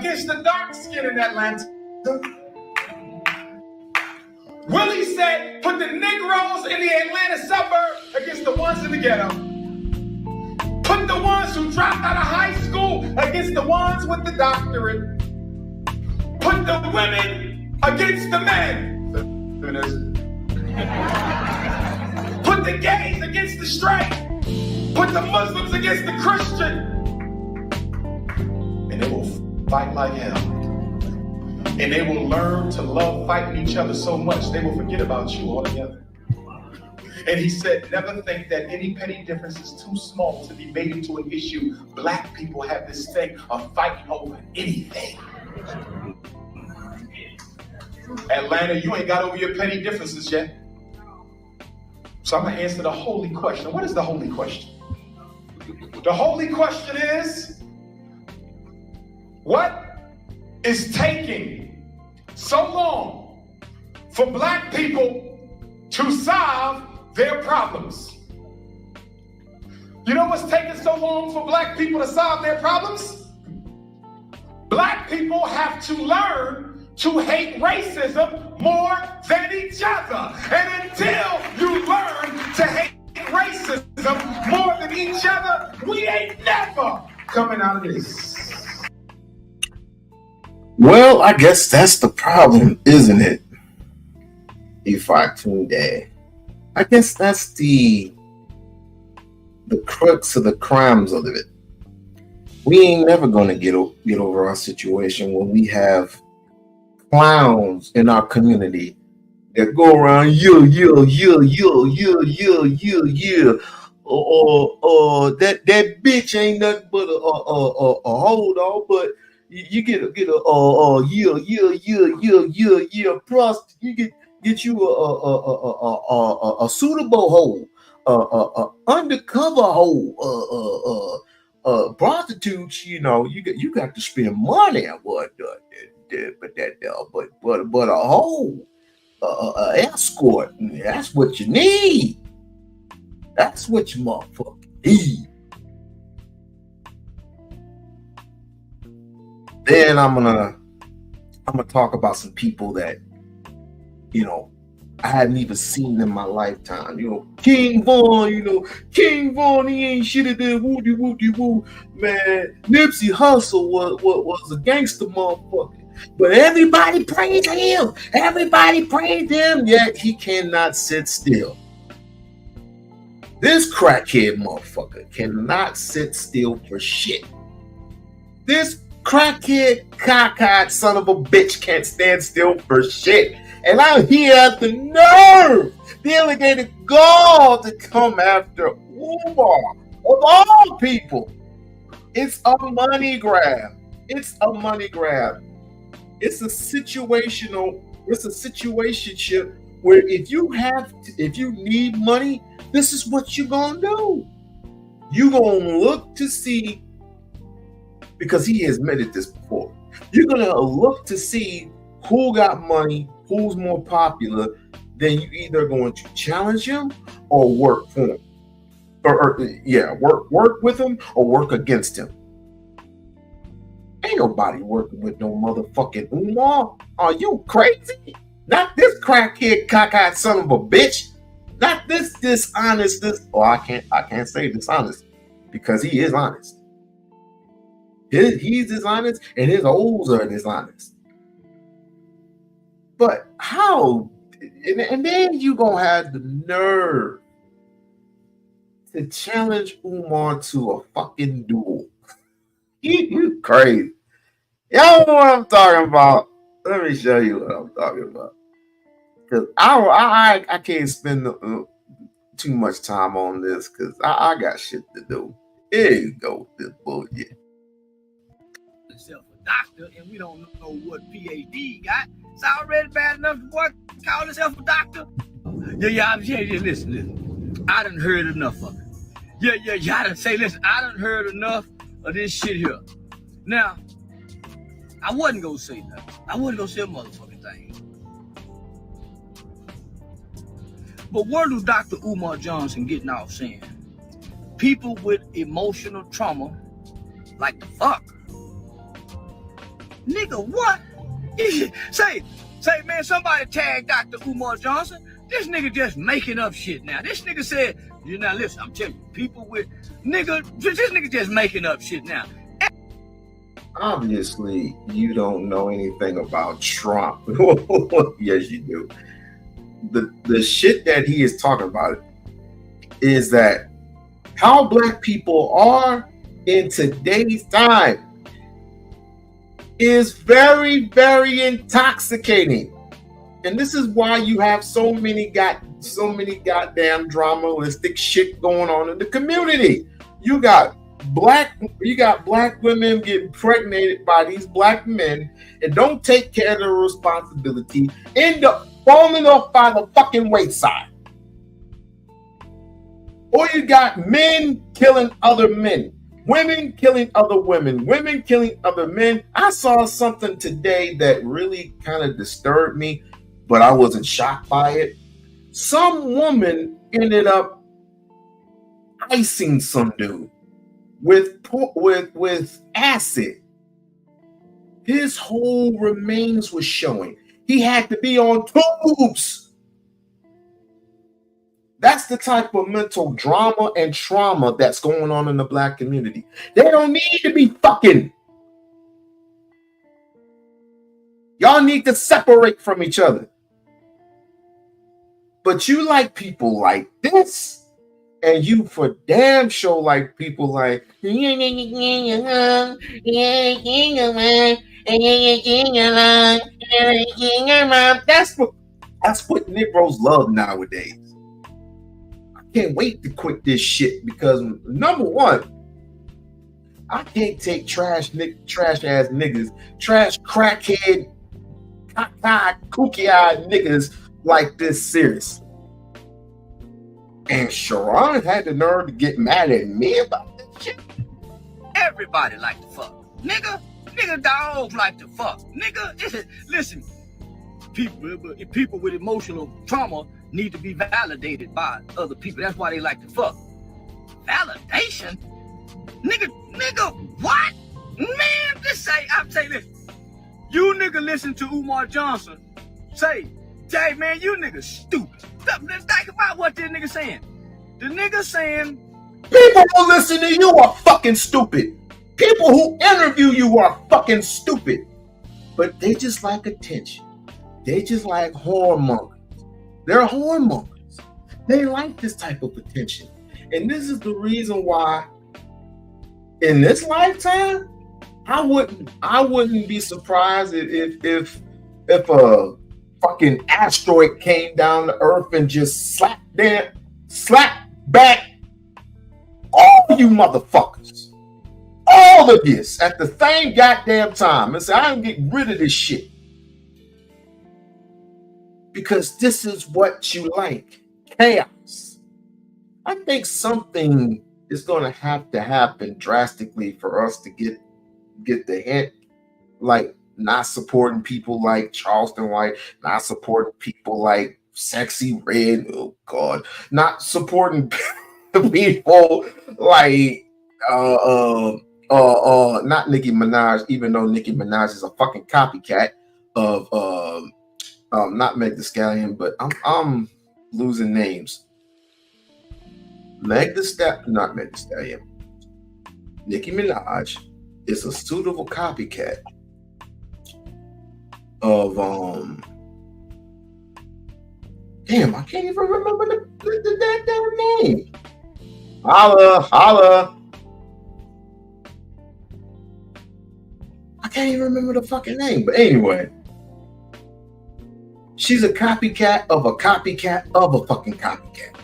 against the dark skin in Atlanta. Willie said, put the Negroes in the Atlanta suburb against the ones in the ghetto. Put the ones who dropped out of high school against the ones with the doctorate. Put the women against the men. Put the gays against the straight. Put the Muslims against the Christian. And they will fight like hell. And they will learn to love fighting each other so much they will forget about you altogether. And he said, never think that any petty difference is too small to be made into an issue. Black people have this thing of fighting over anything. Atlanta, you ain't got over your petty differences yet. So I'm going to answer the holy question. What is the holy question? The holy question is, what is taking so long for black people to solve their problems. You know what's taking so long for black people to solve their problems? Black people have to learn to hate racism more than each other. And until you learn to hate racism more than each other, we ain't never coming out of this. Well, I guess that's the problem, isn't it? Ifatunde. I guess that's the crux of the crimes of it. We ain't never gonna get over our situation when we have clowns in our community that go around or that bitch ain't nothing but a hold on, but you get a prost, you get you a suitable hole, undercover hole, prostitutes. You know, you got to spend money on what but a hole, escort. That's what you need. That's what you motherfucking need. Then I'm gonna talk about some people that, you know, I hadn't even seen in my lifetime. You know, King Von, he ain't shit at that woody woo. Man, Nipsey Hussle was a gangster motherfucker. But everybody praised him. Yet he cannot sit still. This crackhead motherfucker cannot sit still for shit. This crackhead, cockeyed son of a bitch can't stand still for shit. And I'm here at the nerve, the alligator gall to come after Umar, of all people. It's a money grab. It's a situationship where if you need money, this is what you're gonna do. You're gonna look to see, because he has admitted this before, you're gonna look to see who got money, who's more popular. Then you either going to challenge him or work for him, work with him or work against him. Ain't nobody working with no motherfucking Umar. Are you crazy? Not this crackhead, cockeyed son of a bitch. Not this dishonest. I can't say dishonest because he is honest. He's dishonest and his O's are dishonest. But how? And then you gonna have the nerve to challenge Umar to a fucking duel. You crazy. Y'all know what I'm talking about. Let me show you what I'm talking about. Because I can't spend too much time on this because I got shit to do. Here you go, this bullshit. Himself a doctor, and we don't know what PhD got. It's already bad enough to boy call himself a doctor. Yeah, listen. I done heard enough of it. Yeah, I done say, listen, I done heard enough of this shit here. Now, I wasn't gonna say nothing. I wasn't gonna say a motherfucking thing. But where do Dr. Umar Johnson getting off saying people with emotional trauma like the fuck? Nigga, what? Say, man, somebody tag Dr. Umar Johnson. This nigga just making up shit now. This nigga said, now listen, I'm telling you, people with, this nigga just making up shit now. Obviously, you don't know anything about Trump. Yes, you do. The shit that he is talking about is that how black people are in today's time is very, very intoxicating. And this is why you have so many goddamn dramatistic shit going on in the community. You got black women getting pregnant by these black men and don't take care of their responsibility, end up falling off by the fucking wayside. Or you got men killing other men. Women killing other women, women killing other men. I saw something today that really kind of disturbed me, but I wasn't shocked by it. Some woman ended up icing some dude with acid. His whole remains was showing. He had to be on tubes. That's the type of mental drama and trauma that's going on in the black community. They don't need to be fucking. Y'all need to separate from each other. But you like people like this, and you for damn sure like people like that's what Negroes love nowadays. Can't wait to quit this shit because number one, I can't take trash ass niggas, trash crackhead, kooky eyed niggas like this serious. And Sharon had the nerve to get mad at me about this shit. Everybody like to fuck. Nigga dogs like to fuck. Nigga, listen, people with emotional trauma need to be validated by other people. That's why they like to fuck. Validation? Nigga, what? Man, just say, I'm saying this. You nigga listen to Umar Johnson say, man, you nigga stupid. Let's think about what this nigga saying. The nigga saying, people who listen to you are fucking stupid. People who interview you are fucking stupid. But they just like attention. They just like hormone. They're hormones. They like this type of attention. And this is the reason why in this lifetime, I wouldn't be surprised if a fucking asteroid came down to Earth and just slap back all you motherfuckers. All of this at the same goddamn time and say, I'm getting rid of this shit. Because this is what you like. Chaos. I think something is going to happen drastically for us to get the hint. Like not supporting people like Charleston White, not supporting people like Sexy Red. Oh God. Not supporting people like not Nicki Minaj, even though Nicki Minaj is a fucking copycat of not Meg Thee Stallion, but I'm losing names. Not Meg Thee Stallion. Nicki Minaj is a suitable copycat of damn, I can't even remember the damn name. Holla. I can't even remember the fucking name, but anyway. She's a copycat of a copycat of a fucking copycat.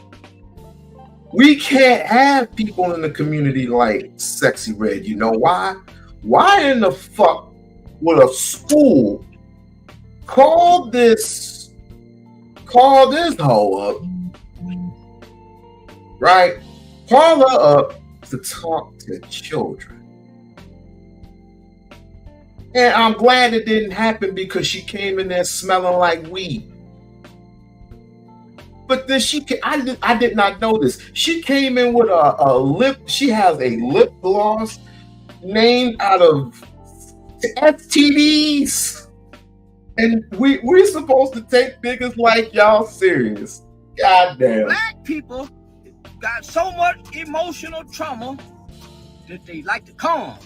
We can't have people in the community like Sexy Red. You know why? Why in the fuck would a school call this hoe up, right? Call her up to talk to children. And I'm glad it didn't happen because she came in there smelling like weed. But then I did not know this. She came in with she has a lip gloss named out of STDs. And we're supposed to take niggas like y'all serious. Goddamn. Black people got so much emotional trauma that they like to calm.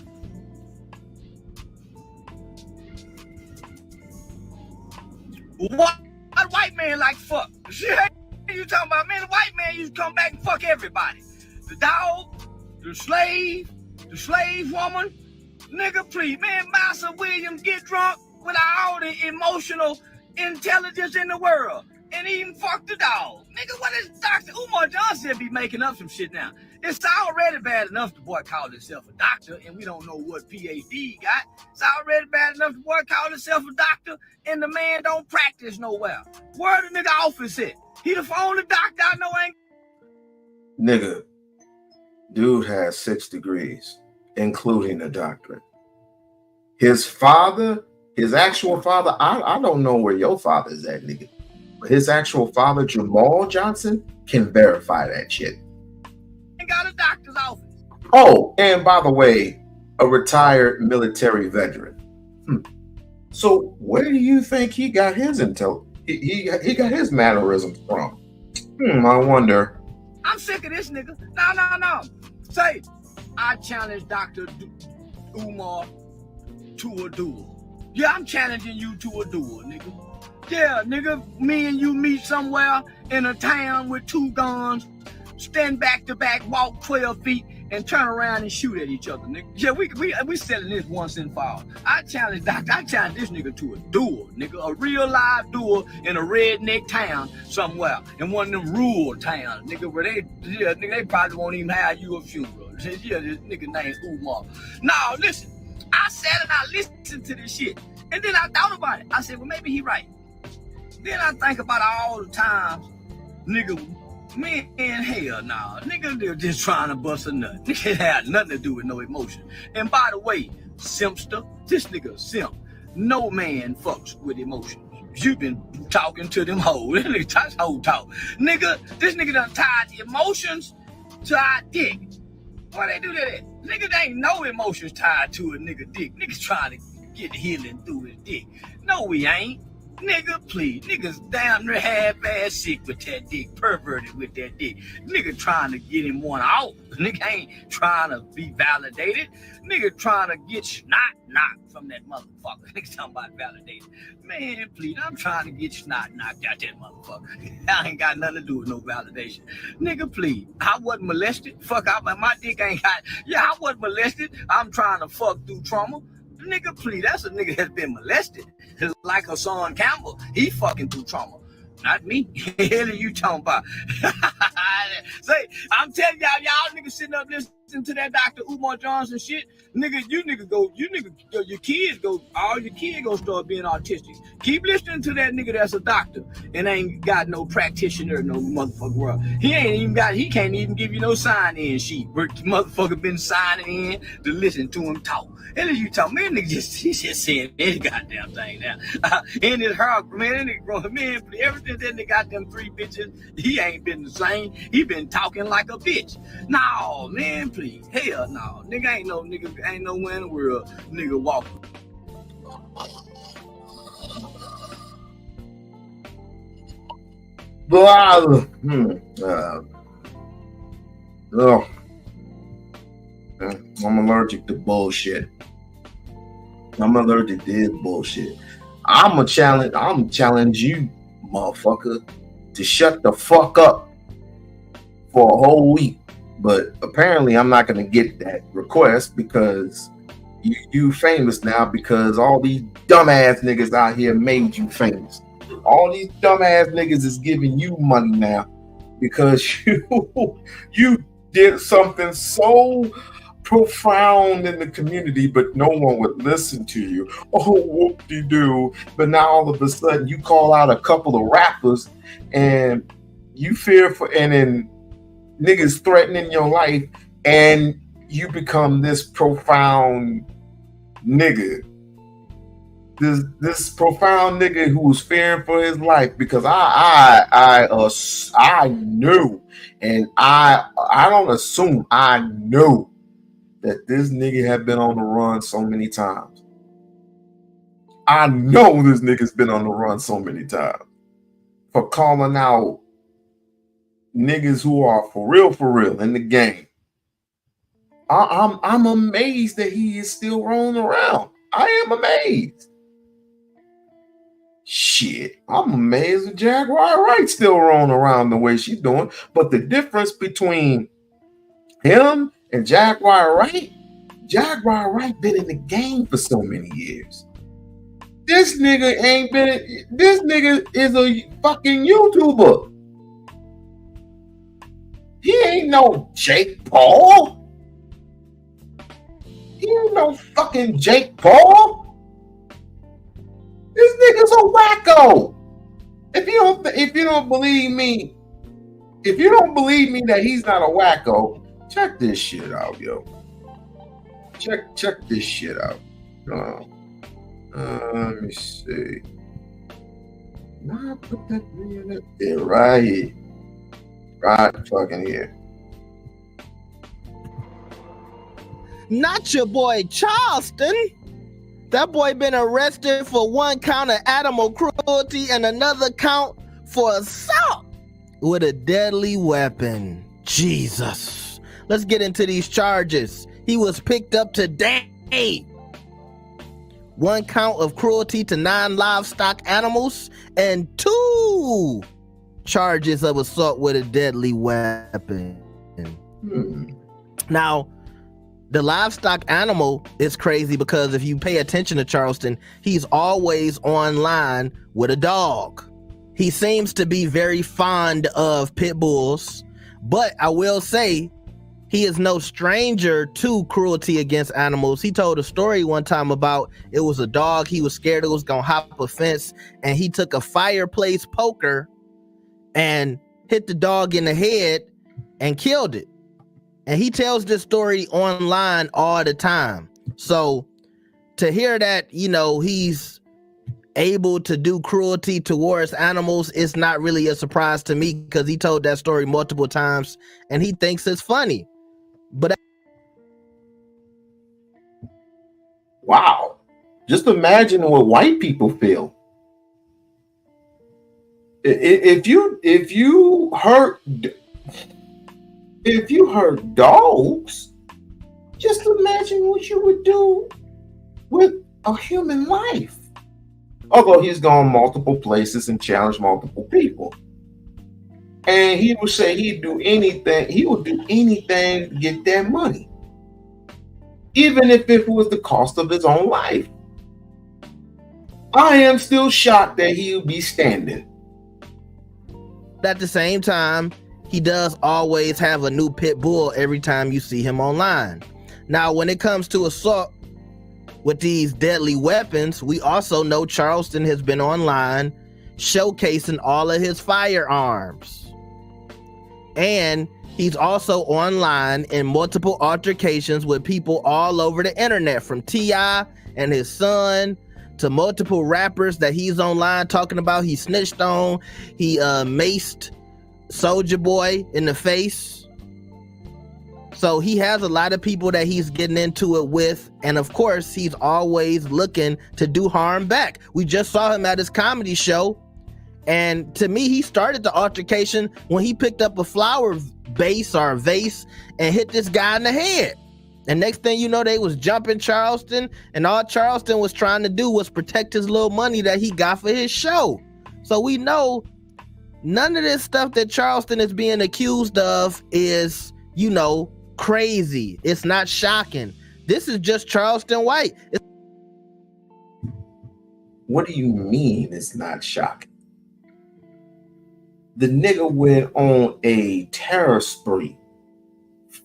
What a white man like fuck? Shit, you talking about, man? The white man used to come back and fuck everybody. The dog, the slave woman. Nigga, please, man, Master Williams get drunk without all the emotional intelligence in the world and even fuck the dog. Nigga, what is Dr. Umar Johnson be making up some shit now? It's already bad enough the boy called himself a doctor and we don't know what PhD got. It's already bad enough the boy called himself a doctor and the man don't practice nowhere. Where the nigga office at? He the only doctor I know ain't. Nigga, dude has 6 degrees. including a doctorate. His father, his actual father, I don't know where your father is at, nigga. But his actual father, Jamal Johnson, can verify that shit. Ain't got a doctor's office. Oh, and by the way, a retired military veteran. So where do you think he got his intel? He got his mannerisms from? I wonder. I'm sick of this nigga. No. Say, I challenge Dr. Umar to a duel. Yeah, I'm challenging you to a duel, nigga. Yeah, nigga, me and you meet somewhere in a town with 2 guns, stand back to back, walk 12 feet, and turn around and shoot at each other, nigga. Yeah, we selling this once and for all. I challenge this nigga to a duel, nigga. A real live duel in a redneck town somewhere, in one of them rural towns, nigga, where they probably won't even have you a funeral. Yeah, this nigga named Umar. Now, listen, I sat and I listened to this shit, and then I thought about it. I said, well, maybe he right. Then I think about all the times, nigga, man, hell no. Nigga, they're just trying to bust a nut. Nigga had nothing to do with no emotion. And by the way, simpster, this nigga a simp. No man fucks with emotions. You been talking to them hoes. This nigga touch hoe talk. Nigga, this nigga done tied emotions to our dick. Why they do that? Nigga, there ain't no emotions tied to a nigga dick. Niggas trying to get healing through his dick. No, we ain't. Nigga, please. Niggas damn near half-ass sick with that dick, perverted with that dick. Nigga trying to get him one out. Nigga ain't trying to be validated. Nigga trying to get snot knocked from that motherfucker. Nigga talking about validated. Man, please, I'm trying to get snot knocked out that motherfucker. I ain't got nothing to do with no validation. Nigga, please. I wasn't molested. Fuck, my dick ain't got... Yeah, I wasn't molested. I'm trying to fuck through trauma. Nigga, please, that's a nigga that's been molested. It's like Hassan Campbell. He fucking through trauma. Not me. Hell are you talking about? Say, I'm telling y'all niggas sitting up listening to that Dr. Umar Johnson shit. Nigga, your kids go start being autistic. Keep listening to that nigga that's a doctor and ain't got no practitioner, no motherfucker world. He can't even give you no sign-in sheet. Motherfucker been signing in to listen to him talk. Hell are you talking? Man, nigga he's just saying this goddamn thing now. In his heart, man, that nigga growing, man, ever since that nigga got them 3 bitches, he ain't been the same. He been talking like a bitch. No, man, please. Hell no. Nigga ain't nowhere in the world nigga walking. I'm allergic to bullshit. I'm allergic to this bullshit. I'm challenge you, motherfucker, to shut the fuck up for a whole week. But apparently I'm not gonna get that request because you famous now, because all these dumbass niggas out here made you famous. All these dumbass niggas is giving you money now because you did something so profound in the community, but no one would listen to you. Oh, whoop-de-doo. But now all of a sudden you call out a couple of rappers and you fear for, and then niggas threatening your life, and you become this profound nigga. This profound nigga who was fearing for his life because I knew, and I don't assume, I knew that this nigga had been on the run so many times. I know this nigga's been on the run so many times for calling out niggas who are for real in the game. I'm amazed that he is still rolling around. I am amazed. Shit, I'm amazed that Jaguar Wright's still rolling around the way she's doing. But the difference between him and Jaguar Wright been in the game for so many years. This nigga is a fucking YouTuber. He ain't no Jake Paul. He ain't no fucking Jake Paul. This nigga's a wacko. If you don't believe me that he's not a wacko, check this shit out, yo. check this shit out. Let me see. Nah, put that in it there, right here. Right fucking here. Not your boy Charleston. That boy been arrested for 1 count of animal cruelty and another count for assault with a deadly weapon. Jesus. Let's get into these charges. He was picked up today. 1 count of cruelty to non-livestock animals and 2 charges of assault with a deadly weapon. Now, the livestock animal is crazy because if you pay attention to Charleston, he's always online with a dog. He seems to be very fond of pit bulls, but I will say he is no stranger to cruelty against animals. He told a story one time about it was a dog. He was scared it was gonna hop a fence, and he took a fireplace poker and hit the dog in the head and killed it. And he tells this story online all the time. So to hear that, you know, he's able to do cruelty towards animals is not really a surprise to me because he told that story multiple times and he thinks it's funny. But wow. Just imagine what white people feel. If you hurt dogs, just imagine what you would do with a human life. Although he's gone multiple places and challenged multiple people. And he would say he would do anything to get that money. Even if it was the cost of his own life. I am still shocked that he'll be standing. at the same time, he does always have a new pit bull every time you see him online. Now, when it comes to assault with these deadly weapons, we also know Charleston has been online showcasing all of his firearms. And he's also online in multiple altercations with people all over the internet, from T.I. and his son to multiple rappers that he's online talking about. He snitched on, he maced Soulja Boy in the face. So he has a lot of people that he's getting into it with. And of course, he's always looking to do harm back. We just saw him at his comedy show. And to me, he started the altercation when he picked up a flower vase and hit this guy in the head. And next thing you know, they was jumping Charleston, and all Charleston was trying to do was protect his little money that he got for his show. So we know none of this stuff that Charleston is being accused of is, crazy. It's not shocking. This is just Charleston White. What do you mean it's not shocking? The nigga went on a terror spree.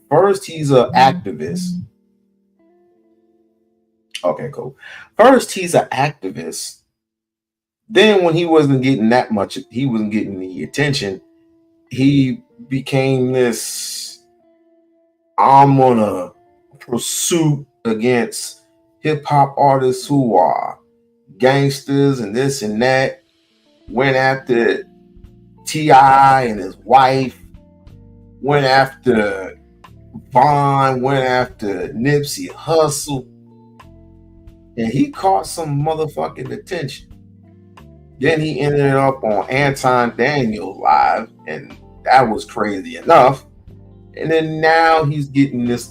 First, he's an activist. Okay, cool. First, he's an activist. Then when he wasn't getting that much, he wasn't getting the attention, he became this, I'm on a pursuit against hip-hop artists who are gangsters and this and that. Went after T.I. and his wife. Went after Vaughn, went after Nipsey Hussle, and he caught some motherfucking attention. Then he ended up on Anton Daniels Live, and that was crazy enough. And then now he's getting this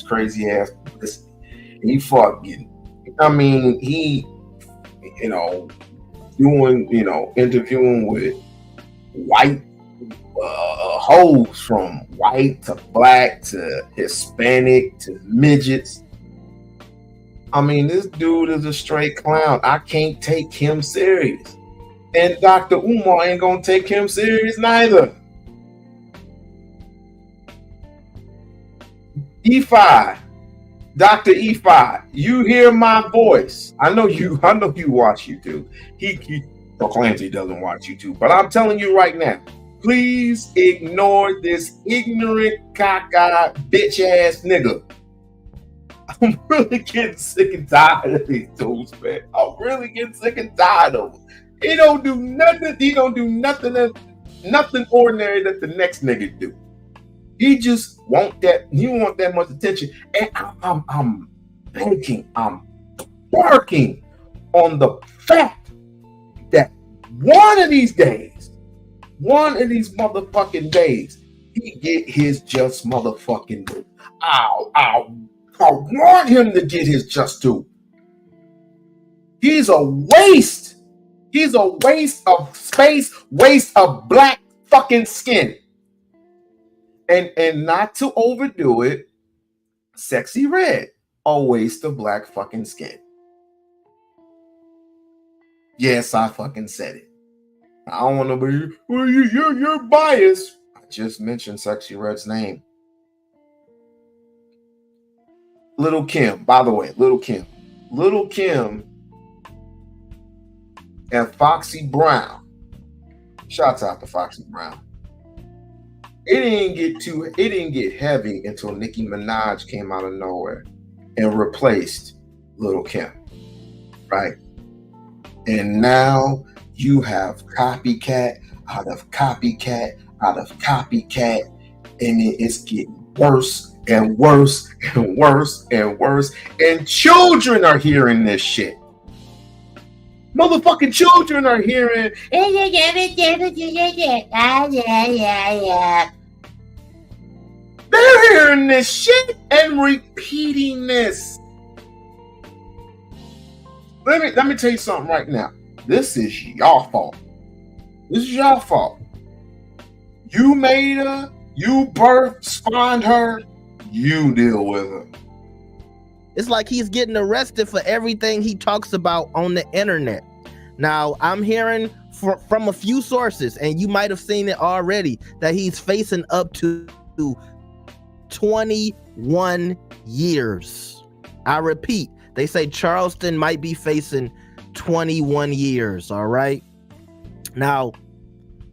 crazy ass. He fucking, he, interviewing with white hoes, from white to black to Hispanic to midgets. This dude is a straight clown. I can't take him serious. And Dr. Umar ain't gonna take him serious neither. E5, Dr. E5, you hear my voice. I know you watch YouTube. He proclaims he doesn't watch YouTube, but I'm telling you right now, please ignore this ignorant, cockeyed, bitch ass nigga. I'm really getting sick and tired of these dudes, man. I'm really getting sick and tired of them. He don't do nothing. He don't do nothing ordinary that the next nigga do. He just want that. He want that much attention, and I'm thinking, I'm barking on the fact that one of these motherfucking days, he get his just motherfucking due. I want him to get his just due. He's a waste. He's a waste of space, waste of black fucking skin. And not to overdo it, Sexy Red, a waste of black fucking skin. Yes, I fucking said it. I don't want to be, well, you're biased. I just mentioned Sexy Red's name. Little Kim, by the way, Little Kim and Foxy Brown. Shouts out to Foxy Brown. It didn't get heavy until Nicki Minaj came out of nowhere and replaced Little Kim, right? And now you have copycat out of copycat out of copycat, and it's getting worse and worse and worse and worse. And children are hearing this shit. Motherfucking children are hearing. They're hearing this shit and repeating this. Let me tell you something right now. This is your fault. This is your fault. You made her. You birthed, spawned her. You deal with her. It's like he's getting arrested for everything he talks about on the internet. Now, I'm hearing from a few sources, and you might have seen it already, that he's facing up to 21 years. I repeat, they say Charleston might be facing 21 years, all right? Now,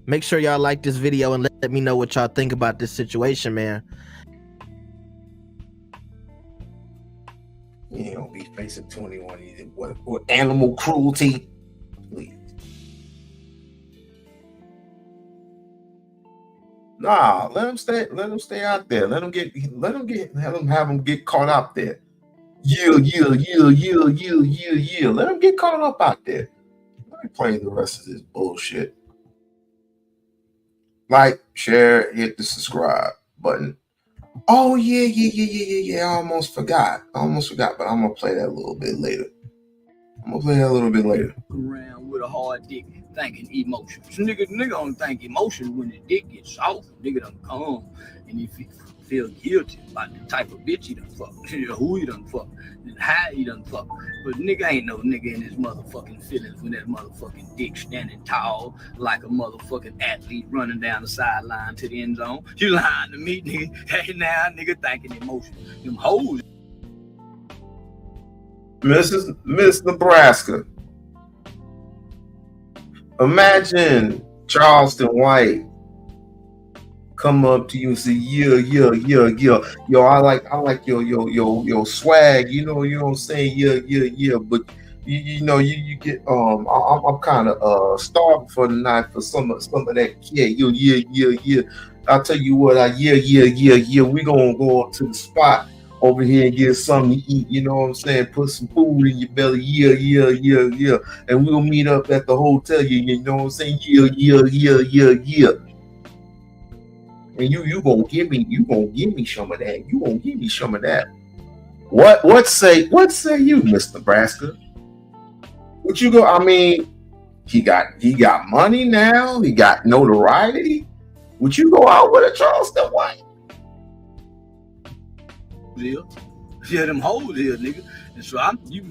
make sure y'all like this video and let me know what y'all think about this situation, man. You ain't gonna be facing 21 years. What animal cruelty? Please. Nah, let him stay out there. Let him have him get caught out there. Yeah. Let him get caught up out there. Let me play the rest of this bullshit. Like, share, hit the subscribe button. Oh yeah. I almost forgot, but I'm gonna play that a little bit later. Around with a hard dick, thinking emotions. Nigga don't think emotion when the dick gets soft. Nigga done come and if he feel guilty about the type of bitch he done fuck, who he done fuck, and how he done fuck. But nigga ain't no nigga in his motherfucking feelings when that motherfucking dick standing tall like a motherfucking athlete running down the sideline to the end zone. You lying to me, nigga. Hey now, nigga thinking emotion. Them hoes. Miss Nebraska. Imagine Charleston White come up to you and say, yeah. Yo, I like your swag, you know what I'm saying? Yeah. But you get I'm kind of starving for the night for some of that. Yeah. I'll tell you what, yeah. We gonna go up to the spot over here and get something to eat, you know what I'm saying? Put some food in your belly, yeah. And we'll meet up at the hotel, you know what I'm saying? Yeah. And you gonna give me some of that. You gonna give me some of that. What say you, Miss Nebraska? What you go? I mean, he got money now. He got notoriety. Would you go out with a Charleston White? Yeah, them hoes here, nigga. And so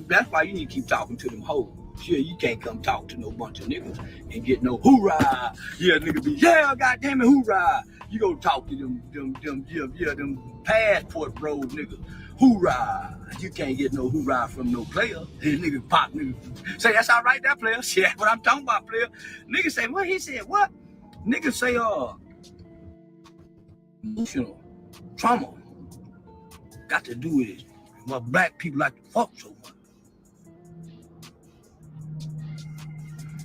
that's why you need to keep talking to them hoes. Yeah, you can't come talk to no bunch of niggas and get no hoorah. Yeah, nigga be, yeah, goddamn it, hoorah. You go talk to them passport bros, nigga. Hoorah. You can't get no hoorah from no player. Hey, nigga pop, nigga. Say, that's all right, that player. Shit, what I'm talking about, player. Nigga say, what? He said, what? Nigga say, emotional trauma got to do with My black people like to fuck so much.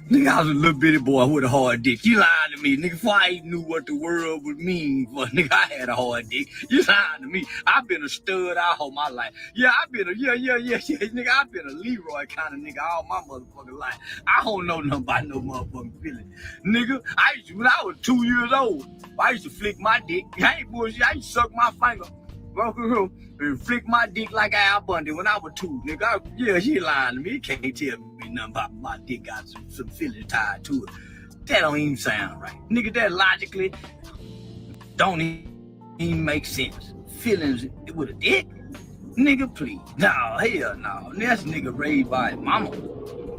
Nigga, I was a little bitty boy with a hard dick. You lying to me, nigga. Before I even knew what the world would mean for nigga, I had a hard dick. You lying to me. I've been a stud all my life. Yeah, I've been a nigga. I've been a Leroy kind of nigga all my motherfucking life. I don't know nothing about no motherfucking feeling. Nigga, when I was 2 years old, I used to flick my dick. I ain't bullshit. I used to suck my finger. And flick my dick like Al Bundy when I was 2, nigga. She lying to me. Can't tell me nothing about my dick got some feelings tied to it. That don't even sound right. Nigga, that logically don't even make sense. Feelings with a dick? Nigga, please. No, hell no. That's nigga raised by his mama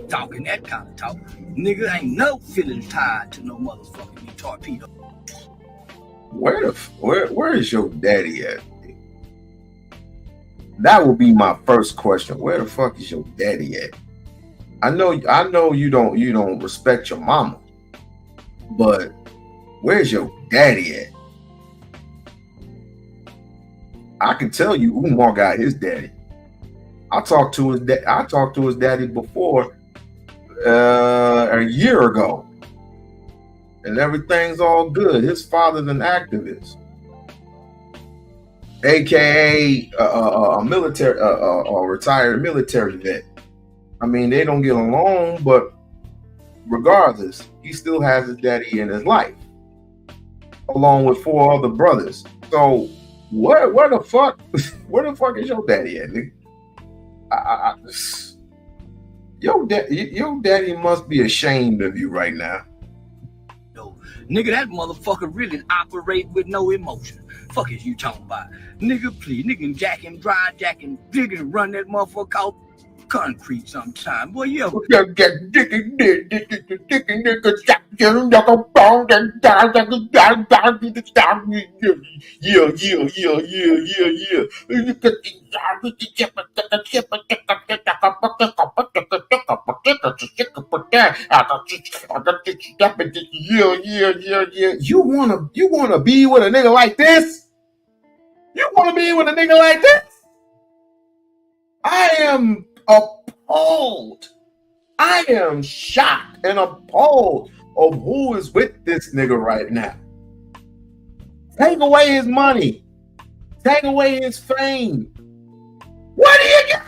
talking that kind of talk. Nigga, ain't no feelings tied to no motherfucking torpedo. Where is your daddy at? That would be my first question. Where the fuck is your daddy at? I know you don't respect your mama, but where's your daddy at? I can tell you Umar got his daddy. I talked to his daddy before a year ago, and everything's all good. His father's an activist, aka a military, a retired military vet. I mean, they don't get along, but regardless, he still has his daddy in his life, along with 4 other brothers. So, where the fuck is your daddy at, nigga? Your daddy must be ashamed of you right now. No, nigga, that motherfucker really operate with no emotion. Fuck is you talking about? Nigga, please, nigga, jack him, dry jack him, nigga, run that motherfucker out concrete sometime. Boy, yeah. You wanna be with a nigga like this? You wanna be with a nigga like this? I am appalled. I am shocked and appalled of who is with this nigga right now. Take away his money. Take away his fame. What do you got?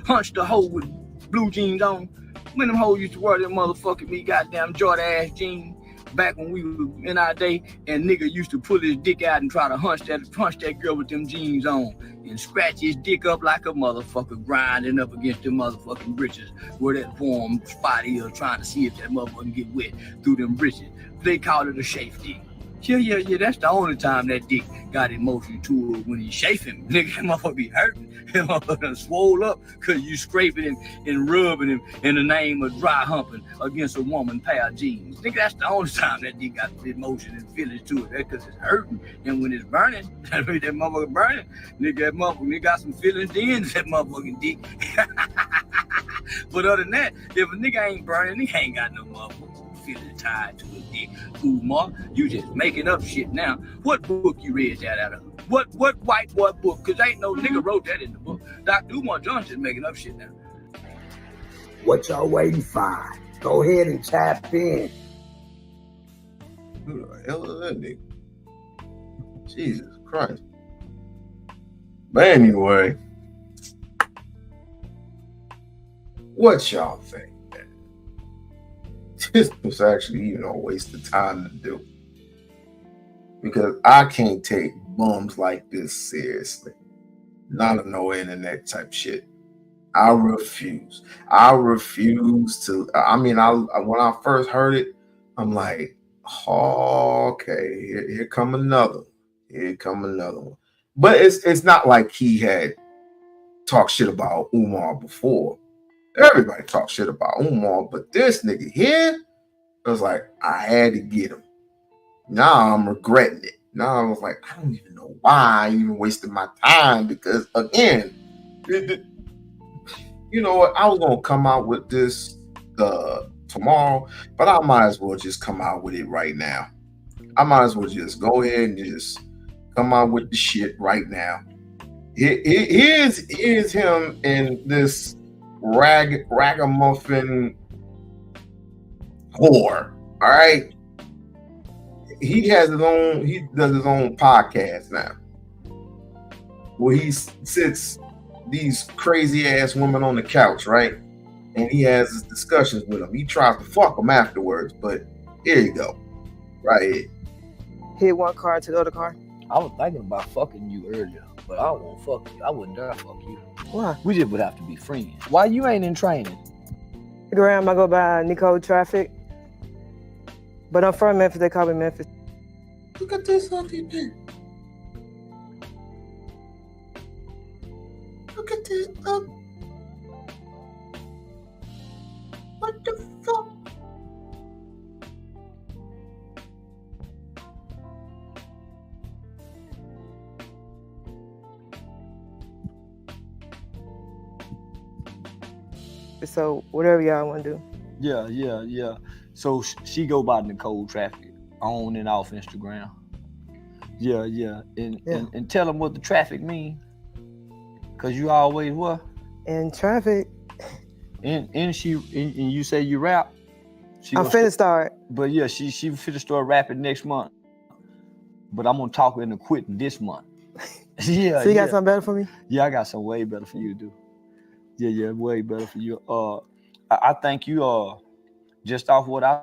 Hunched the hoe with blue jeans on. When them hoes used to wear them motherfucking me goddamn Jordan ass jeans back when we were in our day, and nigga used to pull his dick out and try to hunch that girl with them jeans on and scratch his dick up like a motherfucker, grinding up against the motherfucking britches where that warm spot is, trying to see if that motherfucker get wet through them britches. They call it a chafe dick. Yeah, that's the only time that dick got emotion to it, when he chafing. Nigga, that motherfucker be hurting. That motherfucker swole up because you scraping him and rubbing him in the name of dry humping against a woman pair of jeans. Nigga, that's the only time that dick got emotion and feelings to it. That's because it's hurting. And when it's burning, that motherfucker burning, nigga, that motherfucker got some feelings then, that motherfucking dick. But other than that, if a nigga ain't burning, he ain't got no motherfucker feeling tied to his dick. Umar, you just making up shit now. What book you read that out of? What white boy book? Because ain't no nigga wrote that in the book. Dr. Umar Johnson making up shit now. What y'all waiting for? Go ahead and tap in. Who the hell is that nigga? Jesus Christ. But anyway, what y'all think? This was actually, a waste of time to do. Because I can't take bums like this seriously. Not a no internet type shit. I refuse. To. When I first heard it, I'm like, oh, okay, here come another. Here come another one. But it's not like he had talked shit about Umar before. Everybody talks shit about Umar, but this nigga here, I was like, I had to get him. Now I'm regretting it. Now I was like, I don't even know why I even wasted my time, because again, you know what? I was gonna come out with this tomorrow, but I might as well just come out with it right now. I might as well just go ahead and just come out with the shit right now. Here's him in this ragamuffin whore. All right. He does his own podcast now. Where he sits these crazy ass women on the couch, right? And he has his discussions with them. He tries to fuck them afterwards, but here you go. Right here. Hit one car to the other car. I was thinking about fucking you earlier, but I won't fuck you. I wouldn't dare fuck you. Why? We just would have to be friends. Why you ain't in training? Graham, I go by Nicole Traffic. But I'm from Memphis. They call me Memphis. Look at this ugly bitch. Look at this. What the fuck? So whatever y'all want to do. Yeah. So she go by Nicole Traffic on and off Instagram. Yeah. And tell them what the traffic mean. Cause you always what? In traffic. And you say you rap. I'm finna start. But yeah, she finna start rapping next month. But I'm gonna talk into quitting this month. Yeah. So you got something better for me? Yeah, I got something way better for you to do. Yeah, way better for you. I think you just off what I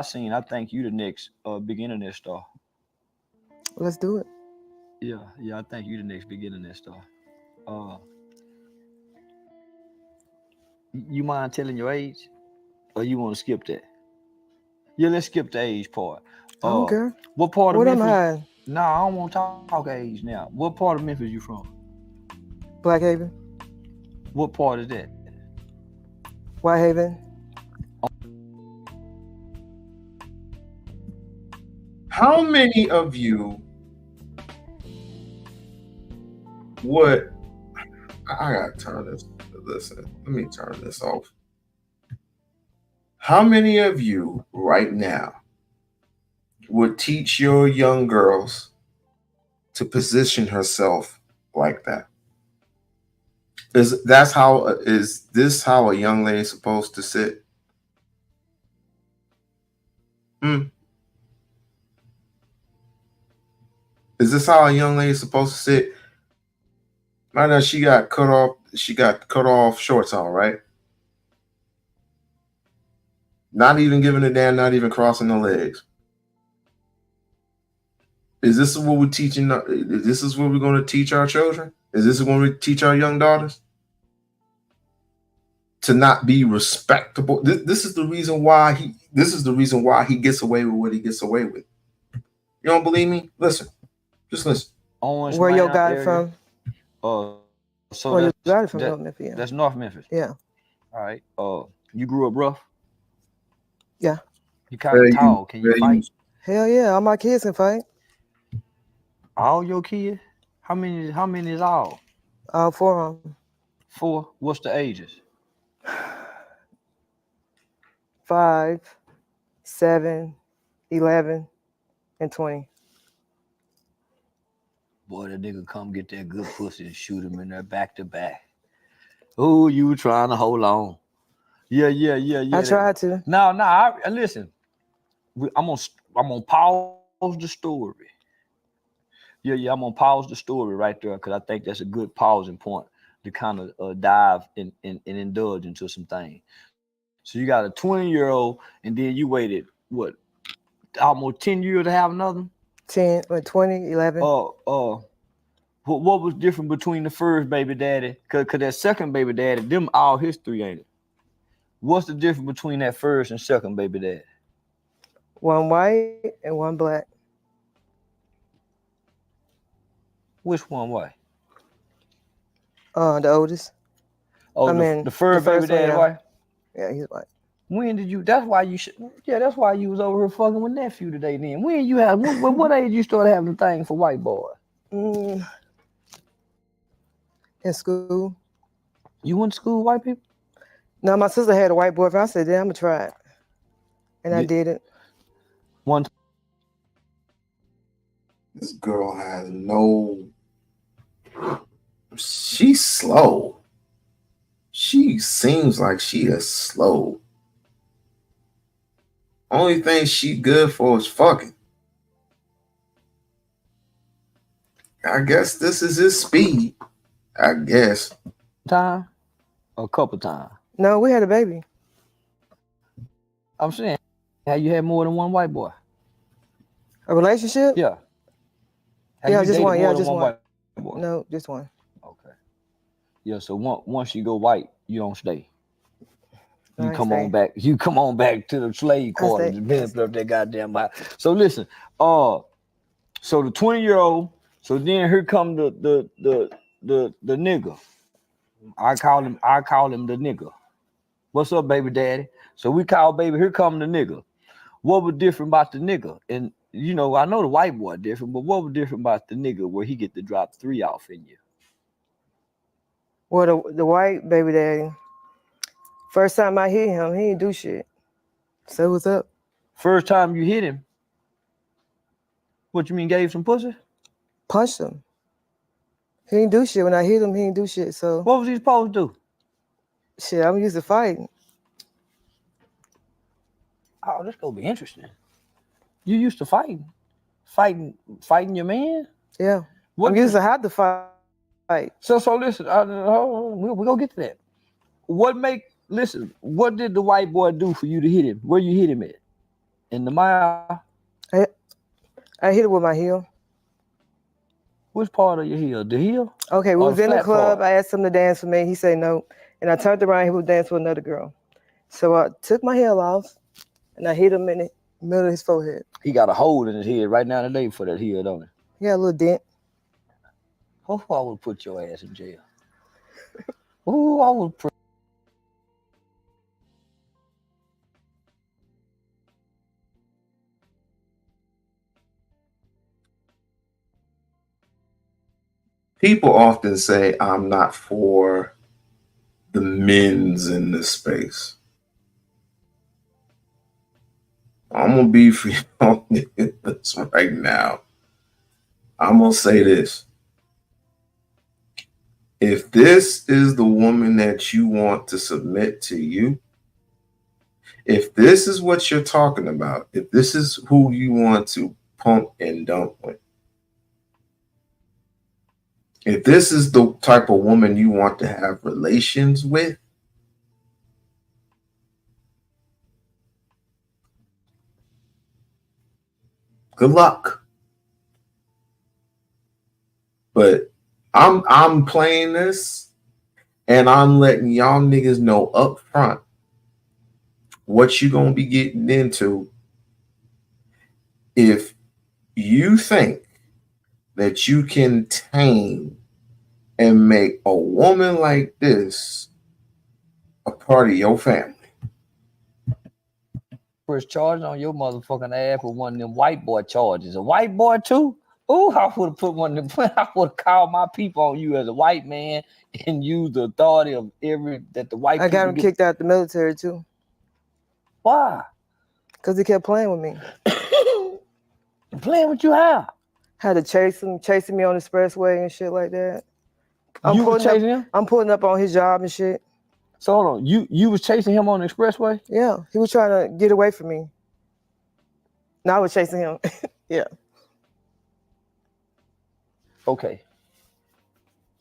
seen, I think you the next big internet star. Let's do it. Yeah, I think you the next big internet star. You mind telling your age? Or you want to skip that? Yeah, let's skip the age part. I don't care. What part of What am Memphis? I? No, I don't want to talk age now. What part of Memphis you from? Blackhaven. What part is that? Whitehaven. How many of you would I gotta turn this? Listen, let me turn this off. How many of you right now would teach your young girls to position herself like that? Is this how a young lady is supposed to sit? Is this how a young lady is supposed to sit? Right now she got cut off shorts on, right? Not even giving a damn, not even crossing the legs. Is this what we're teaching? This is what we're going to teach our children? Is this what we teach our young daughters? To not be respectable. This is the reason why he gets away with what he gets away with. You don't believe me? Listen. Just listen. Where your guy from? So Where your guy from? North Memphis, yeah. That's North Memphis. Yeah. All right. You grew up rough? Yeah. You kind of tall. Can you fight? Hell yeah. All my kids can fight. All your kids? How many is all? All 4 of them. 4? What's the ages? 5, 7, 11, and 20. Boy, that nigga come get that good pussy and shoot him in there back to back. Oh, you trying to hold on. Yeah. I tried to. No, I listen. I'm gonna pause the story. Yeah, I'm gonna pause the story right there because I think that's a good pausing point to kind of dive and indulge into some things. So you got a 20-year-old, and then you waited what, almost 10 years to have another? 10, 20, 11. What was different between the first baby daddy? Cause that second baby daddy, them all history, ain't it? What's the difference between that first and second baby daddy? 1 white and 1 black. Which one white? The oldest. Oh, the first baby daddy one, white? Yeah, he's white. When did you? That's why you should. Yeah, that's why you was over here fucking with nephew today. Then when you have? What age you started having a thing for white boys? In school. You went to school with white people? No, my sister had a white boyfriend. I said, "Damn, I'm gonna try it," and I did it. One. This girl has no She's slow. She seems like she is slow. Only thing she good for is fucking. I guess this is his speed. I guess. Time? A couple times. No, we had a baby. I'm saying, have you had more than one white boy? A relationship? Yeah. Have Yeah, you just dated one. more Yeah, than just one. white boy? No, just one. Okay. Yeah, so once you go white, you don't stay. I You ain't come stay. on back. You come on back to the slave quarters. stay. Depends up that goddamn body. So listen, so the 20-year-old. So then here come the nigga. I call him the nigga. What's up, baby daddy? So we call baby. Here come the nigga. What was different about the nigga? And you know, I know the white boy different, but what was different about the nigga where he get to drop 3 off in you? Well, the white baby daddy. First time I hit him, he didn't do shit. So what's up? First time you hit him, what you mean gave some pussy? Punched him. He didn't do shit. When I hit him, he didn't do shit. So What was he supposed to do? shit, I'm used to fighting. Oh, this gonna be interesting. You used to fighting your man? Yeah. What I'm used to have to fight. So listen, we're gonna get to that. What did the white boy do for you to hit him? Where you hit him at? In the mouth? I hit it with my heel. Which part of your heel? The heel? Okay, we Or was in the flat club. part? I asked him to dance for me. He said no. And I turned around, he was dancing with another girl. So I took my heel off and I hit him in the middle of his forehead. He got a hole in his head right now today for that heel, don't he? He got a little dent. Oh, I would put your ass in jail. Oh, I would put. People often say I'm not for the men's in this space. I'm gonna be for y'all niggas right now. I'm gonna say this. If this is the woman that you want to submit to you, if this is what you're talking about, if this is who you want to pump and dump with, if this is the type of woman you want to have relations with, good luck. But I'm playing this and I'm letting y'all niggas know up front what you gonna be getting into if you think that you can tame and make a woman like this a part of your family. First charge on your motherfucking ass with one of them white boy charges. A white boy too? Oh, I would have put one of them. I would have called my people on you as a white man and used the authority of that the white. I got him kicked out the military too. Why? Because he kept playing with me. Playing with you how? Had to chasing me on the expressway and shit like that. You were chasing him? I'm pulling up on his job and shit. So hold on, you was chasing him on the expressway? Yeah, he was trying to get away from me. Now I was chasing him. Yeah. Okay.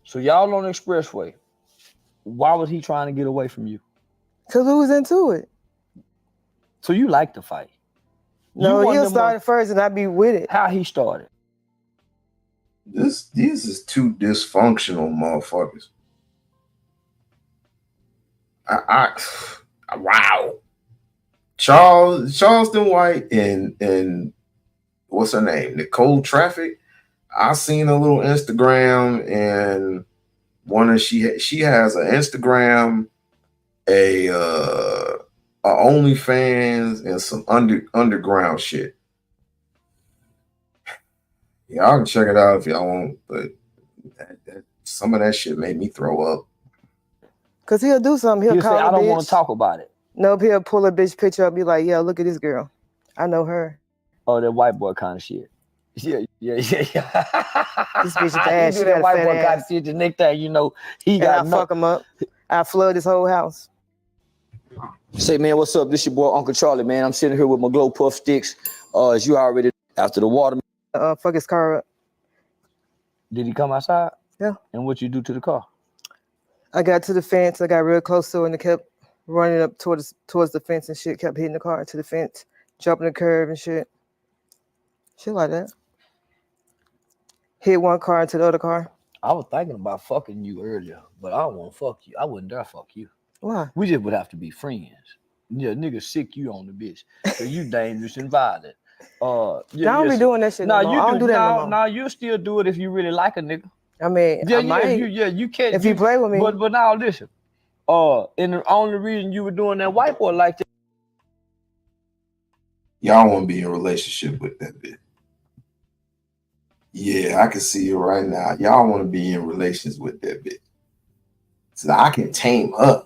So y'all on the expressway. Why was he trying to get away from you? Because we was into it. So you like to fight? No, he'll start first and I be with it. How he started? These is two dysfunctional motherfuckers. Wow. Charleston White and what's her name? Nicole Traffic. I seen a little Instagram and she has an Instagram, a OnlyFans, and some underground shit. Y'all can check it out if y'all want, but some of that shit made me throw up. Cause he'll do something. He'll call say, I don't want to talk about it. Nope, he'll pull a bitch picture up, be like, yeah, look at this girl. I know her. Oh, that white boy kind of shit. Yeah. This bitch is You bad. do She that got a white fat boy ass. kind of shit. The next thing you know, he And I got fuck him up. I flood his whole house. Say, man, what's up? This your boy Uncle Charlie, man. I'm sitting here with my glow puff sticks. As you already after the water. Fuck his car up. Did he come outside? Yeah. And what you do to the car? I got to the fence. I got real close to it and it kept running up towards the fence and shit. Kept hitting the car to the fence, jumping the curve and shit. Shit like that. Hit one car into the other car. I was thinking about fucking you earlier, but I don't want to fuck you. I wouldn't dare fuck you. Why? We just would have to be friends. Yeah, nigga sick you on the bitch. So you dangerous and violent. I don't be doing that shit no more. I don't do that no more. Now you'll still do it if you really like a nigga. I mean, I might. You can't. If you play with me. But now listen. And the only reason you were doing that white boy like that. Y'all want to be in a relationship with that bitch. Yeah, I can see it right now. Y'all want to be in relations with that bitch. So I can tame her.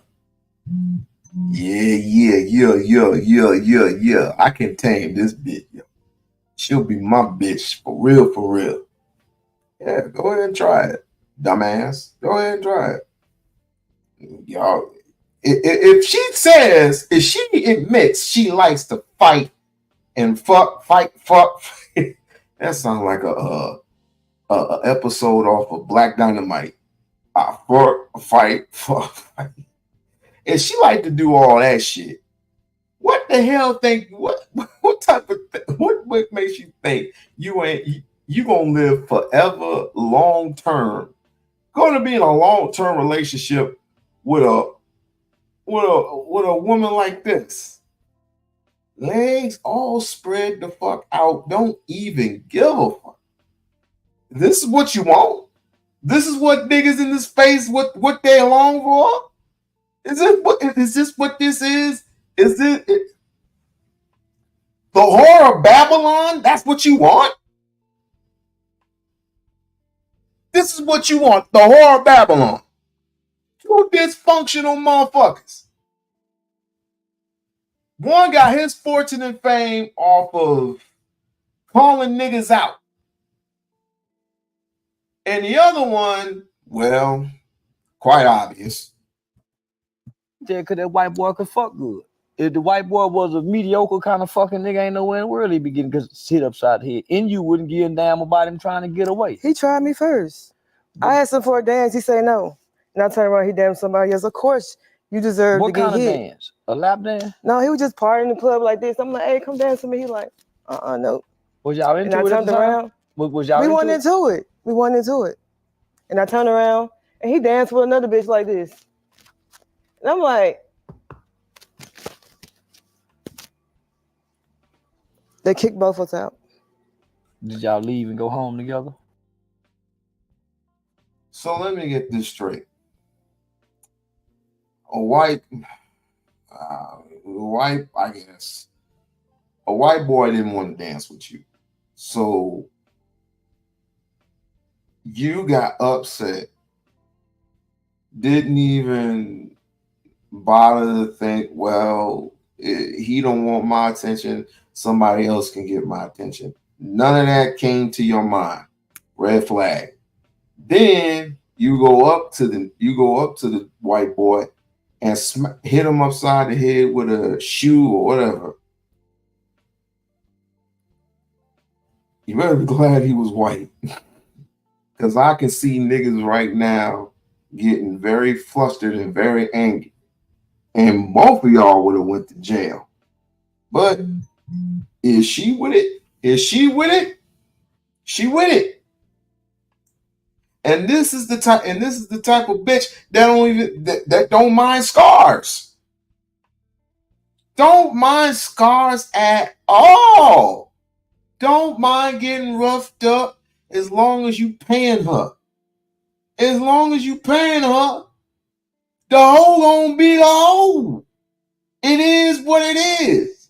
Yeah. I can tame this bitch. Yo. She'll be my bitch for real, for real. Yeah, go ahead and try it, dumbass. Go ahead and try it. Y'all, if she admits she likes to fight and fuck, that sounds like a episode off of Black Dynamite. Fight. And she like to do all that shit. What the hell what type of what makes you think you gonna live forever long term? Gonna be in a long-term relationship with a woman like this. Legs all spread the fuck out. Don't even give a fuck. This is what you want? This is what niggas in this space what they long for? Is this what this is? Is it the whore of Babylon? That's what you want? This is what you want, the whore of Babylon. Two dysfunctional motherfuckers. One got his fortune and fame off of calling niggas out. And the other one, well, quite obvious. Yeah, because that white boy could fuck good. If the white boy was a mediocre kind of fucking nigga, ain't nowhere in the world he'd be getting sit upside the head. And you wouldn't give a damn about him trying to get away. He tried me first. I asked him for a dance. He said no. And I turned around, he damned somebody else. Of course, you deserve to get hit. What kind of dance? A lap dance? No, he was just partying in the club like this. I'm like, hey, come dance with me. He like, no. Was y'all into it? And I turned around. Was y'all we went into it. We went into it. And I turned around, and he danced with another bitch like this. And I'm like, they kicked both of us out. Did y'all leave and go home together? So let me get this straight. A white, I guess, a white boy didn't want to dance with you. So you got upset, didn't even bother to think, well, he don't want my attention, somebody else can get my attention. None of that came to your mind. Red flag. Then you go up to the white boy and hit him upside the head with a shoe or whatever. You better be glad he was white. Because I can see niggas right now getting very flustered and very angry. And both of y'all would have went to jail. But is she with it? Is she with it? She with it. And this is the type of bitch that don't mind scars. Don't mind scars at all. Don't mind getting roughed up as long as you paying her. As long as you paying her, the hoe gonna be the hoe. It is what it is.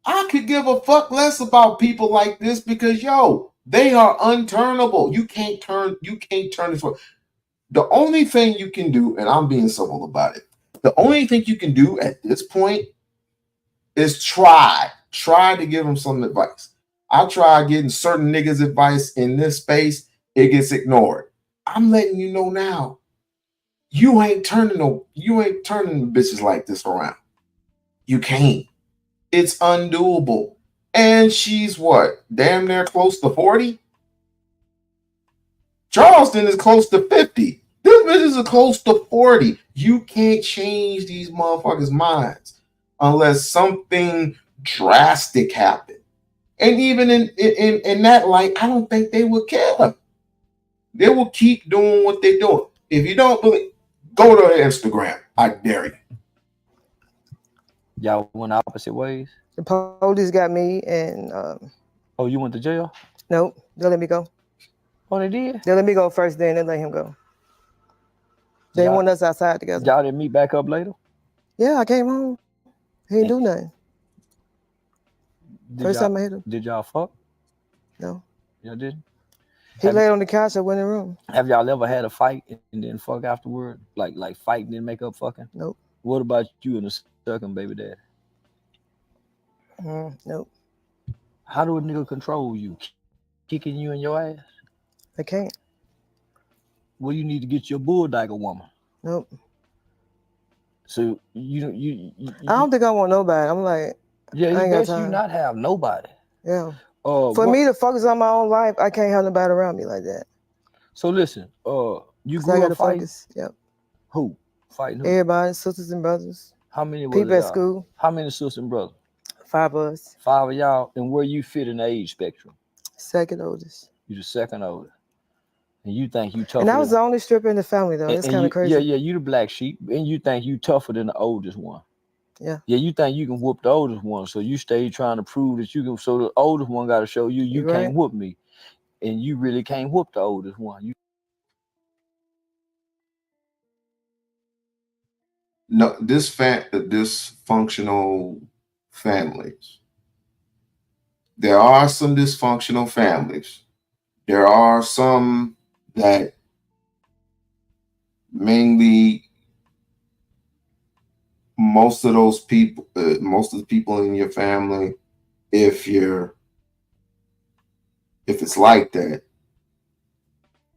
I could give a fuck less about people like this because they are unturnable. You can't turn this. The only thing you can do, and I'm being civil about it, the only thing you can do at this point is try. tried to give him some advice. I tried getting certain niggas advice in this space. It gets ignored. I'm letting you know now. You ain't turning bitches like this around. You can't. It's undoable. And she's what? Damn near close to 40? Charleston is close to 50. This bitch is close to 40. You can't change these motherfuckers' minds unless something drastic happens. And even in that light, I don't think they would care. They will keep doing what they're doing. If you don't believe, go to Instagram. I dare you. Y'all went opposite ways? The police got me and Oh, you went to jail? nope, they let me go. Oh, they did? They let me go first, then they let him go. They Y'all- want us outside together. Y'all didn't meet back up later? Yeah, I came home. He didn't do nothing. Did First y'all- time I hit him. Did y'all fuck? No. Y'all didn't? He Have- laid on the couch. I went in the room. Have y'all ever had a fight and then fuck afterward? Like fight and then make up fucking? Nope. What about you and the second baby daddy? Nope. How do a nigga control you? Kicking you in your ass? I can't. Well, you need to get your bulldogger woman. Nope. So you I don't think I want nobody. I'm like, yeah, I you ain't got best you time. not have nobody. Yeah. For For me to focus on my own life, I can't have nobody around me like that. So listen, you 'Cause I grew gotta up fighting? focus. Yep. Who? Fighting who? Everybody, sisters and brothers. How many was People at y'all? school. How many sisters and brothers? 5 of us. 5 of y'all. And where you fit in the age spectrum? Second oldest. You the second oldest. And you think you tougher And I was than, the only stripper in the family, though. It's and kind you, of crazy. Yeah, you the black sheep. And you think you tougher than the oldest one. Yeah. Yeah, you think you can whoop the oldest one. So you stay trying to prove that you can. So the oldest one got to show you You can't right. whoop me. And you really can't whoop the oldest one. No, dysfunctional families. There are some dysfunctional families. There are some that mainly most of the people in your family, if it's like that,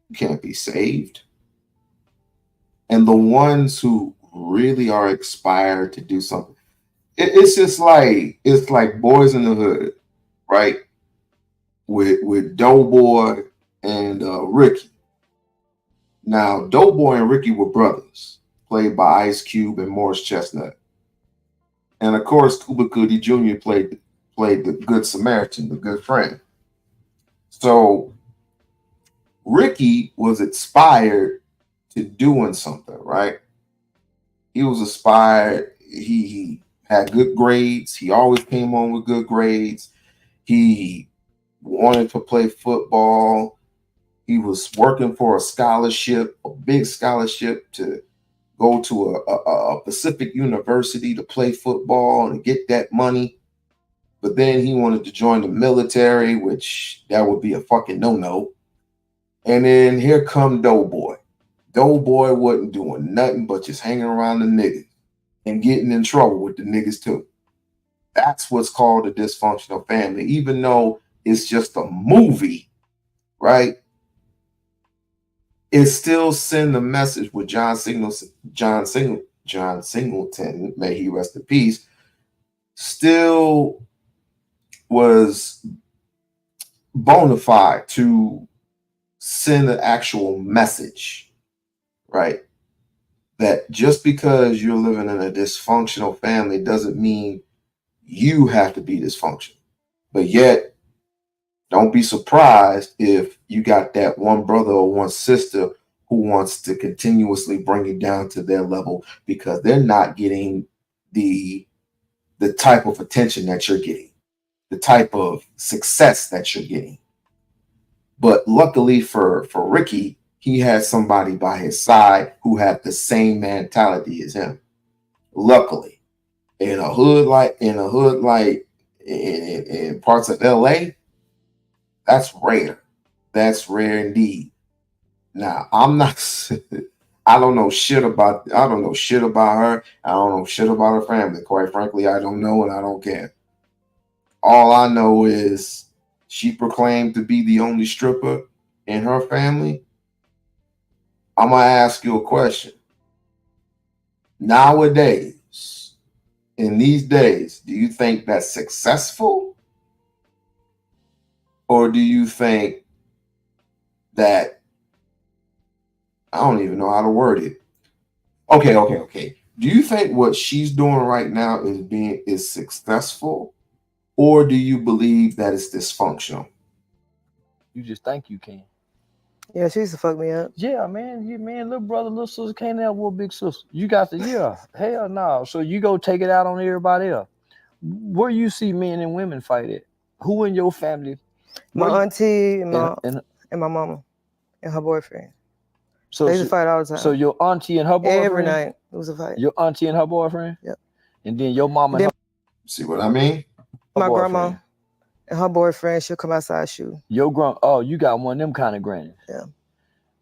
you can't be saved. And the ones who really are inspired to do something, it's just like Boys in the Hood, right? With Doughboy and Ricky. Now, Doughboy and Ricky were brothers, played by Ice Cube and Morris Chestnut. And of course, Cuba Gooding Jr. played the Good Samaritan, the good friend. So Ricky was inspired to doing something, right? He was inspired. He had good grades. He always came home with good grades. He wanted to play football. He was working for a scholarship, a big scholarship, to go to a Pacific University to play football and get that money. But then he wanted to join the military, which that would be a fucking no-no. And then here come Doughboy. Doughboy wasn't doing nothing but just hanging around the niggas and getting in trouble with the niggas too. That's what's called a dysfunctional family, even though it's just a movie, right? It still send a message with John Singleton, may he rest in peace, still was bona fide to send an actual message, right? That just because you're living in a dysfunctional family doesn't mean you have to be dysfunctional. But yet, don't be surprised if you got that one brother or one sister who wants to continuously bring you down to their level because they're not getting the type of attention that you're getting, the type of success that you're getting. But luckily for Ricky, he had somebody by his side who had the same mentality as him. Luckily, in parts of LA, that's rare. That's rare indeed. Now, I'm not I don't know shit about her. I don't know shit about her family. Quite frankly, I don't know and I don't care. All I know is she proclaimed to be the only stripper in her family. I'm going to ask you a question. Nowadays, in these days, do you think that's successful? Or do you think that, I don't even know how to word it. Okay. Do you think what she's doing right now is successful? Or do you believe that it's dysfunctional? You just think you can. Yeah, she used to fuck me up. Yeah, man. Little brother, little sister can't have one big sister. You got the hell no. So you go take it out on everybody else. Where you see men and women fight at? Who in your family? My auntie and my mama and her boyfriend. So they used to fight all the time. So your auntie and her boyfriend? Every night it was a fight. Your auntie and her boyfriend? Yep. And then your mama and her. See what I mean? My grandma and her boyfriend, she'll come outside shoot. You got one of them kind of grannies.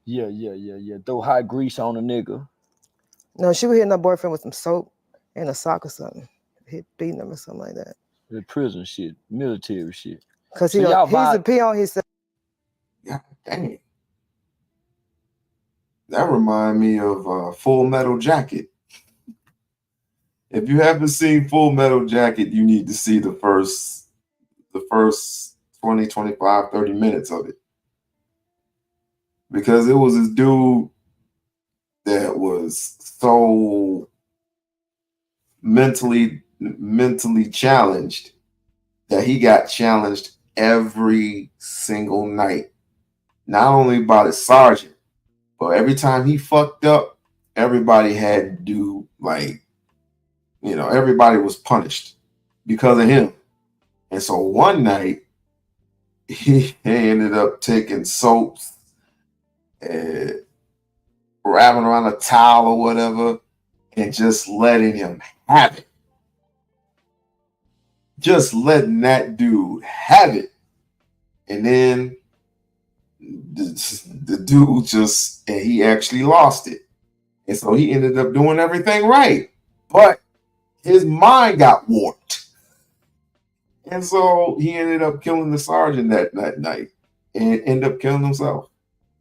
Yeah. Throw hot grease on a nigga. No, she would hit her boyfriend with some soap and a sock or something. Beating him or something like that. The prison shit, military shit. Because he's a pee on himself. God dang it. That reminds me of Full Metal Jacket. If you haven't seen Full Metal Jacket, you need to see the first 20, 25, 30 minutes of it. Because it was this dude that was so mentally challenged that he got challenged every single night. Not only by the sergeant, but every time he fucked up, everybody had to do everybody was punished because of him. And so one night, he ended up taking soaps and wrapping around a towel or whatever and just letting him have it. Just letting that dude have it. And then the dude he actually lost it. And so he ended up doing everything right. But his mind got warped. And so he ended up killing the sergeant that night and ended up killing himself.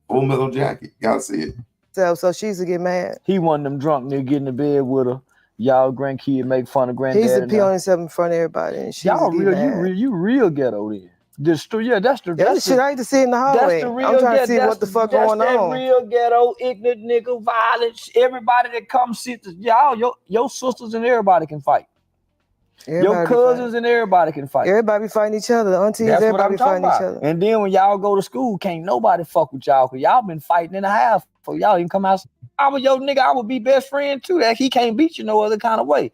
Full Metal Jacket. Gotta see it. So she used to get mad. He one of them drunk niggas getting in bed with her. Y'all grandkid make fun of granddad. He used to pee on himself in front of everybody. And she y'all you real ghetto then. That's the shit I used to see in the hallway. I'm trying to see what the fuck going on. Real ghetto, ignorant nigga, violence. Everybody that comes sit, your sisters and everybody can fight. Your cousins and everybody can fight. Everybody fighting each other. The aunties, everybody fighting each other. And then when y'all go to school, can't nobody fuck with y'all because y'all been fighting in a half for y'all even come out. I was your nigga, I would be best friend too. That he can't beat you no other kind of way.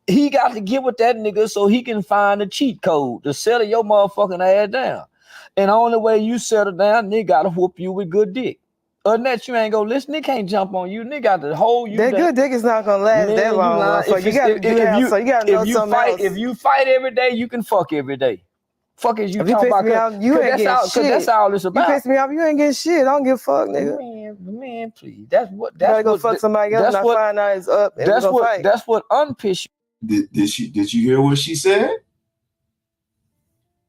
He got to get with that nigga so he can find a cheat code to settle your motherfucking ass down. And the only way you settle down, nigga got to whoop you with good dick. Other than that, you ain't gonna listen. Nigga can't jump on you. Nigga got to hold you. That good dick is not gonna last that long. So you gotta know something else. If you fight every day, you can fuck every day. Fuck is you talking about? You ain't getting shit. That's all it's about. You piss me off, you ain't getting shit. I don't give a fuck, nigga. Man, please. That's what. You gotta go fuck somebody else. And I find out it's up. That's what unpiss you. Did you hear what she said?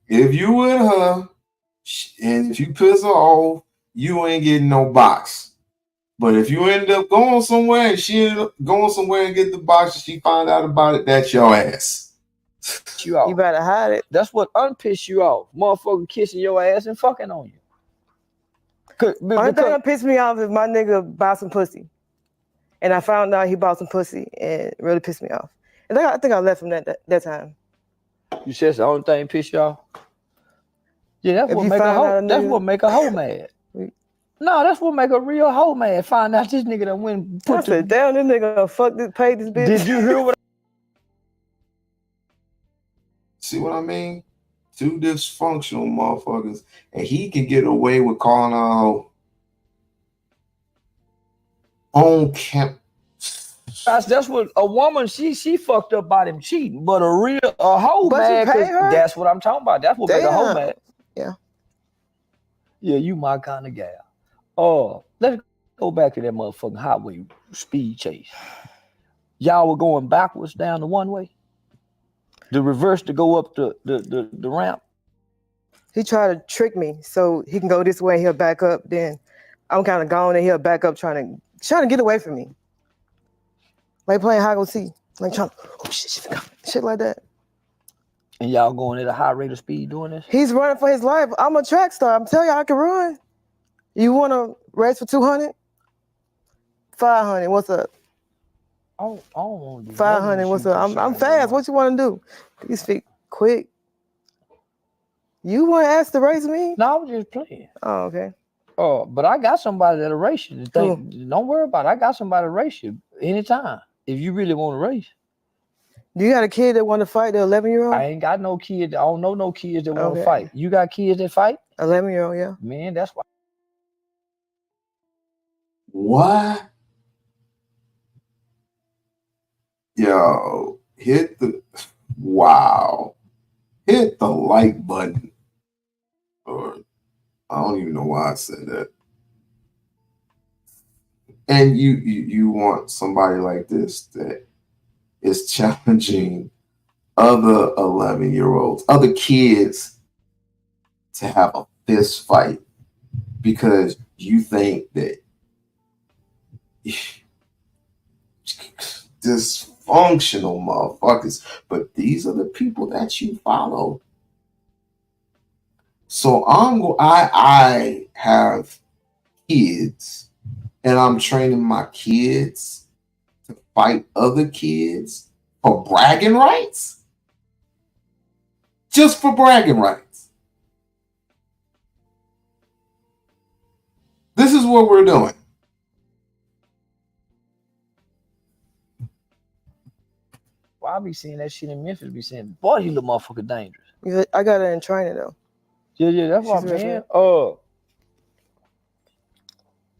If you with her and if you piss her off, you ain't getting no box. But if you end up going somewhere and she end up going somewhere and get the box and she find out about it, that's your ass. You better hide it. That's what unpiss you off. Motherfucker kissing your ass and fucking on you. Only thing that pissed me off is my nigga bought some pussy. And I found out he bought some pussy and it really pissed me off. And I think I left him that time. You said the only thing piss you off? Yeah, that's what make a hoe mad. No, that's what make a real hoe mad. Find out this nigga done went and put said, damn, this nigga paid this bitch. Did you hear what See what I mean? Two dysfunctional motherfuckers, and he can get away with calling her a hoe. On camp. That's what a woman, she fucked up by them cheating, but a hoe mad. That's what I'm talking about. That's what make a hoe mad. Yeah. Yeah, you my kind of gal. Oh, let's go back to that motherfucking highway speed chase. Y'all were going backwards down the one way. The reverse to go up the ramp. He tried to trick me so he can go this way. He'll back up. Then I'm kind of gone and he'll back up, trying to get away from me. Like playing hide and seek, like trying. Oh shit like that. And y'all going at a high rate of speed doing this? He's running for his life. I'm a track star. I'm telling you, I can run. You want to race for 200? 500. What's up? I don't want to do 500. What's up? I'm fast. What you want to do? These feet quick. You want to ask to race me? No, I was just playing. Oh, okay. Oh, but I got somebody that'll race you. Don't worry about it. I got somebody to race you anytime if you really want to race. Do you got a kid that want to fight, the 11-year-old? I ain't got no kids. I don't know no kids that want to fight. You got kids that fight? 11-year-old, yeah. Man, that's why. What? Yo, hit the like button. Or I don't even know why I said that. And you want somebody like this that is challenging other 11-year-olds, other kids to have a fist fight because you think that dysfunctional motherfuckers, but these are the people that you follow. So I have kids, and I'm training my kids to fight other kids for bragging rights, just for bragging rights. This is what we're doing. Well, I be seeing that shit in Memphis. Be saying, boy, you little motherfucker dangerous. Yeah, I got her in training though. Yeah, that's what I'm saying.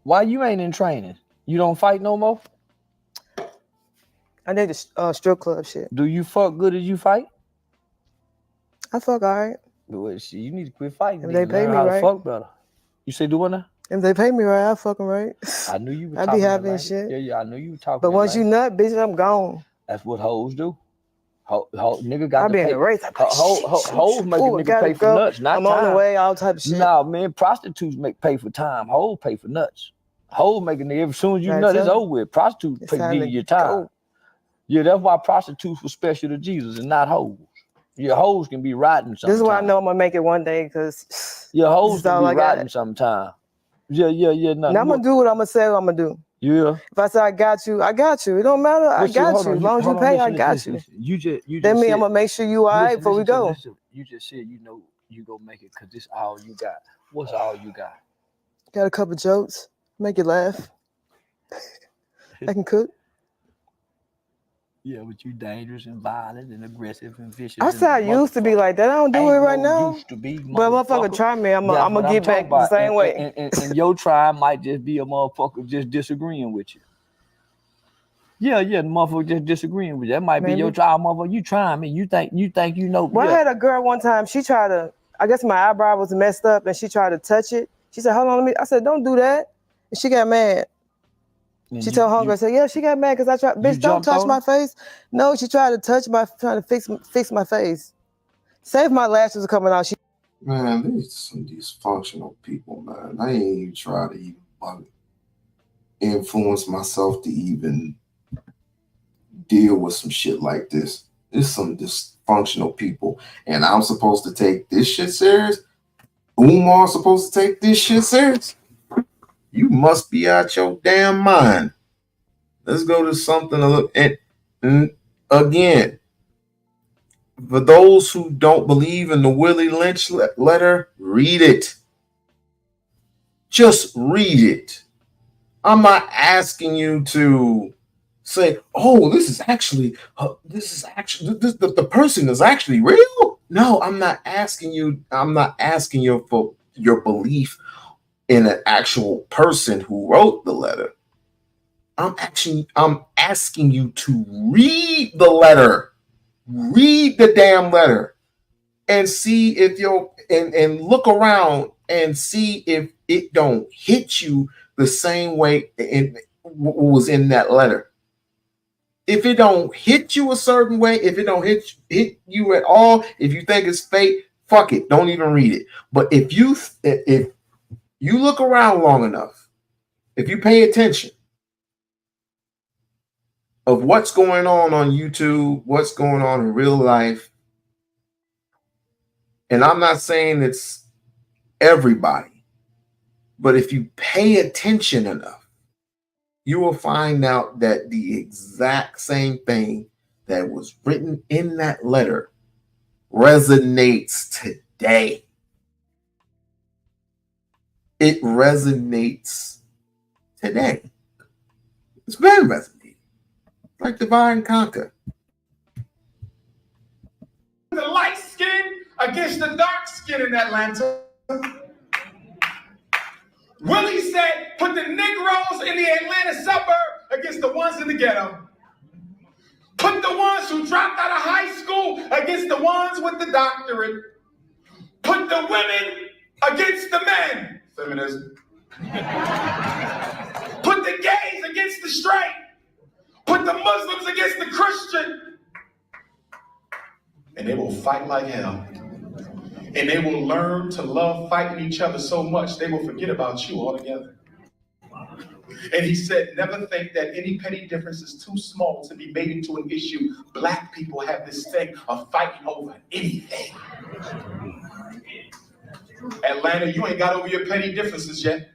Why you ain't in training? You don't fight no more? I did the strip club shit. Do you fuck good as you fight? I fuck all right. Well, shit, you need to quit fighting. If they pay me how right. to fuck better. You say do what now? If they pay me right, I fuck them right. I knew you were I talking be happy that and shit. Yeah, I knew you were talking. But once you nut, bitch, I'm gone. That's what hoes do. Nigga got I to be pay. in the race. Hoes make a nigga pay for nuts, not I'm time. on the way, all type of shit. Nah, man, prostitutes pay for time. Hoes pay for nuts. Hoes make a nigga, as soon as you nut, it's over with. Prostitutes pay for your time. Yeah, that's why prostitutes were special to Jesus and not hoes. Your hoes can be riding sometimes. This is why I know I'm gonna make it one day, because your hoes can be riding sometime. Yeah. Now I'm gonna do what I'm gonna say I'm gonna do. Yeah. If I say I got you, I got you. It don't matter. I got you. As long as you pay, I got you. You just that means I'm gonna make sure you all right before we go. You just said you gonna make it because this all you got. What's all you got? Got a couple jokes. Make you laugh. I can cook. Yeah, but you dangerous and violent and aggressive and vicious. I said I used to be like that. I don't do it right now. Used to be, but motherfucker try me. I'm gonna get back the same way. And your try might just be a motherfucker just disagreeing with you. Yeah, the motherfucker just disagreeing with you. That might be your try, motherfucker. You trying me. You think you know. Well, I had a girl one time. She tried to. I guess my eyebrow was messed up, and she tried to touch it. She said, "Hold on, let me." I said, "Don't do that." And she got mad. And she told hunger. I said, "Yeah, she got mad because I tried." Bitch, don't touch my face. No, she tried to trying to fix my face. Save my lashes are coming out. Man, these some dysfunctional people, man. I ain't even try to even influence myself to even deal with some shit like this. There's some dysfunctional people, and I'm supposed to take this shit serious. Umar's supposed to take this shit serious. You must be out your damn mind. Let's go to something a little. And again, for those who don't believe in the Willie Lynch letter, read it. Just read it. I'm not asking you to say, "Oh, this is actually the person is actually real." No, I'm not asking you. I'm not asking you for your belief in an actual person who wrote the letter. I'm asking you to read the letter. Read the damn letter and see if and look around and see if it don't hit you the same way what was in that letter. if it don't hit you a certain way, if it don't hit you at all, if you think it's fake, fuck it, don't even read it. But if you look around long enough, if you pay attention of what's going on YouTube, what's going on in real life, and I'm not saying it's everybody, but if you pay attention enough, you will find out that the exact same thing that was written in that letter resonates today. It resonates today. It's been resonating. Like divide and conquer. The light skin against the dark skin in Atlanta. Willie said, put the Negroes in the Atlanta suburb against the ones in the ghetto. Put the ones who dropped out of high school against the ones with the doctorate. Put the women against the men. Feminism. Put the gays against the straight. Put the Muslims against the Christian. And they will fight like hell. And they will learn to love fighting each other so much they will forget about you altogether. And he said, never think that any petty difference is too small to be made into an issue. Black people have this thing of fighting over anything. Atlanta, you ain't got over your petty differences yet.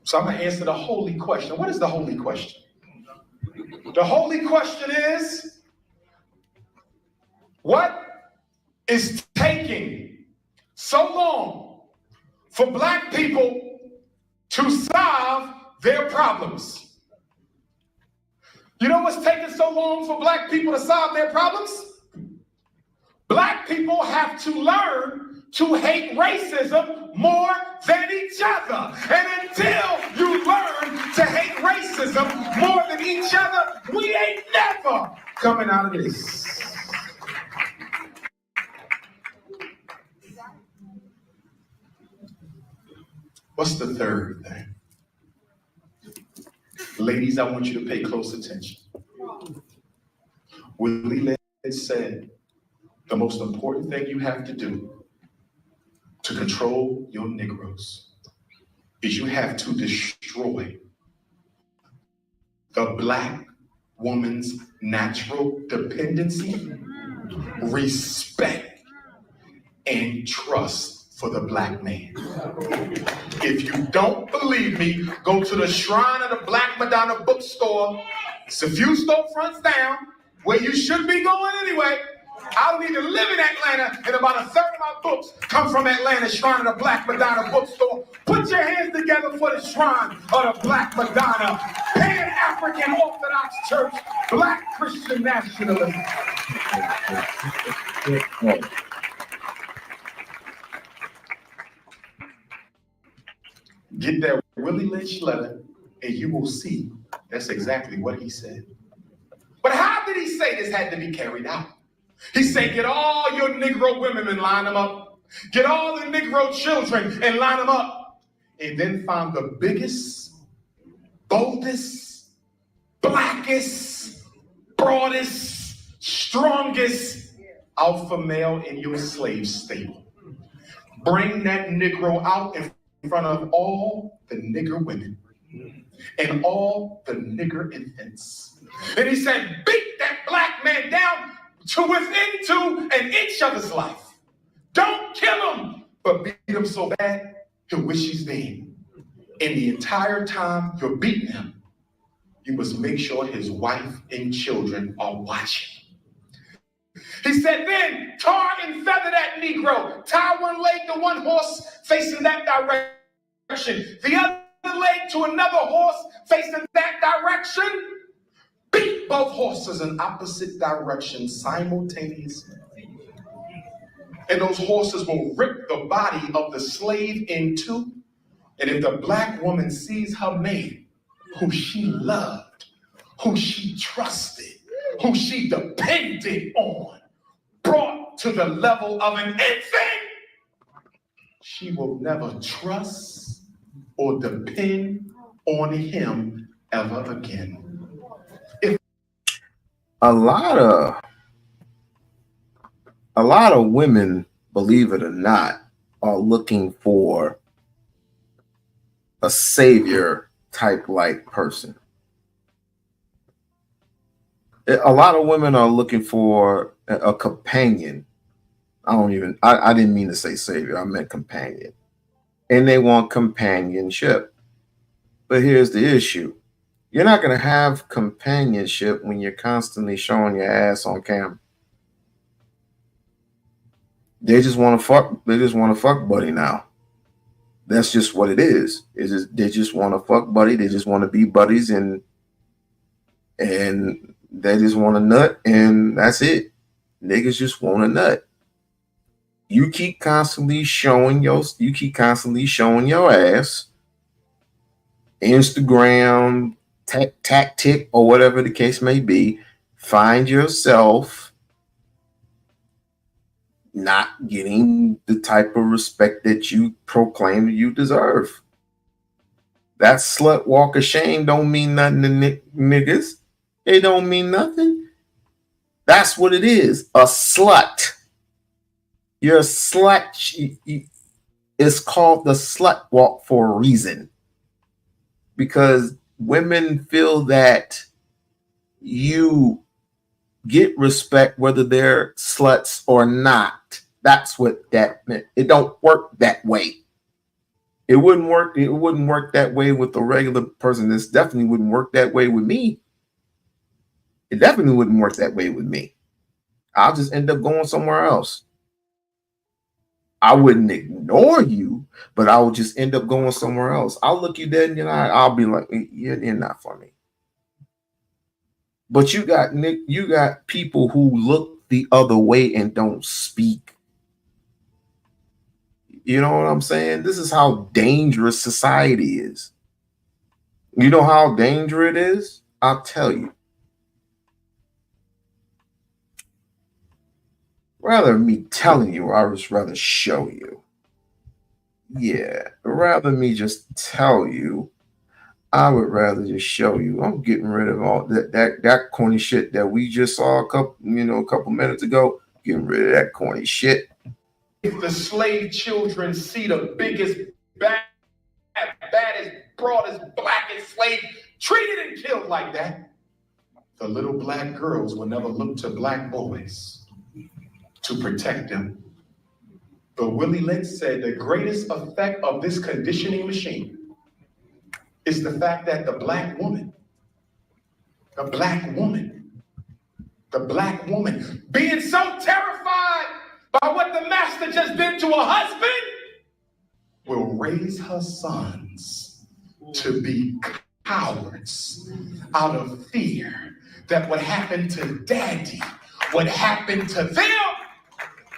So I'm going to answer the holy question. What is the holy question? The holy question is, what is taking so long for black people to solve their problems? You know what's taking so long for black people to solve their problems? Black people have to learn to hate racism more than each other. And until you learn to hate racism more than each other, we ain't never coming out of this. What's the third thing? Ladies, I want you to pay close attention. Willie Lynch said, the most important thing you have to do to control your Negroes is you have to destroy the black woman's natural dependency, respect, and trust for the black man. If you don't believe me, go to the Shrine of the Black Madonna bookstore. It's a few storefronts down where you should be going anyway. I don't even live in Atlanta, and about a third of my books come from Atlanta, Shrine of the Black Madonna bookstore. Put your hands together for the Shrine of the Black Madonna, Pan-African Orthodox Church, Black Christian nationalism. Get that Willie Lynch letter, and you will see that's exactly what he said. But how did he say this had to be carried out? He said, get all your Negro women and line them up. Get all the Negro children and line them up. And then find the biggest, boldest, blackest, broadest, strongest alpha male in your slave stable. Bring that Negro out in front of all the nigger women and all the nigger infants. And he said, beat that black man down to within an inch of his life. Don't kill him, but beat him so bad he'll wish he's dead. And the entire time you're beating him, you must make sure his wife and children are watching. He said, then tar and feather that Negro. Tie one leg to one horse facing that direction. The other leg to another horse facing that direction. Beat both horses in opposite directions simultaneously. And those horses will rip the body of the slave in two. And if the black woman sees her man, who she loved, who she trusted, who she depended on, brought to the level of an infant, she will never trust or depend on him ever again. a lot of women, believe it or not, are looking for a savior type like person. A lot of women are looking for a companion. I didn't mean to say savior, I meant companion. And they want companionship. But here's the issue. You're not going to have companionship when you're constantly showing your ass on camera. They just want to fuck. They just want to fuck buddy now. That's just what it is. They just want to fuck buddy. They just want to be buddies, and they just want to nut, and that's it. Niggas just want to nut. You keep constantly showing your ass. Instagram, tactic, or whatever the case may be. Find yourself not getting the type of respect that you proclaim you deserve. That slut walk of shame don't mean nothing to niggas. It don't mean nothing. That's what it is. A slut. You're a slut. It's called the slut walk for a reason. Because women feel that you get respect whether they're sluts or not. That's what that meant. It don't work that way. It wouldn't work. It wouldn't work that way with a regular person. This definitely wouldn't work that way with me. It definitely wouldn't work that way with me. I'll just end up going somewhere else. I wouldn't ignore you, but I would just end up going somewhere else. I'll look you dead in your eye. I'll be like, you're not for me. But you got people who look the other way and don't speak. You know what I'm saying? This is how dangerous society is. You know how dangerous it is? I'll tell you. Rather me telling you, I would rather show you. Yeah, rather me just tell you, I would rather just show you. I'm getting rid of all that corny shit that we just saw a couple minutes ago. Getting rid of that corny shit. If the slave children see the biggest, baddest, broadest, blackest slave treated and killed like that, the little black girls will never look to black boys to protect them. But Willie Lynch said the greatest effect of this conditioning machine is the fact that the black woman, being so terrified by what the master just did to her husband, will raise her sons to be cowards out of fear that what happened to daddy would happen to them.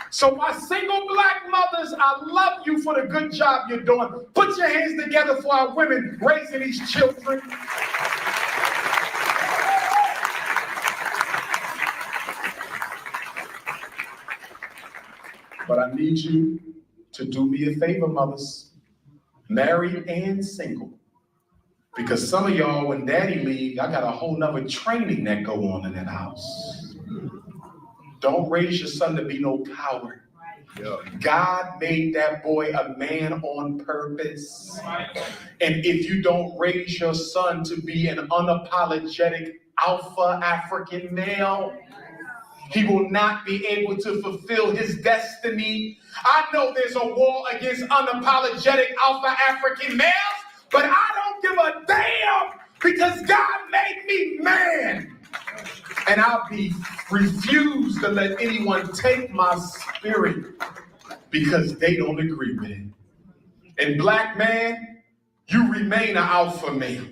So my single black mothers, I love you for the good job you're doing. Put your hands together for our women raising these children. But I need you to do me a favor, mothers, married and single. Because some of y'all, when daddy leaves, I got a whole nother training that go on in that house. Don't raise your son to be no coward. God made that boy a man on purpose. And if you don't raise your son to be an unapologetic alpha African male, he will not be able to fulfill his destiny. I know there's a war against unapologetic alpha African males, but I don't give a damn because God made me man. And I'll be refused to let anyone take my spirit because they don't agree with it. And black man, you remain an alpha male.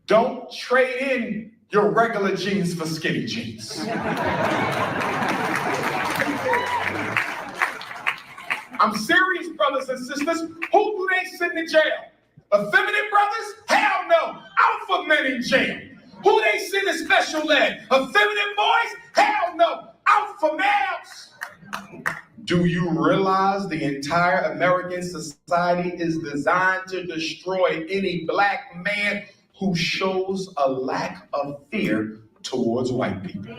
Don't trade in your regular jeans for skinny jeans. I'm serious, brothers and sisters. Who do they send to jail? Effeminate brothers? Hell no. Alpha men in jail. Who they send to special ed? Effeminate boys? Hell no. Alpha males. Do you realize the entire American society is designed to destroy any black man who shows a lack of fear towards white people.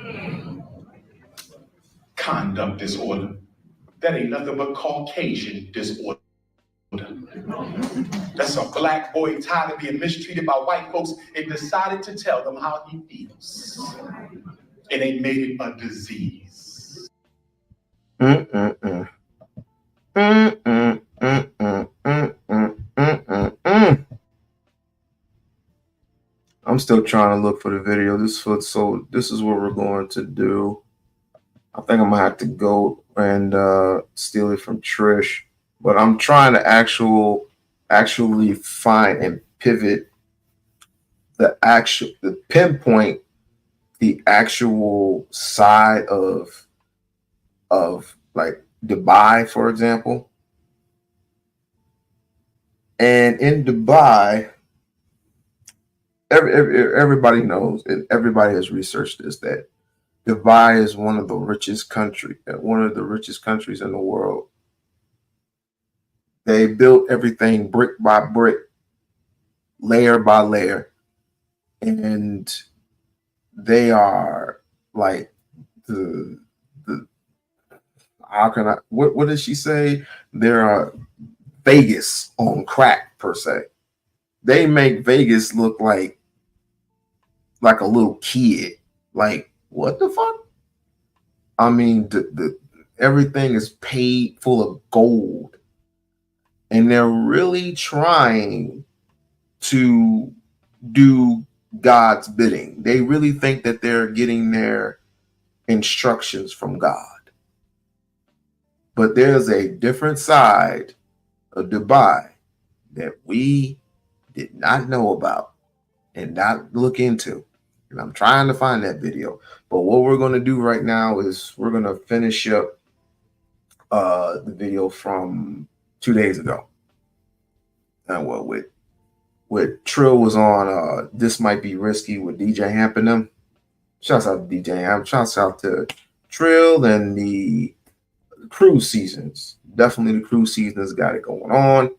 Conduct disorder. That ain't nothing but Caucasian disorder. That's a black boy tired of being mistreated by white folks and decided to tell them how he feels. And they made it a disease. I'm still trying to look for the video. This is what we're going to do. I think I'm gonna have to go and steal it from Trish, but I'm trying to actually find and pivot the pinpoint the actual side of like Dubai, for example. And in Dubai, everybody knows, and everybody has researched this, that Dubai is one of the richest countries in the world. They built everything brick by brick, layer by layer, and they are like the how can I what did she say? They're Vegas on crack, per se. They make Vegas look like a little kid. Like, what the fuck? I mean, the everything is paid full of gold, and they're really trying to do God's bidding. They really think that they're getting their instructions from God. But there's a different side of Dubai that we did not know about and not look into. And I'm trying to find that video. But what we're going to do right now is we're going to finish up the video from 2 days ago. And what with Trill was on This Might Be Risky with DJ Hamp and them. Shouts out to DJ Hamp. Shouts out to Trill and the cruise seasons. Definitely the cruise seasons got it going on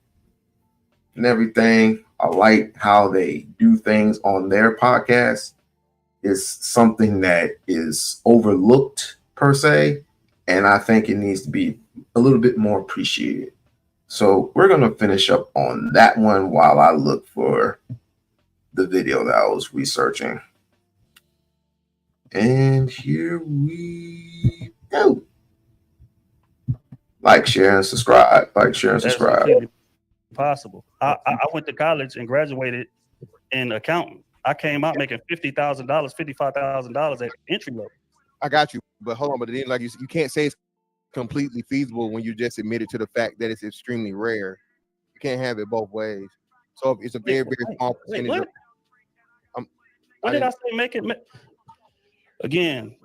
and everything. I like how they do things on their podcast. It's something that is overlooked, per se, and I think it needs to be a little bit more appreciated. So we're going to finish up on that one while I look for the video that I was researching. And here we go. Like, share, and subscribe. Like, share, and subscribe. That's possible. I went to college and graduated in accounting. I came out making $50,000, $55,000 at entry level. I got you, but hold on. But then, like you can't say it's completely feasible when you just admitted to the fact that it's extremely rare. You can't have it both ways. So it's a very, very small percentage. What did I say? Make it again,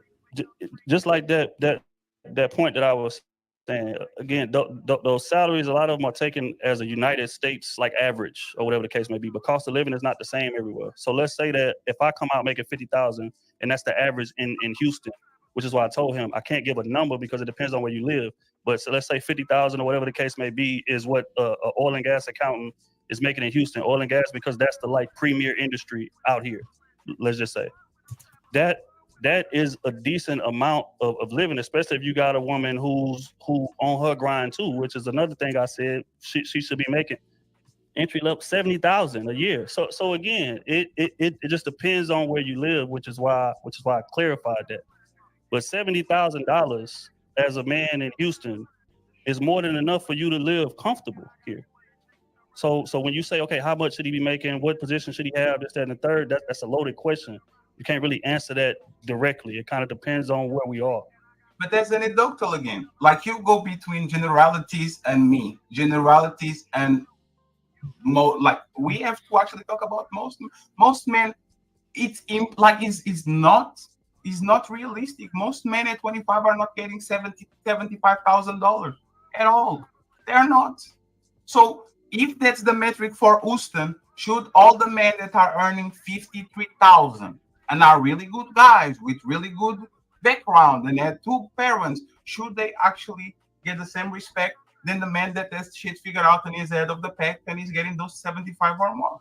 just like that point that I was saying. Again, those salaries, a lot of them are taken as a United States like average or whatever the case may be. But cost of living is not the same everywhere. So let's say that if I come out making $50,000 and that's the average in Houston, which is why I told him I can't give a number because it depends on where you live. But so let's say 50,000 or whatever the case may be is what an oil and gas accountant is making in Houston. Oil and gas, because that's the like premier industry out here. Let's just say that is a decent amount of living, especially if you got a woman who on her grind too, which is another thing I said she should be making entry level $70,000 a year. So again, it just depends on where you live, which is why I clarified that. But $70,000 as a man in Houston is more than enough for you to live comfortable here. So when you say, okay, how much should he be making? What position should he have? This, that, and the third. That's a loaded question. You can't really answer that directly. It kind of depends on where we are. But that's anecdotal again. Like you go between generalities and me. Generalities and like we have to actually talk about most men. It's not realistic. Most men at 25 are not getting $75,000 at all. They're not. So if that's the metric for Houston, should all the men that are earning $53,000 and are really good guys with really good background and have two parents, should they actually get the same respect than the man that has shit figured out and is head of the pack and is getting those 75 or more?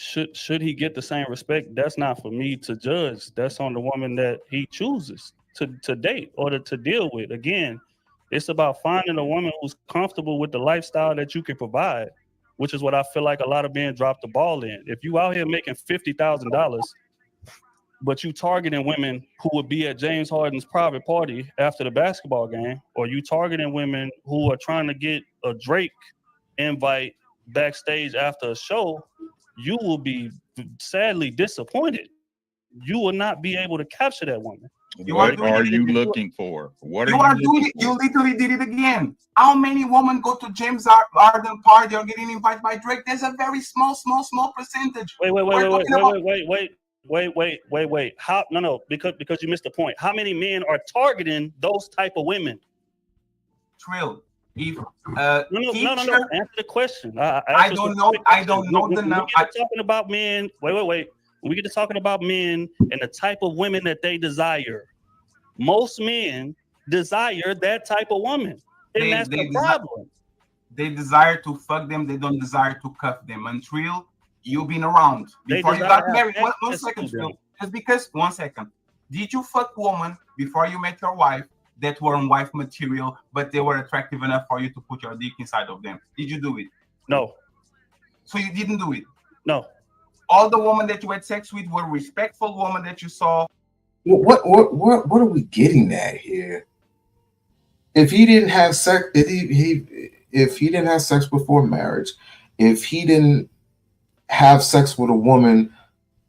should he get the same respect? That's not for me to judge. That's on the woman that he chooses to date or to deal with. Again, it's about finding a woman who's comfortable with the lifestyle that you can provide, which is what I feel like a lot of men drop the ball in. If you out here making $50,000, but you targeting women who would be at James Harden's private party after the basketball game, or you targeting women who are trying to get a Drake invite backstage after a show, you will be sadly disappointed. You will not be able to capture that woman. What are you looking for? What You are are doing it. You literally did it again. How many women go to James Harden party or getting invited by Drake? There's a very small percentage. Wait. How? No. Because you missed the point. How many men are targeting those type of women? Trill. If No. Answer the question. I don't know. I don't know the number. Talking about men. Wait. When we get to talking about men and the type of women that they desire, most men desire that type of woman, and that's the problem. They desire to fuck them. They don't desire to cuff them. And Trill, you've been around before you got married. One second, Trill. Just because, 1 second. Did you fuck woman before you met your wife that weren't wife material, but they were attractive enough for you to put your dick inside of them? Did you do it? No. So you didn't do it? No. All the women that you had sex with were respectful women that you saw. What are we getting at here? If he didn't have sex, if he didn't have sex before marriage, if he didn't have sex with a woman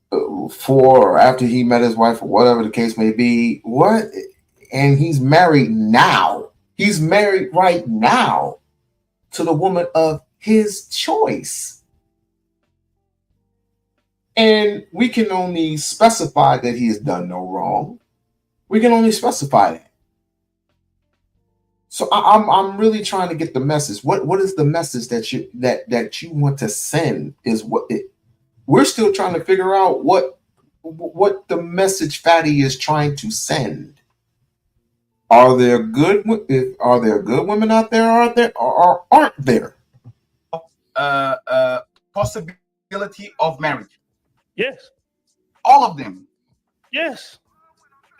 before or after he met his wife or whatever the case may be, what? And he's married now. He's married right now to the woman of his choice. And we can only specify that he has done no wrong. We can only specify that. So I'm really trying to get the message. What is the message that you want to send? Is what we're still trying to figure out what the message Fatty is trying to send. Are there good women out there? Or aren't there? Possibility of marriage. Yes. All of them. Yes.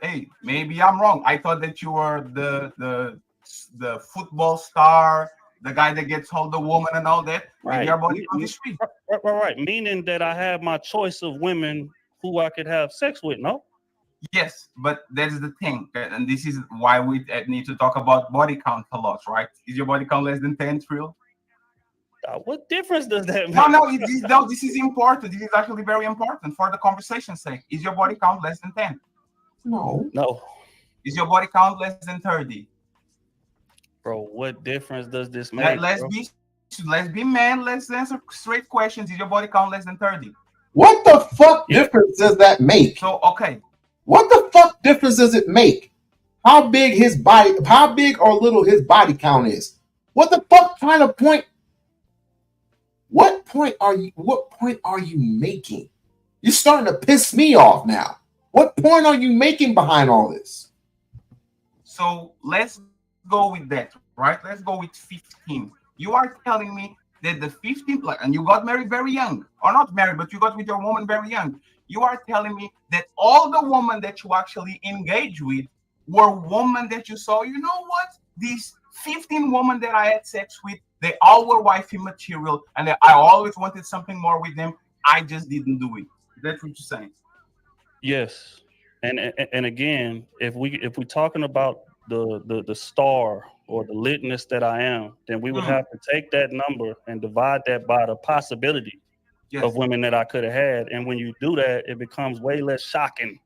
Hey, maybe I'm wrong. I thought that you were the football star, the guy that gets hold of the woman and all that. Right. Your body on the street. Right. Meaning that I have my choice of women who I could have sex with, no? Yes, but that's the thing. And this is why we need to talk about body count a lot, right? Is your body count less than 10, Trill? What difference does that make? No, this is important. This is actually very important for the conversation's sake. Is your body count less than 10? No. Is your body count less than 30? Bro, what difference does this make? Let's be man. Let's answer straight questions. Is your body count less than 30? What the fuck difference does that make? So, okay. What the fuck difference does it make? How big or little his body count is? What the fuck kind of point? What point are you making? You're starting to piss me off now. What point are you making behind all this? So let's go with that, right? Let's go with 15. You are telling me that the 15, and you got married very young, or not married, but you got with your woman very young. You are telling me that all the women that you actually engaged with were women that you saw. You know what? These 15 women that I had sex with, they all were wifey material, and I always wanted something more with them. I just didn't do it. That's what you're saying. Yes, and again, if we're talking about the star or the litness that I am, then we would have to take that number and divide that by the possibility of women that I could have had. And when you do that, it becomes way less shocking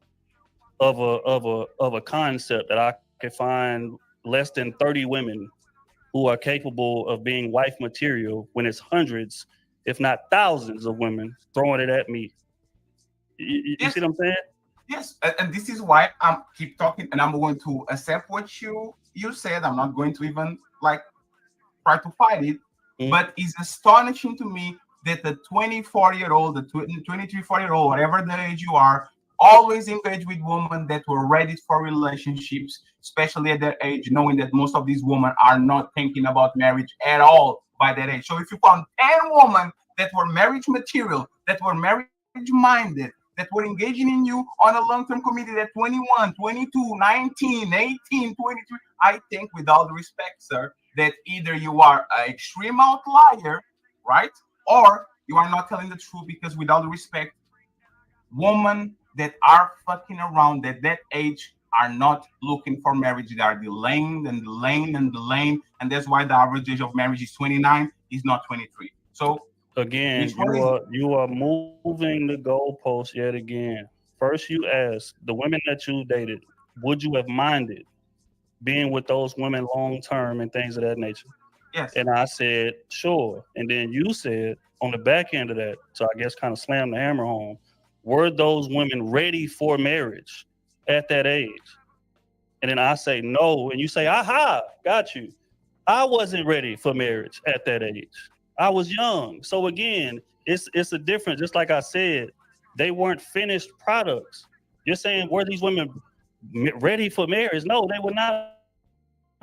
of a concept that I could find less than 30 women who are capable of being wife material when it's hundreds, if not thousands of women throwing it at me. You see what I'm saying? Yes, and this is why I'm keep talking, and I'm going to accept what you said. I'm not going to even try to fight it. But it's astonishing to me that the 24-year-old, the 23, 40-year-old, whatever the age you are, always engage with women that were ready for relationships, especially at that age, knowing that most of these women are not thinking about marriage at all by that age. So if you found 10 women that were marriage material, that were marriage minded, that were engaging in you on a long-term commitment at 21, 22, 19, 18, 23. I think, with all the respect, sir, that either you are an extreme outlier, right? Or you are not telling the truth, because with all the respect, women that are fucking around at that age are not looking for marriage. They are delaying and delaying and delaying. And that's why the average age of marriage is 29, is not 23. So again, you are moving the goalpost yet again. First, you asked the women that you dated, would you have minded being with those women long term and things of that nature? Yes. And I said, sure. And then you said on the back end of that, so I guess kind of slam the hammer home, were those women ready for marriage at that age? And then I say no. And you say, aha, got you. I wasn't ready for marriage at that age. I was young. So again, it's a difference. Just like I said, they weren't finished products. You're saying, were these women ready for marriage? No, they were not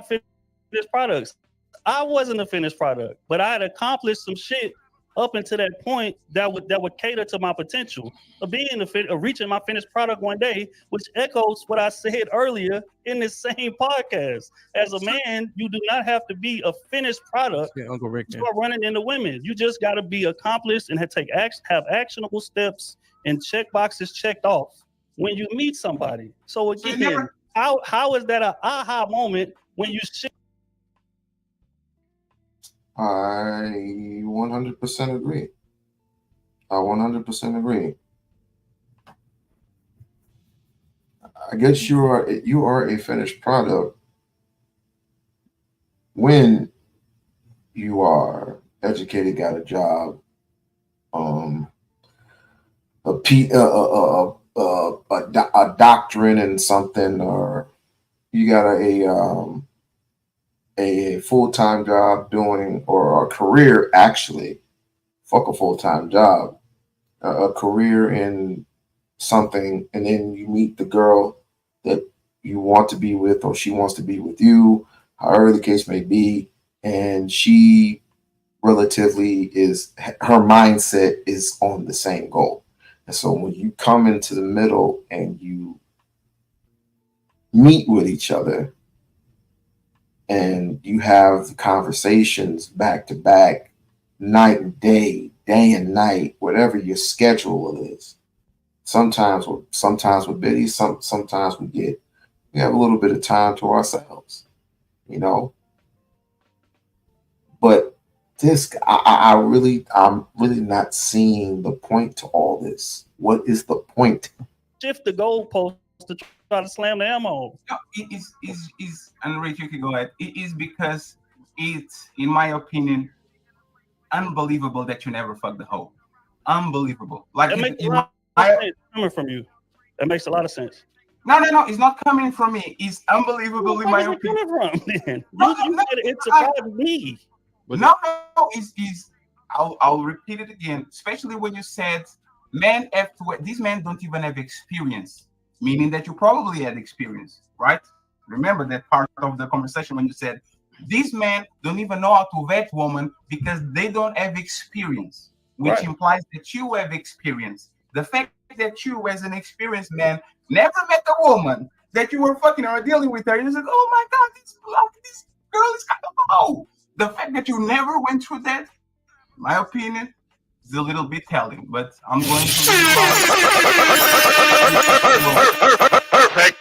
finished products. I wasn't a finished product, but I had accomplished some shit up until that point that would cater to my potential of being reaching my finished product one day, which echoes what I said earlier in this same podcast. As a man, you do not have to be a finished product to start running into women. You just got to be accomplished and have actionable steps and check boxes checked off when you meet somebody. So again, how is that an aha moment when you shift? I 100% agree. I 100% agree. I guess you are a finished product when you are educated, got a job, a doctorate in something, or you got a full-time job doing, or a career, actually, fuck a full-time job, a career in something, and then you meet the girl that you want to be with, or she wants to be with you, however the case may be, and she relatively her mindset is on the same goal. And so when you come into the middle and you meet with each other, and you have conversations back to back, night and day and night, whatever your schedule is. Sometimes with Biddy, sometimes we have a little bit of time to ourselves, you know. But I'm really not seeing the point to all this. What is the point? Shift the goalpost to try to slam the ammo. No, it is, and Rachel, you can go ahead. It is because it's, in my opinion, unbelievable that you never fucked the hoe. Unbelievable. Like, that makes a lot of sense coming from you. That makes a lot of sense. No, it's not coming from me. It's unbelievable in my opinion. Coming from then? No, it surprised me. No, I'll repeat it again, especially when you said men have to. These men don't even have experience, meaning that you probably had experience, right? Remember that part of the conversation when you said these men don't even know how to vet women because they don't have experience, which implies that you have experience. The fact that you, as an experienced man, never met a woman that you were fucking or dealing with her, you're like, oh my God, this girl is kind of low. The fact that you never went through that, in my opinion, is a little bit telling, but I'm going to perfect.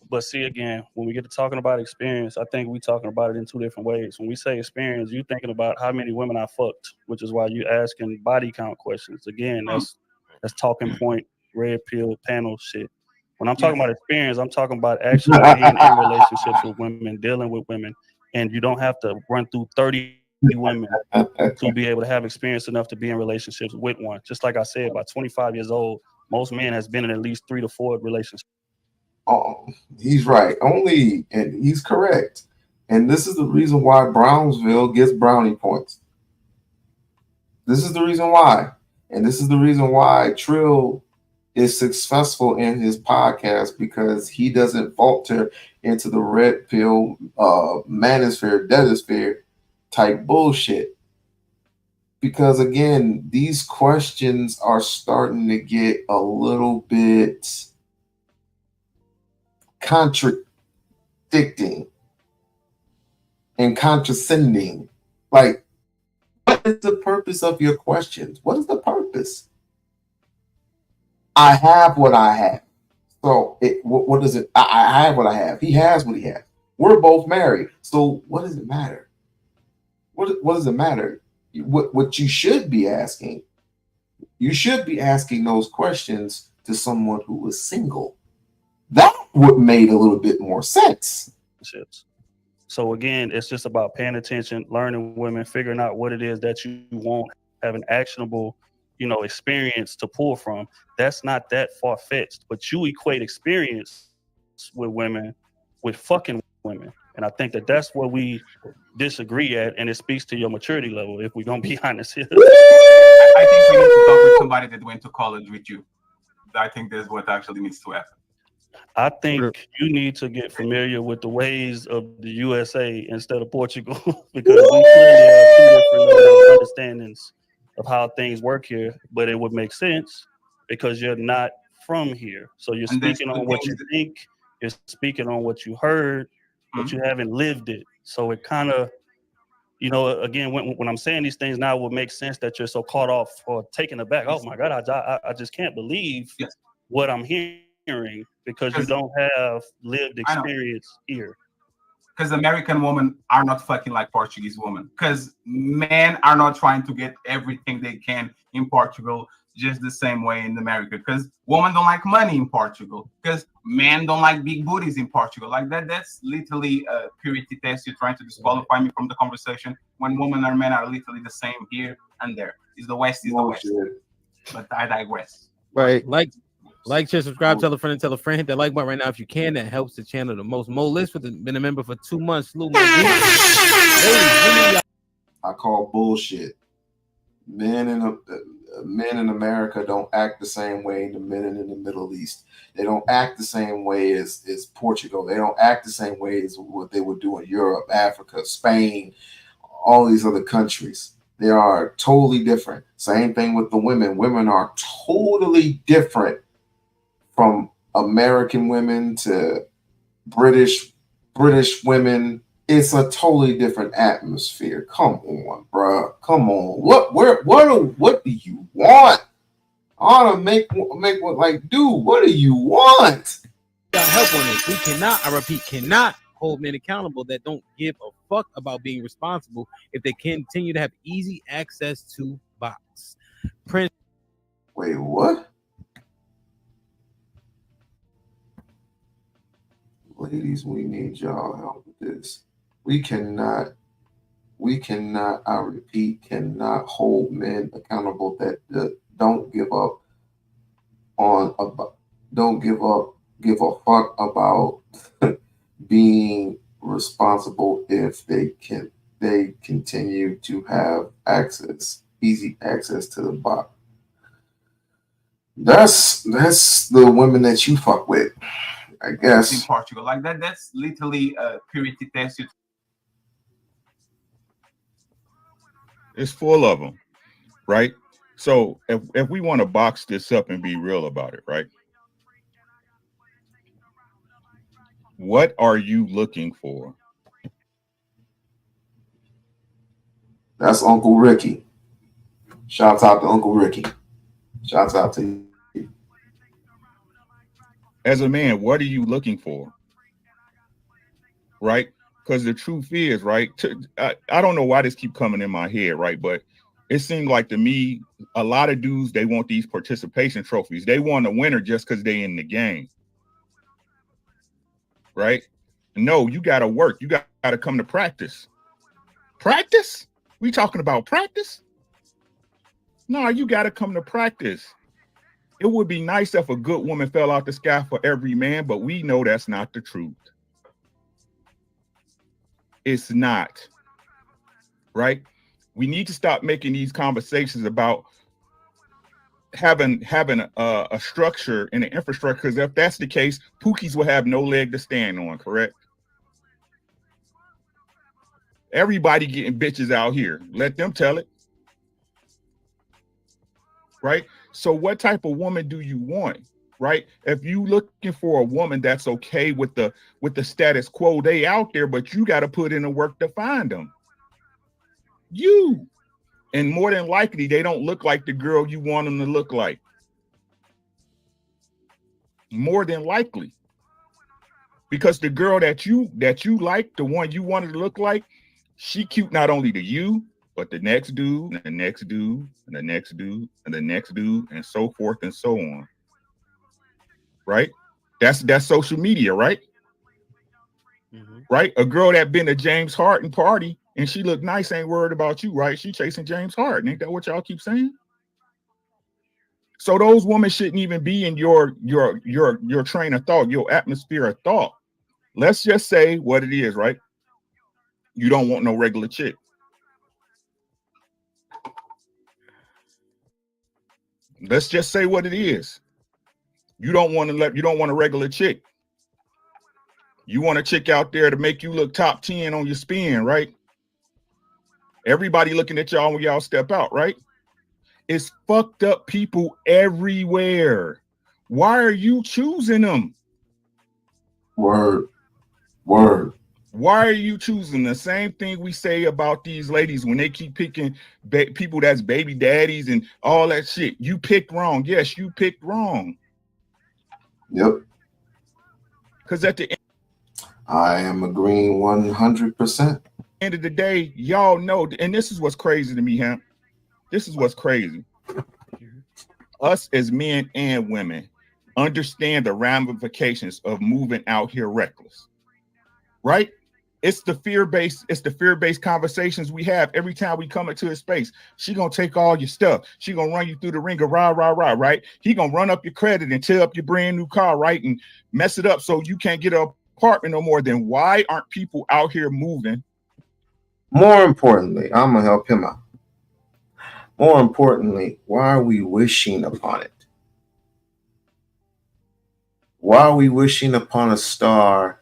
But see, again, when we get to talking about experience, I think we're talking about it in two different ways. When we say experience, you're thinking about how many women I fucked, which is why you're asking body count questions. Again, that's talking point, red pill panel shit. When I'm talking about experience, I'm talking about actually being in relationships with women, dealing with women, and you don't have to run through 30 women to be able to have experience enough to be in relationships with one. Just like I said, by 25 years old, most men has been in at least 3 to 4 relationships. Oh, he's right. And he's correct. And this is the reason why Brownsville gets brownie points. This is the reason why. And this is the reason why Trill is successful in his podcast, because he doesn't falter into the red pill, manosphere, deadosphere type bullshit. because again, these questions are starting to get a little bit contradicting and condescending. Like, what is the purpose of your questions? What is the purpose? I have what I have. So what does it? I have what I have. He has what he has. We're both married. So what does it matter? What does it matter? What you should be asking? You should be asking those questions to someone who is single. That would make a little bit more sense. So again, it's just about paying attention, learning women, figuring out what it is that you want, have an actionable, experience to pull from. That's not that far-fetched, but you equate experience with women with fucking women. And I think that that's where we disagree at, and it speaks to your maturity level, if we're going to be honest here. I think we need to talk with somebody that went to college with you. I think that's what actually needs to happen. I think you need to get familiar with the ways of the USA instead of Portugal, because we clearly have two different understandings of how things work here. But it would make sense because you're not from here. So you're speaking on what you think, you're speaking on what you heard, but you haven't lived it. So it kind of, again, when I'm saying these things now, it would make sense that you're so caught off or taken aback. Oh my God, I just can't believe what I'm hearing, because you don't have lived experience here. Because American women are not fucking like Portuguese women. Because men are not trying to get everything they can in Portugal just the same way in America. Because women don't like money in Portugal. Because men don't like big booties in Portugal. Like that's literally a purity test. You're trying to disqualify me from the conversation when women and men are literally the same here and there. The West is the West. But I digress. Right. Like, share, subscribe, tell a friend, and tell a friend. Hit that like button right now if you can. That helps the channel the most. Mo List been a member for 2 months. Salute, I call bullshit. Men in America don't act the same way the men in the Middle East. They don't act the same way as Portugal. They don't act the same way as what they would do in Europe, Africa, Spain, all these other countries. They are totally different. Same thing with the women. Women are totally different from American women to British women. It's a totally different atmosphere. Come on, bro. Come on. What do you want? I want to make what, like, dude, what do you want? Help on this. We cannot, I repeat, cannot hold men accountable that don't give a fuck about being responsible if they continue to have easy access to bots. Wait, what? Ladies, we need y'all help with this. We cannot, I repeat, cannot hold men accountable that don't give a fuck about being responsible if they continue to have easy access to the bot. That's the women that you fuck with, I guess. In Portugal, like that's literally a purity test. It's full of them, right? So if we want to box this up and be real about it, right? What are you looking for? That's Uncle Ricky. Shouts out to Uncle Ricky. Shouts out to you. As a man, what are you looking for? Right? Because the truth is, right? I don't know why this keep coming in my head, right? But it seemed like to me, a lot of dudes, they want these participation trophies. They want a winner just because they in the game. Right? No, you got to work. You got to come to practice. Practice? We talking about practice? No, you got to come to practice. It would be nice if a good woman fell out the sky for every man, but we know that's not the truth. It's not. Right? We need to stop making these conversations about having a structure and an infrastructure, because if that's the case, Pookies will have no leg to stand on, correct? Everybody getting bitches out here. Let them tell it. right? So what type of woman do you want, right? If you looking for a woman that's okay with the status quo, they out there, but you got to put in the work to find them. And more than likely, they don't look like the girl you want them to look like. More than likely. Because the girl that you like, the one you wanted to look like, she cute not only to you, but the next dude, and the next dude, and the next dude, and the next dude, and so forth and so on. Right? That's social media, right? Mm-hmm. Right? A girl that been to James Harden party and she look nice, ain't worried about you, right? She chasing James Harden. Ain't that what y'all keep saying? So those women shouldn't even be in your train of thought, your atmosphere of thought. Let's just say what it is, right? You don't want no regular chick. Let's just say what it is. You don't want a regular chick. You want a chick out there to make you look top 10 on your spin, right? Everybody looking at y'all when y'all step out, right? It's fucked up people everywhere. Why are you choosing them? Word. Why are you choosing? The same thing we say about these ladies when they keep picking people that's baby daddies and all that shit. You picked wrong. Yes, you picked wrong. Yep. Because at the end, I am agreeing 100%. End of the day, y'all know, and this is what's crazy to me, huh? This is what's crazy. Us as men and women understand the ramifications of moving out here reckless, right? It's the fear-based conversations we have every time we come into a space. She gonna take all your stuff. She gonna run you through the ringer, rah, right? He gonna run up your credit and tear up your brand new car, right? And mess it up so you can't get an apartment no more. Then why aren't people out here moving? More importantly, I'm gonna help him out. More importantly, why are we wishing upon it? Why are we wishing upon a star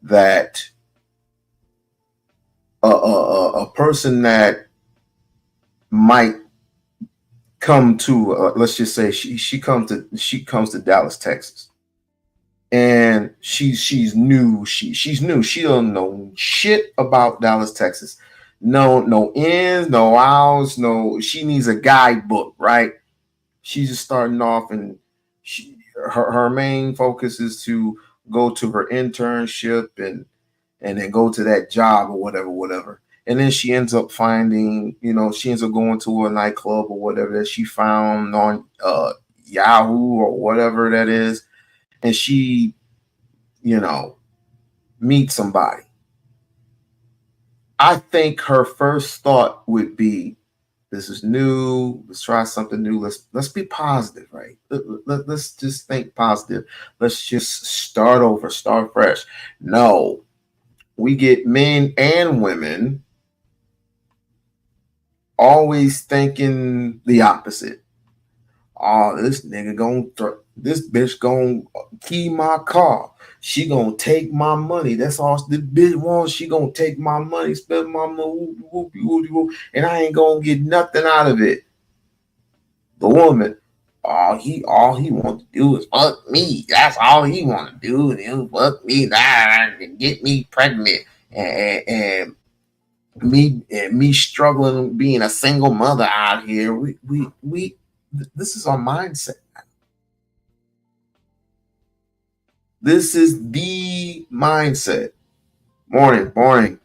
that a person that might come to let's just say she comes to Dallas, Texas, and she's new. She's new. She don't know shit about Dallas, Texas. No ins, no outs, no. She needs a guidebook, right? She's just starting off, and her main focus is to go to her internship and then go to that job or whatever. And then she ends up finding, she ends up going to a nightclub or whatever that she found on Yahoo or whatever that is. And she, meets somebody. I think her first thought would be, this is new. Let's try something new. Let's be positive, right? Let's just think positive. Let's just start over, start fresh. No, we get men and women always thinking the opposite. Oh, this nigga this bitch gonna key my car. She gonna take my money. That's all this bitch wants. She gonna take my money, spend my money, and I ain't gonna get nothing out of it. The woman, all he want to do is fuck me. That's all he want to do. And fuck me, and get me pregnant, and me struggling being a single mother out here. We this is our mindset. This is the mindset. Morning.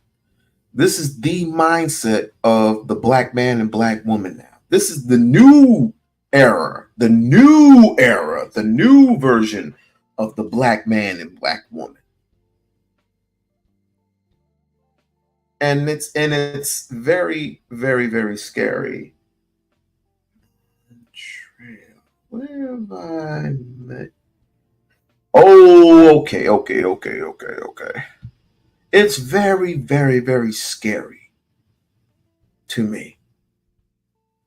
This is the mindset of the black man and black woman now. This is the new era, the new version of the black man and black woman. And it's very, very, very scary. Where have I met? Oh, okay. It's very, very, very scary to me.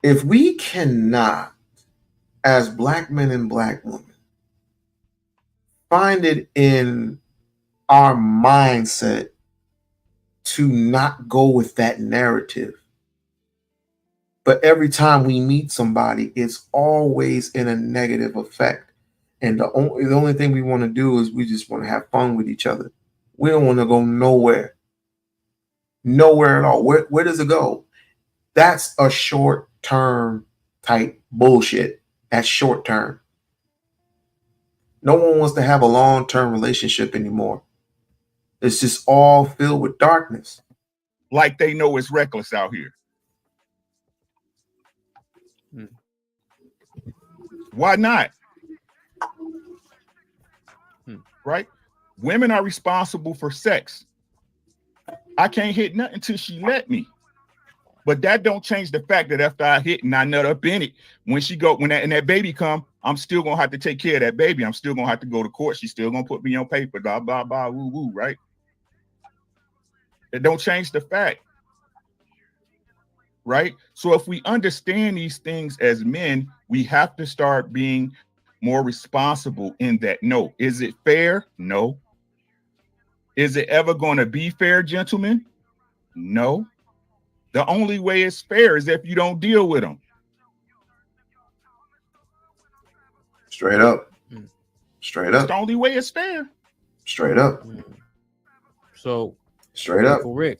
If we cannot, as black men and black women, find it in our mindset to not go with that narrative, But every time we meet somebody, it's always in a negative effect. And the only thing we want to do is we just want to have fun with each other. We don't want to go nowhere. Nowhere at all. Where does it go? That's a short-term type bullshit. That's short-term. No one wants to have a long-term relationship anymore. It's just all filled with darkness. Like they know it's reckless out here. Why not? Right? Women are responsible for sex. I can't hit nothing until she let me. But that don't change the fact that after I hit and I nut up in it, when that baby come, I'm still gonna have to take care of that baby. I'm still gonna have to go to court. She's still gonna put me on paper, blah, blah, blah, woo, woo, right? It don't change the fact. Right? So if we understand these things as men, we have to start being more responsible in that. No. Is it fair? No. Is it ever going to be fair, gentlemen? No. The only way it's fair is if you don't deal with them. Straight up. Straight That's up. the only way it's fair. Straight up. So straight up. Uncle Rick,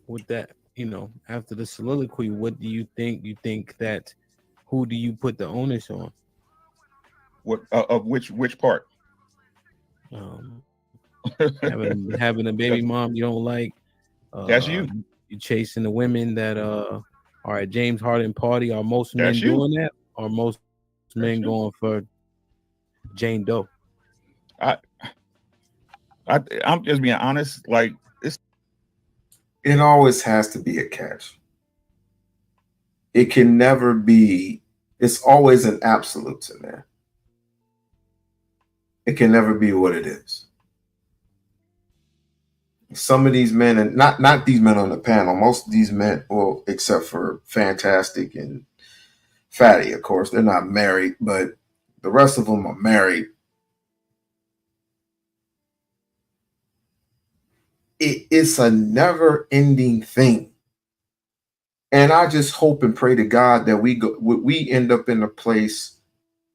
with that, after the soliloquy, what do you think? You think that who do you put the onus on? What of which part? Having a baby mom you don't like. That's you. You chasing the women that are at James Harden party. Are most men doing that? Are most men going for Jane Doe? I'm just being honest. Like it always has to be a catch. It can never be. It's always an absolute in there. It can never be what it is. Some of these men, and not these men on the panel, most of these men, well, except for Fantastic and Fatty, of course, they're not married, but the rest of them are married. It's a never-ending thing. And I just hope and pray to God that we end up in a place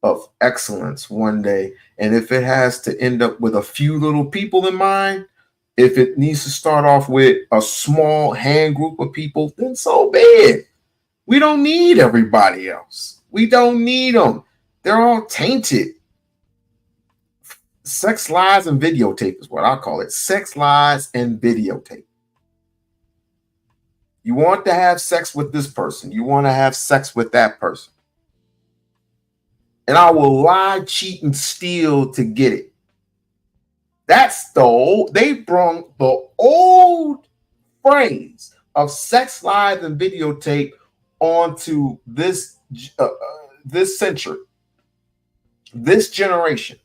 of excellence one day. And if it has to end up with a few little people in mind, if it needs to start off with a small hand group of people, then so be it. We don't need everybody else. We don't need them. They're all tainted. Sex, lies, and videotape is what I call it. Sex, lies, and videotape. You want to have sex with this person. You want to have sex with that person. And I will lie, cheat, and steal to get it. That's they brought the old phrase of sex, lies, and videotape onto this century, this generation.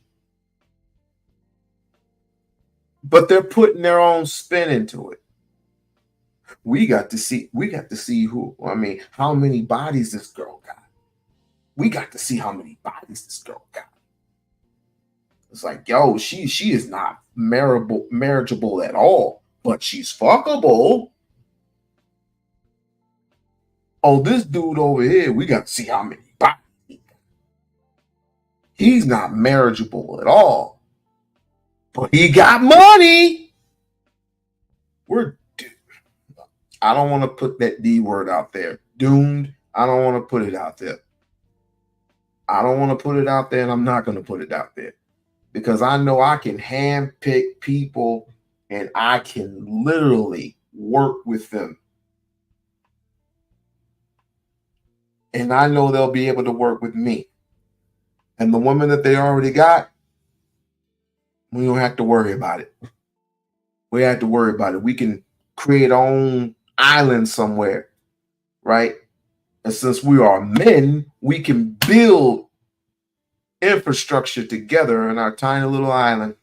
But they're putting their own spin into it. We got to see how many bodies this girl got. We got to see how many bodies this girl got. It's like, yo, she is not marriageable at all, but she's fuckable. Oh, this dude over here, we got to see how many bodies he got. He's not marriageable at all, but he got money. I don't want to put that D word out there. Doomed. I don't want to put it out there. I don't want to put it out there, and I'm not going to put it out there. Because I know I can handpick people and I can literally work with them. And I know they'll be able to work with me. And the woman that they already got, we don't have to worry about it. We have to worry about it. We can create our own island somewhere, right? And since we are men, we can build infrastructure together in our tiny little island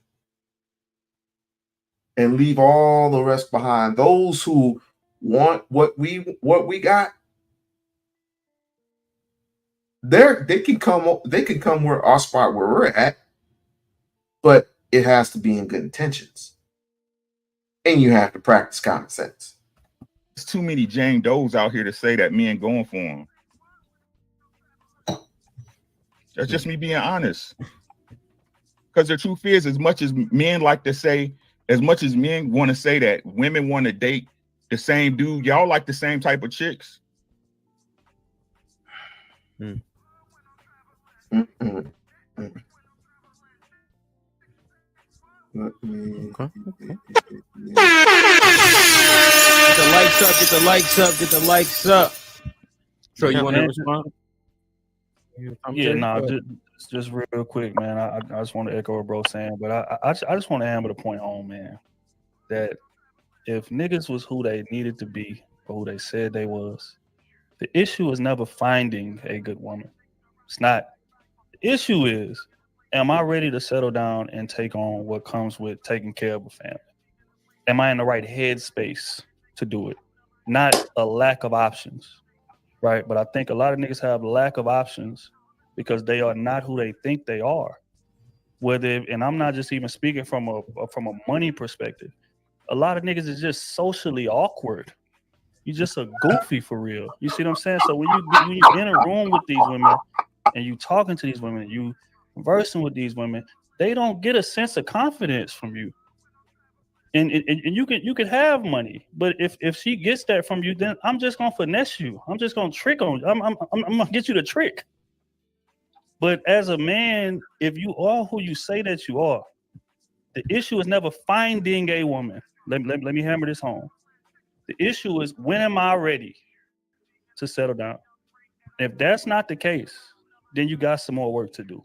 and leave all the rest behind. Those who want what we got, they can come where our spot where we're at, but it has to be in good intentions. And you have to practice common sense. There's too many Jane Does out here to say that men going for them. That's just me being honest. Because the truth is, as much as men like to say, as much as men want to say that women want to date the same dude, y'all like the same type of chicks. Mm. Okay. Get the likes up, get the likes up, get the likes up. So you want to respond? Yeah, no, just real quick, man. I just want to echo what bro saying, but I just want to hammer the point home, man, that if niggas was who they needed to be or who they said they was, the issue is never finding a good woman. It's not. The issue is, am I ready to settle down and take on what comes with taking care of a family? Am I in the right headspace to do it? Not a lack of options, right? But I think a lot of niggas have lack of options because they are not who they think they are. And I'm not just even speaking from a money perspective. A lot of niggas is just socially awkward. You just a goofy for real. You see what I'm saying? So when you're in a room with these women and you talking to these women, you conversing with these women, they don't get a sense of confidence from you. And you can have money, but if she gets that from you, then I'm just gonna finesse you. I'm just gonna trick on you. I'm gonna get you to trick. But as a man, if you are who you say that you are, the issue is never finding a woman. Let me hammer this home. The issue is, when am I ready to settle down? If that's not the case, then you got some more work to do.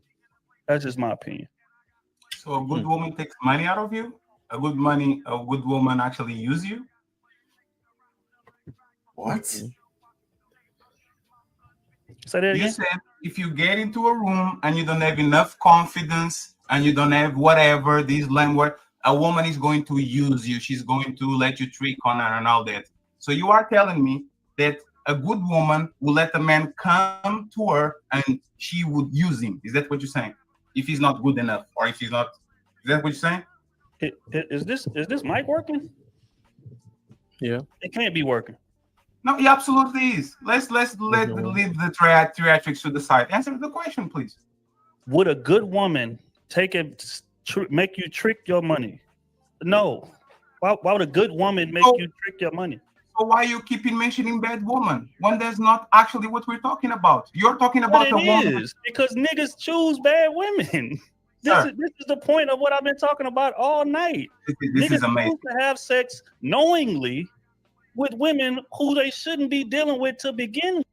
That's just my opinion. So a good woman takes money out of you? A good woman actually use you? What? Say that again? You said if you get into a room and you don't have enough confidence and you don't have whatever, this language, a woman is going to use you. She's going to let you trick on her and all that. So you are telling me that a good woman will let a man come to her and she would use him. Is that what you're saying? If he's not good enough, or if he's not, is that what you're saying? Is this mic working? Yeah. It can't be working. No, it absolutely is. Let's leave the theatrics to the side. Answer the question, please. Would a good woman make you trick your money? No. Why would a good woman make you trick your money? So why you keeping mentioning bad woman when that's not actually what we're talking about? You're talking about a woman. Because niggas choose bad women. This is the point of what I've been talking about all night. This is amazing. Choose to have sex knowingly with women who they shouldn't be dealing with to begin with.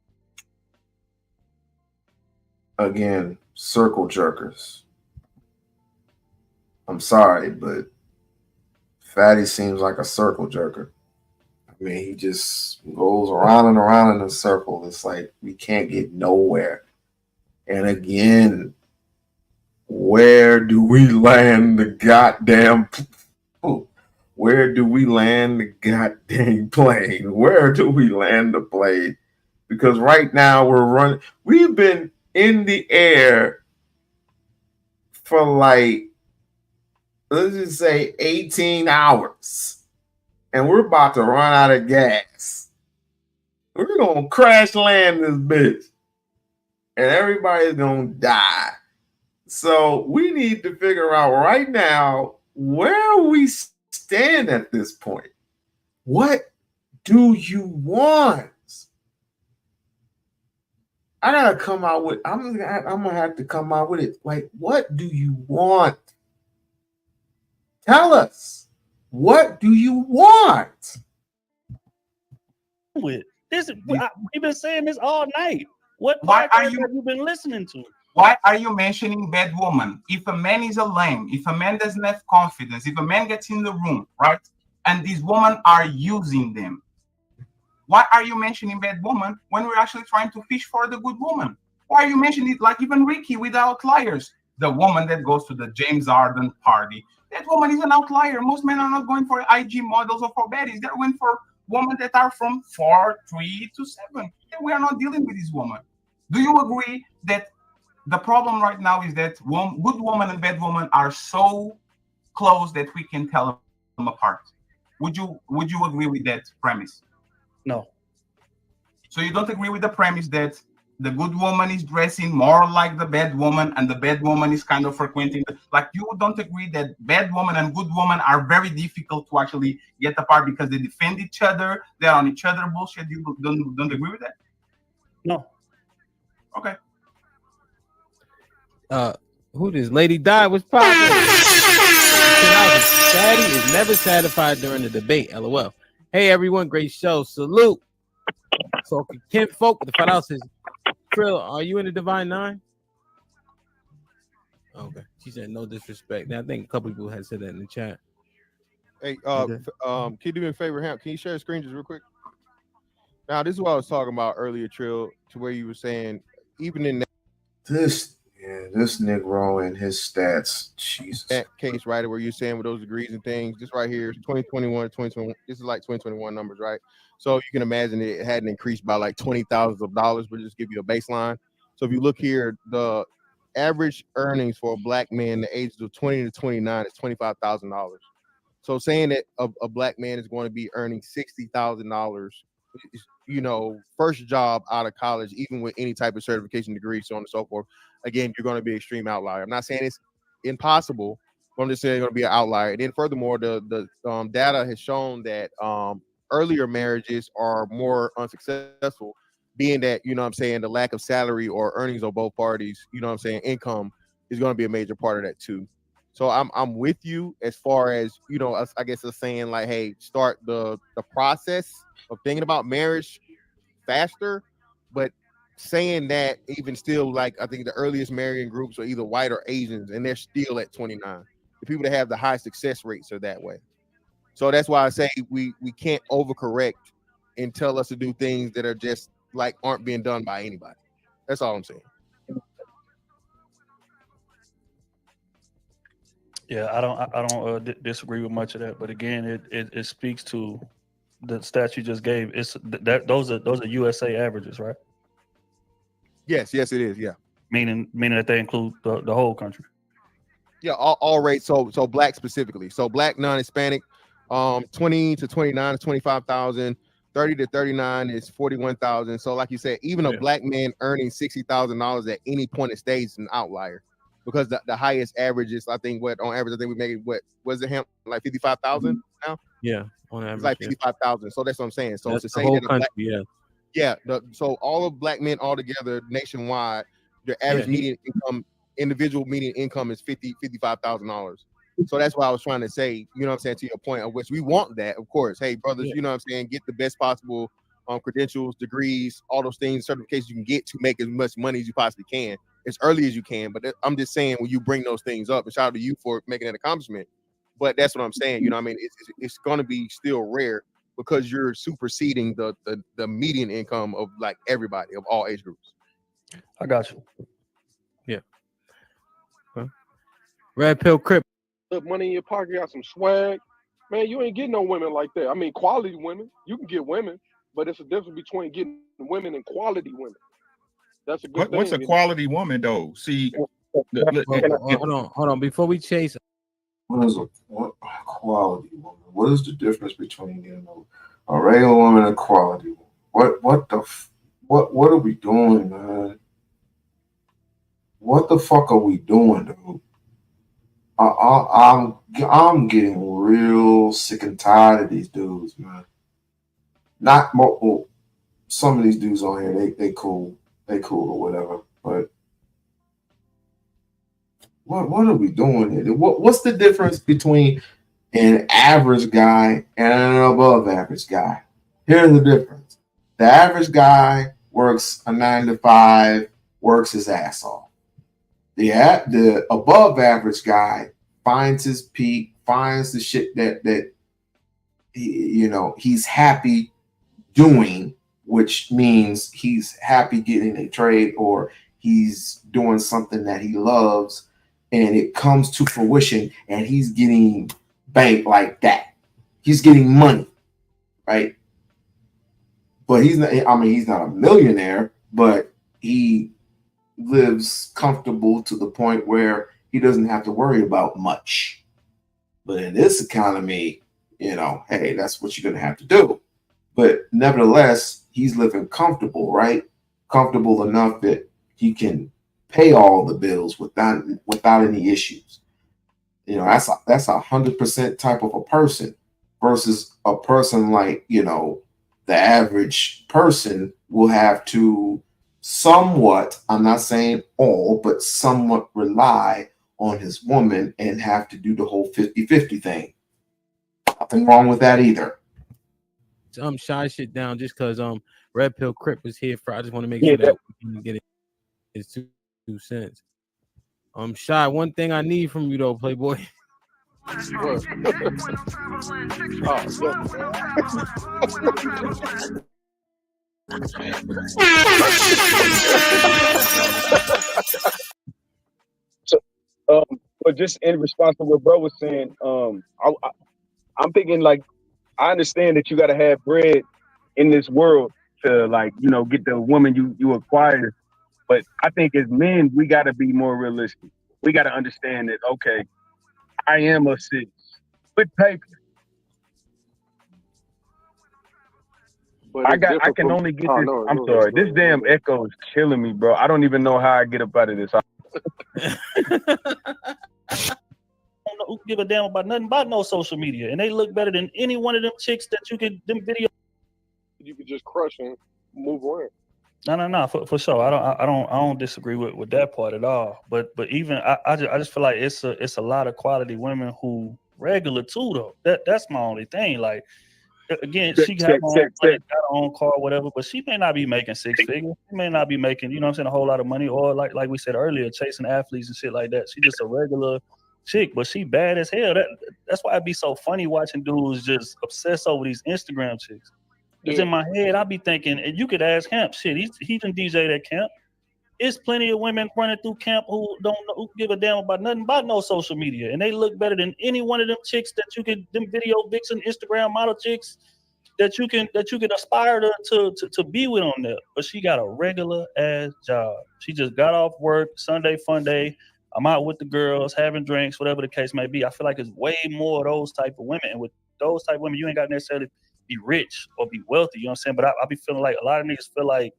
Again, circle jerkers. I'm sorry, but Fatty seems like a circle jerker. I mean, he just goes around and around in a circle. It's like we can't get nowhere. And again, where do we land the goddamn? Where do we land the goddamn plane? Where do we land the plane? Because right now we've been in the air for like, let's just say 18 hours. And we're about to run out of gas. We're going to crash land this bitch. And everybody's going to die. So we need to figure out right now where we stand at this point. What do you want? I gotta come out with. I'm gonna have to come out with it. Like, what do you want? Tell us. What do you want? We've been saying this all night. What Why have you been listening to? Why are you mentioning bad woman? If a man is a lame, if a man doesn't have confidence, if a man gets in the room, right, and these women are using them, why are you mentioning bad woman when we're actually trying to fish for the good woman? Why are you mentioning it like even Ricky with the outliers? The woman that goes to the James Harden party, that woman is an outlier. Most men are not going for IG models or for baddies. They're going for women that are from 4, 3 to 7. And we are not dealing with this woman. Do you agree that the problem right now is that good woman and bad woman are so close that we can tell them apart? Would you agree with that premise? No. So you don't agree with the premise that the good woman is dressing more like the bad woman, and the bad woman is kind of frequenting. Like, you don't agree that bad woman and good woman are very difficult to actually get apart because they defend each other, they're on each other bullshit. You don't agree with that? No. Okay. Who this lady died was popping. Daddy is never satisfied during the debate. LOL. Hey everyone, great show. Salute. So Ken Folk with the $5 says, Trill, are you in the Divine Nine? Okay. She said no disrespect. Now I think a couple people had said that in the chat. Hey, can you do me a favor, Ham? Can you share the screen just real quick? Now, this is what I was talking about earlier, Trill, to where you were saying, even in this Negro and his stats, Jesus. That case, right, where you're saying with those degrees and things, this right here is 2021, 2021. This is like 2021 numbers, right? So you can imagine it hadn't increased by like $20,000, but just give you a baseline. So if you look here, the average earnings for a black man the ages of 20 to 29 is $25,000. So saying that a black man is going to be earning $60,000, you know, first job out of college, even with any type of certification degree, so on and so forth, again, you're going to be an extreme outlier. I'm not saying it's impossible, but I'm just saying it's going to be an outlier. And then furthermore, the data has shown that earlier marriages are more unsuccessful, being that, you know what I'm saying, the lack of salary or earnings on both parties, you know what I'm saying, income is going to be a major part of that too. So I'm with you as far as, you know, I guess it's saying like, hey, start the process of thinking about marriage faster, but saying that even still, like, I think the earliest marrying groups are either white or Asians, and they're still at 29. The people that have the high success rates are that way. So that's why I say we can't overcorrect and tell us to do things that are just like aren't being done by anybody. That's all I'm saying. Yeah, I don't disagree with much of that, but again, it speaks to the stats you just gave. It's that those are USA averages, right? Yes, it is. Yeah, meaning that they include the whole country. Yeah, all rates. So black specifically. So black non-Hispanic, 20 to 29 is 25,000. 30 to 39 is 41,000. So like you said, even a black man earning $60,000 at any point in stage is an outlier, because the highest average is, I think, what on average, I think we make what was it, him like 55,000 now? Yeah, on average, it's like 55,000. So that's what I'm saying. So that's to the say whole that country, so all of black men all together nationwide, their average median income, individual median income is $55,000. So that's why I was trying to say, you know what I'm saying, to your point, of which we want that, of course. Hey, brothers, you know what I'm saying, get the best possible credentials, degrees, all those things, certifications you can get to make as much money as you possibly can, as early as you can. But I'm just saying, when you bring those things up, and shout out to you for making that accomplishment. But that's what I'm saying, you know what I mean? It's going to be still rare, because you're superseding the median income of like everybody of all age groups. I got you. Yeah. Huh? Red Pill Crip. Put money in your pocket, got some swag. Man, you ain't getting no women like that. I mean, quality women. You can get women, but it's a difference between getting women and quality women. That's a good thing. What's a quality woman, though? See, hold on. Before we chase, what is a quality woman? What is the difference between, you know, a regular woman and a quality woman? What are we doing, man? What the fuck are we doing, dude? I'm getting real sick and tired of these dudes, man. Not more. Some of these dudes on here, they cool or whatever. But what are we doing here? What's the difference between an average guy and an above average guy? Here's the difference: the average guy works a 9 to 5, works his ass off. The above average guy finds his peak, finds the shit that he's happy doing, which means he's happy getting a trade, or he's doing something that he loves, and it comes to fruition, and he's getting bank like that. He's getting money, right? But he's not a millionaire, but he lives comfortable to the point where he doesn't have to worry about much. But in this economy, hey, that's what you're going to have to do. But nevertheless, he's living comfortable, right? comfortable enough that he can pay all the bills without any issues. You know, that's a 100% type of a person versus a person like, you know, the average person will have to somewhat, I'm not saying all, but somewhat rely on his woman and have to do the whole 50-50 thing. Nothing wrong with that either. Shy shit down just because Red Pill Crip was here for. I just want to make Yeah, sure that we can get his 2 cents. Shy, one thing I need from you though, Playboy. What? So, but just in response to what bro was saying, I'm thinking like I understand that you got to have bread in this world to like get the woman you acquire, but I think as men we got to be more realistic. We got to understand that okay, I am a 6 with paper. But I can only get this. I'm sorry. This damn echo is killing me, bro. I don't even know how I get up out of this. Don't give a damn about nothing about no social media, and they look better than any one of them chicks that you could them video. You could just crush and move on. No, for sure. I don't disagree with that part at all. But even I just feel like it's a lot of quality women who regular too though. That's my only thing. Like again, she got her own car, whatever, but she may not be making 6 figures. She may not be making, you know what I'm saying, a whole lot of money, or like we said earlier, chasing athletes and shit like that. She just a regular chick, but she bad as hell. That's why it'd be so funny watching dudes just obsess over these Instagram chicks. Because in my head, I be thinking, and you could ask Camp, shit, he done DJ at camp. It's plenty of women running through camp who who give a damn about nothing about no social media, and they look better than any one of them chicks that you can, them video vixen Instagram model chicks that you can aspire to be with on there. But she got a regular ass job. She just got off work, Sunday fun day. I'm out with the girls, having drinks, whatever the case may be. I feel like it's way more of those type of women, and with those type of women, you ain't got to necessarily be rich or be wealthy. You know what I'm saying? But I be feeling like a lot of niggas feel like,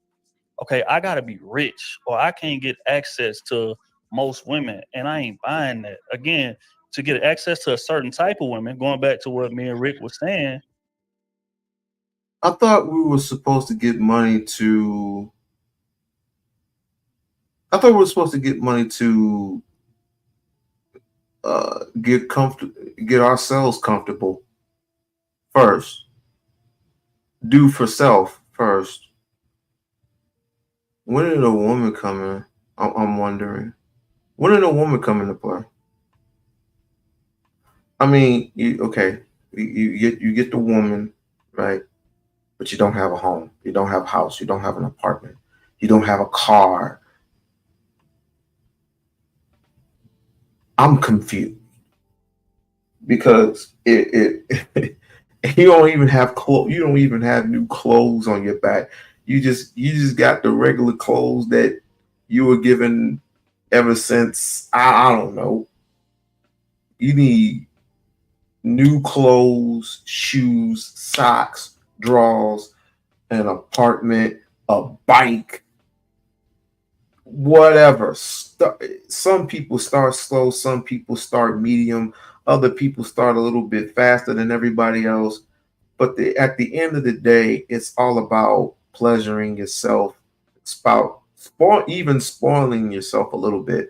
okay, I gotta be rich or I can't get access to most women, and I ain't buying that. Again, to get access to a certain type of women, going back to what me and Rick was saying. I thought we were supposed to get money to. I thought we were supposed to get money to get ourselves comfortable first. Do for self first. When did a woman come in? I'm wondering. When did a woman come into play? I mean, you get the woman, right? But you don't have a home. You don't have a house. You don't have an apartment. You don't have a car. I'm confused because it you don't even have clothes. You don't even have new clothes on your back. You just got the regular clothes that you were given ever since I don't know. You need new clothes, shoes, socks, drawers, an apartment, a bike, whatever. Some people start slow, some people start medium, other people start a little bit faster than everybody else. But at the end of the day, it's all about pleasuring yourself. It's about even spoiling yourself a little bit.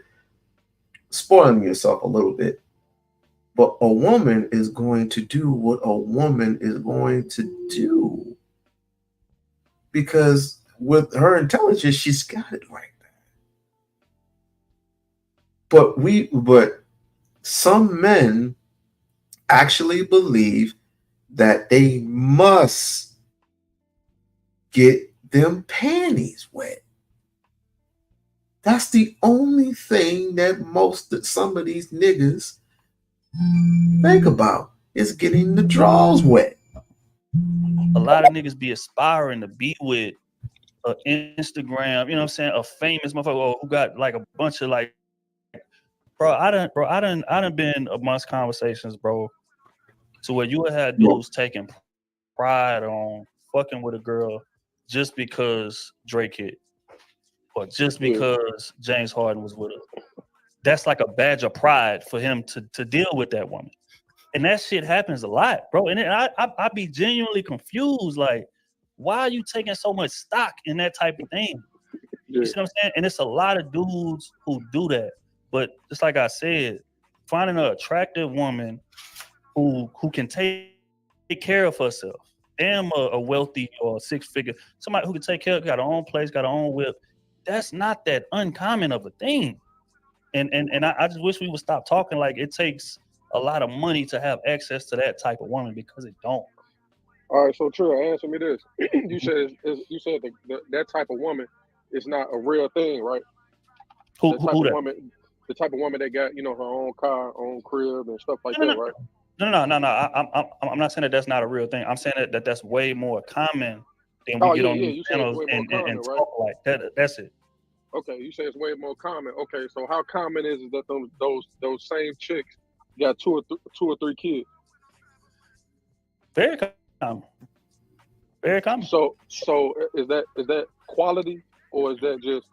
But a woman is going to do what a woman is going to do. Because with her intelligence, she's got it like that. But some men actually believe that they must get them panties wet. That's the only thing that some of these niggas think about is getting the drawers wet. A lot of niggas be aspiring to be with an Instagram, you know what I'm saying, a famous motherfucker who got like a bunch of like, I done been amongst conversations, bro, to where you would have dudes taking pride on fucking with a girl just because Drake hit. or just because James Harden was with her. That's like a badge of pride for him to deal with that woman. And that shit happens a lot, bro. And I be genuinely confused. Like, why are you taking so much stock in that type of thing? You see what I'm saying? And it's a lot of dudes who do that. But just like I said, finding an attractive woman who can take care of herself. Damn, a wealthy or six-figure, somebody who can take care of, got her own place, got her own whip. That's not that uncommon of a thing. And I just wish we would stop talking like it takes a lot of money to have access to that type of woman, because it don't. All right, so Trill, answer me this. You said that type of woman is not a real thing, right? Who the type that? of woman, the type of woman that got, you know, her own car, own crib, and stuff like that, right? No. I'm not saying that that's not a real thing. I'm saying that that's way more common than we get on these channels and talk like that. That's it. Okay, you say it's way more common. Okay, so how common is it that those same chicks got two or three kids? Very common. Very common. So is that quality, or is that just?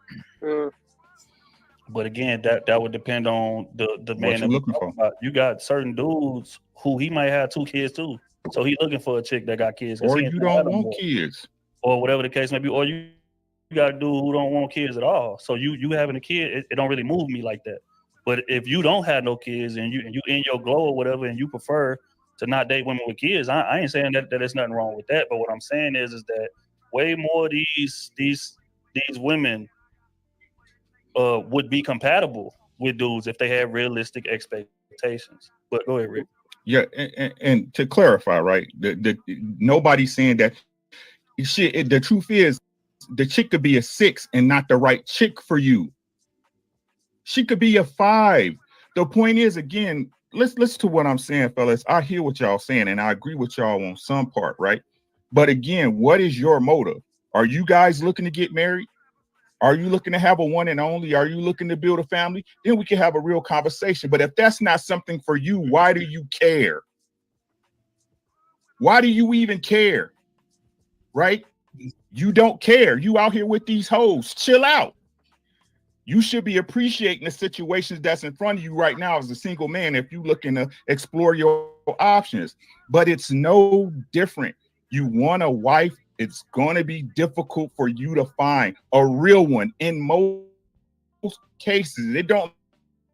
But again, that would depend on the man you're looking for. You got certain dudes who he might have 2 kids too, so he looking for a chick that got kids. Or you don't want kids, or whatever the case may be, or you got a dude who don't want kids at all. So you having a kid, it don't really move me like that. But if you don't have no kids and you in your glow or whatever, and you prefer to not date women with kids, I ain't saying that there's nothing wrong with that. But what I'm saying is that way more of these women would be compatible with dudes if they had realistic expectations. But go ahead, Rick. Yeah, and to clarify, right? The nobody's saying that shit. The truth is, the chick could be a 6 and not the right chick for you. She could be a 5. The point is, again, let's listen to what I'm saying, fellas. I hear what y'all saying, and I agree with y'all on some part, right? But again, what is your motive? Are you guys looking to get married? Are you looking to have a one and only? Are you looking to build a family? Then we can have a real conversation. But if that's not something for you, why do you care? Why do you even care? Right? You don't care. You out here with these hoes. Chill out. You should be appreciating the situations that's in front of you right now as a single man if you're looking to explore your options. But it's no different. You want a wife, it's going to be difficult for you to find a real one in most cases. It don't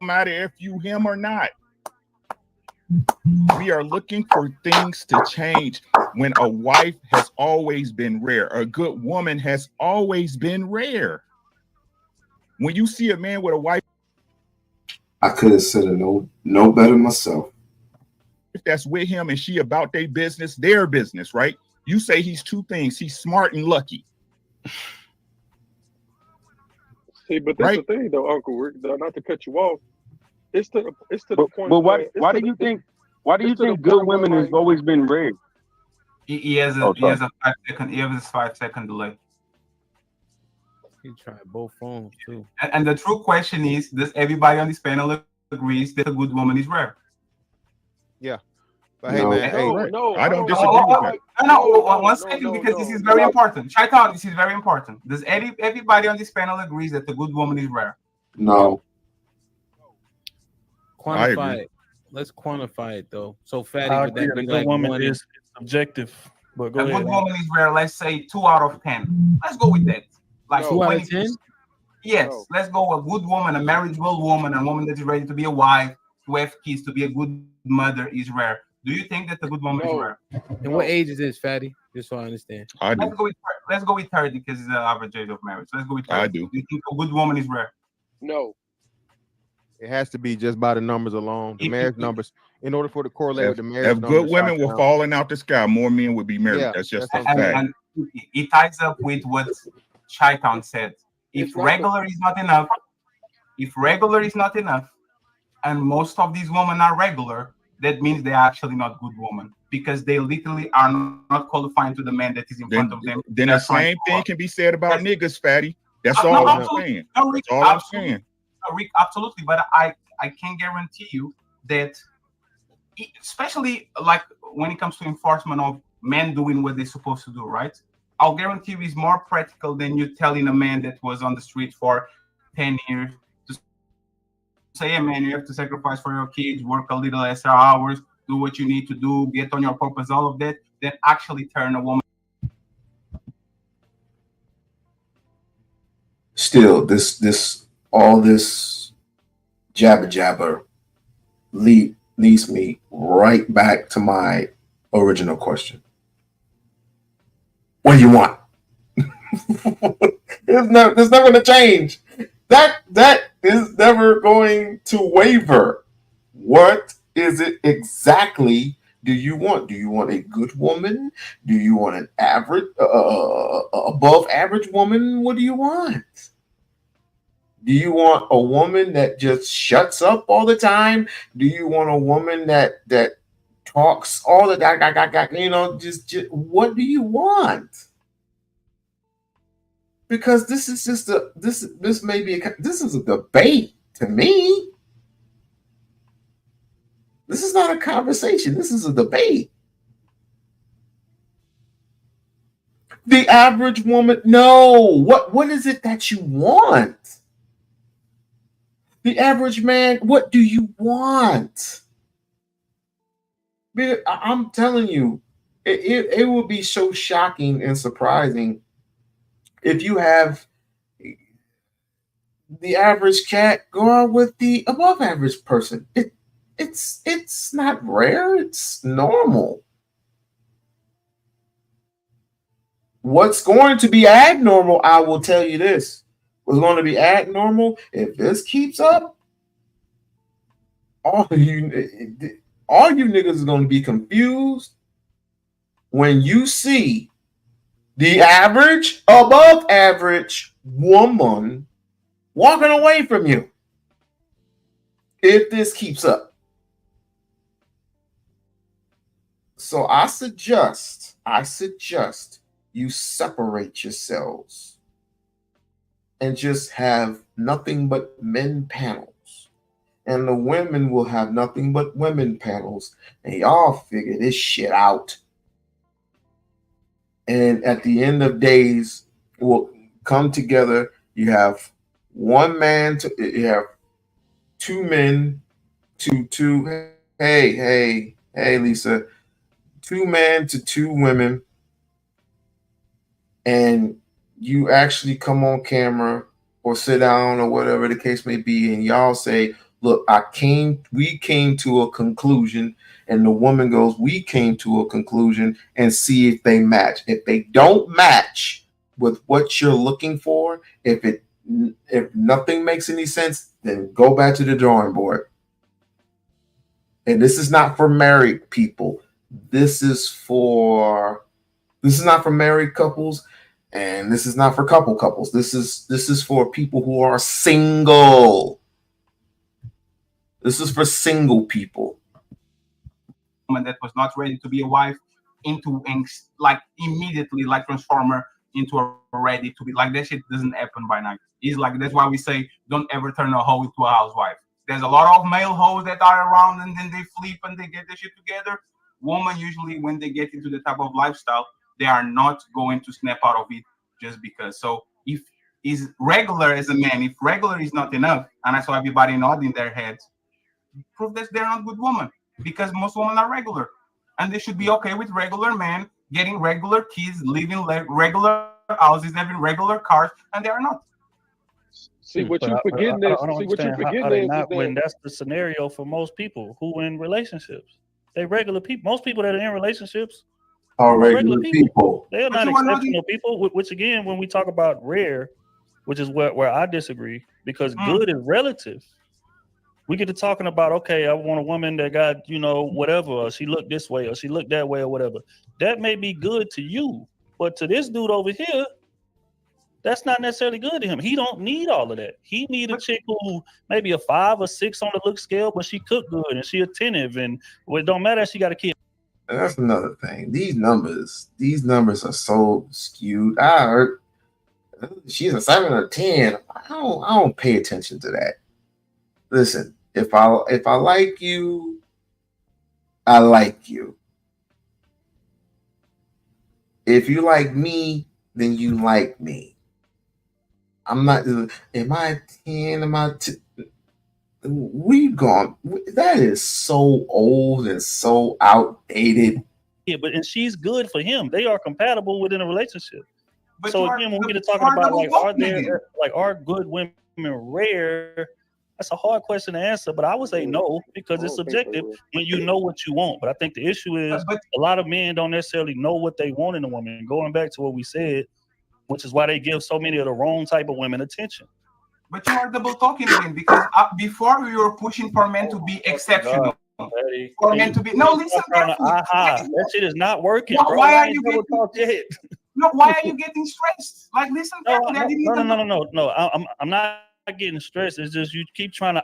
matter if you him or not. We are looking for things to change when a wife has always been rare. A good woman has always been rare. When you see a man with a wife, I could have said it no better myself. That's with him and she about their business, right? You say he's 2 things. He's smart and lucky. See, but that's the thing, though, Uncle Rick. Not to cut you off. It's to the point. But why do you think good women has always been rare? He has a 5-second delay. He tried both phones too. And the true question is, does everybody on this panel agrees that a good woman is rare? Yeah. But hey, man, I don't disagree with that. No, 1 second, because this is very important. Check out, this is very important. Does everybody on this panel agrees that a good woman is rare? No. Quantify it. Let's quantify it though. So Fatty, would that be a good like woman is objective. But go a ahead. good woman is rare. Let's say 2 out of 10. Let's go with that. Like 2 out of 10. Yes, let's go a good woman, a marriageable woman, a woman that is ready to be a wife, to have kids, to be a good mother is rare. Do you think that a good woman is rare? And what age is this, Fatty? Just so I understand. I do. Let's go with 30 because it's the average age of marriage. Let's go with 30. I do. You think a good woman is rare? No. It has to be just by the numbers alone, the marriage numbers. In order for it to correlate with the marriage if numbers. good women were falling out the sky, more men would be married. Yeah, that's just a And fact. it ties up with what Chi-Town said. If regular is not enough, and most of these women are regular, that means they're actually not good women because they literally are not qualifying to the man that is in front of them. Then the same thing can be said about niggas, Fatty. That's all I'm saying. That's all I'm saying. Rick, absolutely, but I can guarantee you that, especially like when it comes to enforcement of men doing what they're supposed to do, right? I'll guarantee you is more practical than you telling a man that was on the street for 10 years to say, hey man, you have to sacrifice for your kids, work a little extra hours, do what you need to do, get on your purpose, all of that, then actually turn a woman. Still, all this jabber leads me right back to my original question. What do you want? It's never going to change. That is never going to waver. What is it exactly do you want? Do you want a good woman? Do you want an average, above average woman? What do you want? Do you want a woman that just shuts up all the time? Do you want a woman that talks all the time? Just what do you want? Because this is just this is a debate to me. This is not a conversation. This is a debate. The average woman, no. What is it that you want? The average man, what do you want? I'm telling you, it will be so shocking and surprising if you have the average cat go out with the above average person. It's not rare, it's normal. What's going to be abnormal, I will tell you this. What's going to be abnormal, if this keeps up, all you niggas are going to be confused when you see the average, above average woman walking away from you. If this keeps up. So I suggest you separate yourselves and just have nothing but men panels. And the women will have nothing but women panels. And y'all figure this shit out. And at the end of days, we'll come together. You have one man, you have two men, two. Hey, Lisa. 2 men to 2 women. And you actually come on camera or sit down or whatever the case may be, and y'all say, look, we came to a conclusion, and the woman goes, we came to a conclusion, and see if they match. If they don't match with what you're looking for, if nothing makes any sense, then go back to the drawing board. And this is not for married people. This is not for married couples. And this is not for couples. This is for people who are single. This is for single people. Woman that was not ready to be a wife into like immediately like transformer into a ready to be like that shit doesn't happen by night. It's like that's why we say don't ever turn a hoe into a housewife. There's a lot of male hoes that are around and then they flip and they get their shit together. Women usually when they get into the type of lifestyle, they are not going to snap out of it just because. So if is regular as a man, if regular is not enough, and I saw everybody nodding their heads, prove that they're not good women because most women are regular, and they should be okay with regular men getting regular kids, living regular houses, having regular cars, and they are not. See what you forgetting is. See what you forgetting is when that's the scenario for most people who in relationships. They regular people. Most people that are in relationships are regular people. They are not exceptional people. Which again, when we talk about rare, which is where I disagree, because good is relative. We get to talking about, okay, I want a woman that got, whatever, or she looked this way, or she looked that way, or whatever. That may be good to you, but to this dude over here, that's not necessarily good to him. He don't need all of that. He need a chick who maybe a 5 or 6 on the look scale, but she cook good and she attentive, and it don't matter if she got a kid. And that's another thing. These numbers are so skewed. I heard she's a 7 or 10. I don't pay attention to that. Listen, if I like you, I like you. If you like me, then you like me. I'm not. Am I 10? Am I? We've gone. That is so old and so outdated. Yeah, but and she's good for him. They are compatible within a relationship. But So you are- again, when we but get to you talking are about double like, are talking again. there like are good women rare? That's a hard question to answer, but I would say no because it's subjective when you know what you want. But I think the issue is a lot of men don't necessarily know what they want in a woman. Going back to what we said, which is why they give so many of the wrong type of women attention. But you are double talking again because before we were pushing for men to be exceptional. For men to be listen carefully. That shit is not working, bro. Why are you getting why are you getting stressed? Like listen carefully. No. I'm not getting stressed. It's just you keep trying to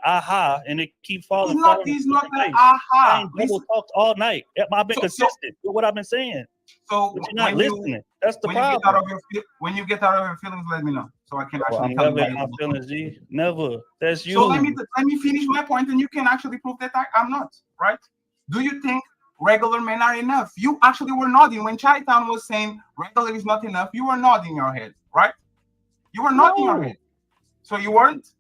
and it keep falling. He's not an aha. I ain't double talked all night. I've been consistent with what I've been saying. So but you're not listening. That's the when problem. When you get out of your feelings, let me know so I can actually I'm tell never you. in my feelings, G. Never. That's you. So let me finish my point, and you can actually prove that I'm not right. Do you think regular men are enough? You actually were nodding when Chi-Town was saying regular is not enough. You were nodding your head, right? You were nodding your head. So you weren't?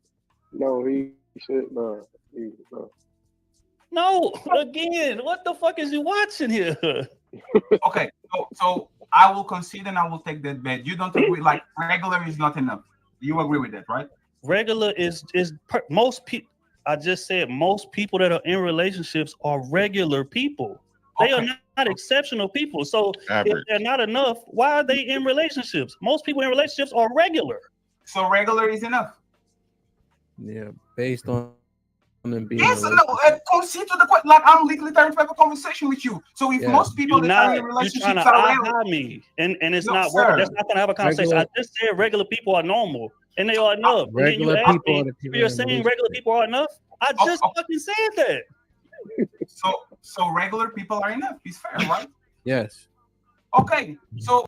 No, he said no. No, again, what the fuck is you watching here? Okay, so I will concede and I will take that bet. You don't agree, like regular is not enough. You agree with that, right? Regular is most people. I just said most people that are in relationships are regular people. They are not exceptional people. So if they're not enough, why are they in relationships? Most people in relationships are regular. So regular is enough. Yeah, based on them being. Yes, no. Concede to the point. Like I'm literally trying to have a conversation with you. So if most people that are in relationships are regular, me, and it's not working. That's not gonna have a conversation. I just said regular people are normal, and they are enough. Regular people. You're saying regular people are enough. I just fucking said that. So regular people are enough. It's fair, right? Yes. Okay. So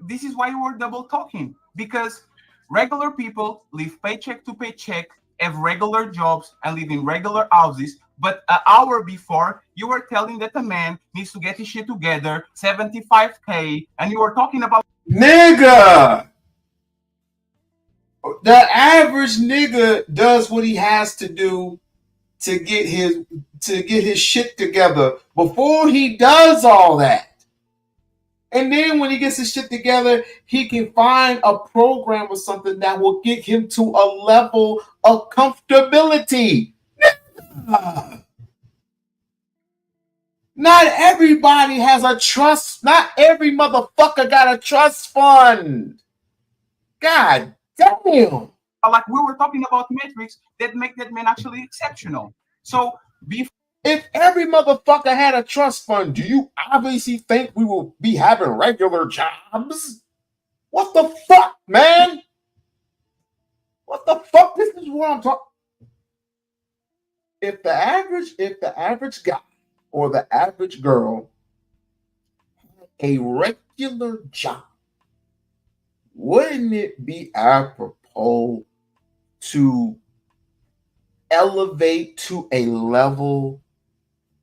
this is why you were double talking, because regular people live paycheck to paycheck, have regular jobs, and live in regular houses. But an hour before, you were telling that a man needs to get his shit together, 75K, and you were talking about nigga. The average nigga does what he has to do to get his shit together before he does all that. And then when he gets his shit together, he can find a program or something that will get him to a level of comfortability. Not everybody has a trust. Not every motherfucker got a trust fund. God damn. Like we were talking about metrics that make that man actually exceptional. So if every motherfucker had a trust fund, do you obviously think we will be having regular jobs? What the fuck, man? What the fuck? This is what I'm talking. If the average guy or the average girl had a regular job, wouldn't it be apropos to elevate to a level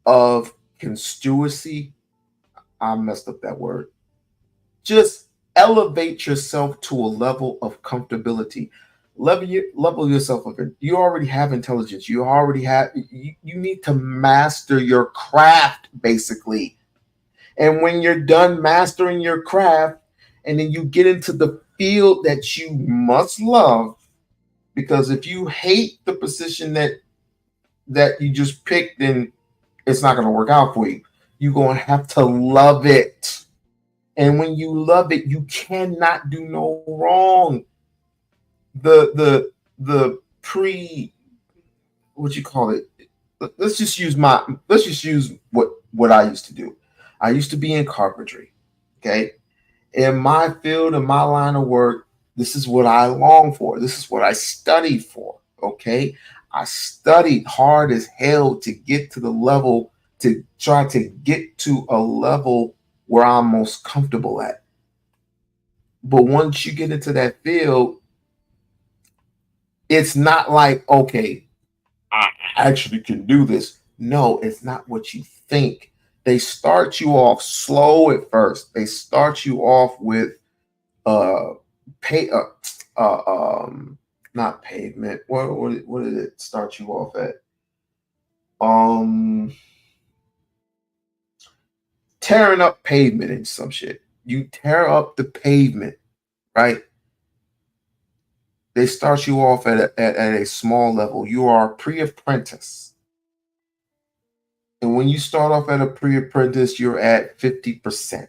of constituency? I messed up that word. Just elevate yourself to a level of comfortability. Level yourself up. You already have intelligence. You already have. You need to master your craft, basically. And when you're done mastering your craft, and then you get into the field that you must love, because if you hate the position that you just picked, then it's not going to work out for you. You're going to have to love it. And when you love it, you cannot do no wrong. The what you call it? Let's just use what I used to do. I used to be in carpentry. Okay. In my field, in my line of work, this is what I long for. This is what I studied for. Okay. I studied hard as hell to get to the level, to try to get to a level where I'm most comfortable at. But once you get into that field, it's not like, okay, I actually can do this. No, it's not what you think. They start you off slow at first. They start you off with not pavement. What did it start you off at? Tearing up pavement and some shit. You tear up the pavement, right? They start you off at a small level. You are a pre-apprentice. And when you start off at a pre-apprentice, you're at 50%.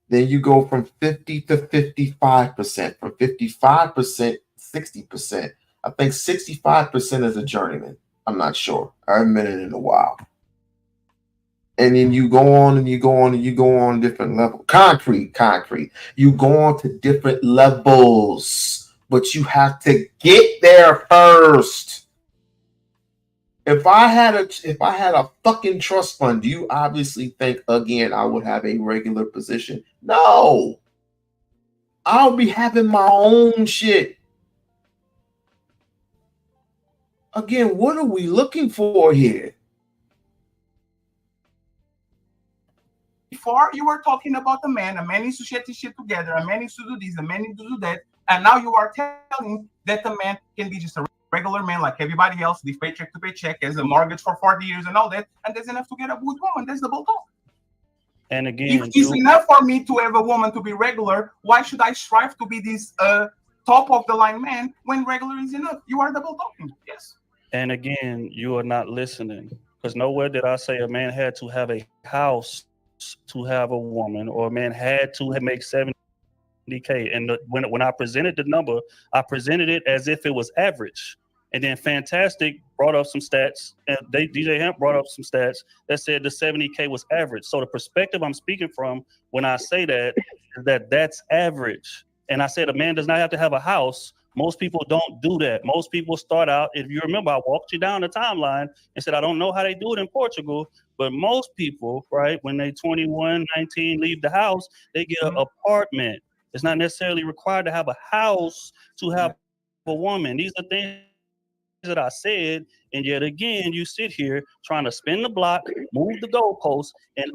Then you go from 50 to 55%. From 55%, 60%. I think 65% is a journeyman. I'm not sure. I haven't been in a while. And then you go on and you go on and you go on different levels. Concrete. You go on to different levels, but you have to get there first. If I had a fucking trust fund, do you obviously think again I would have a regular position? No. I'll be having my own shit. Again, what are we looking for here? Before you were talking about a man needs to shit his shit together, a man needs to do this, a man needs to do that, and now you are telling that a man can be just a regular man like everybody else, live paycheck to paycheck, has a mortgage for 40 years and all that, and doesn't have to get a good woman. That's the bull talk. And again, if it's enough for me to have a woman to be regular, why should I strive to be this top of the line man when regular is enough? You are double talking. Yes. And again, you are not listening, because nowhere did I say a man had to have a house to have a woman, or a man had to make 70K. And when I presented the number, I presented it as if it was average. And then Fantastic brought up some stats, and DJ Hemp brought up some stats that said the 70K was average. So the perspective I'm speaking from when I say that is that that's average. And I said a man does not have to have a house. Most people don't do that. Most people start out, if you remember, I walked you down the timeline and said, I don't know how they do it in Portugal, but most people, right, when they 21, 19, leave the house, they get an apartment. It's not necessarily required to have a house to have a woman. These are things that I said, and yet again, you sit here trying to spin the block, move the goalposts, and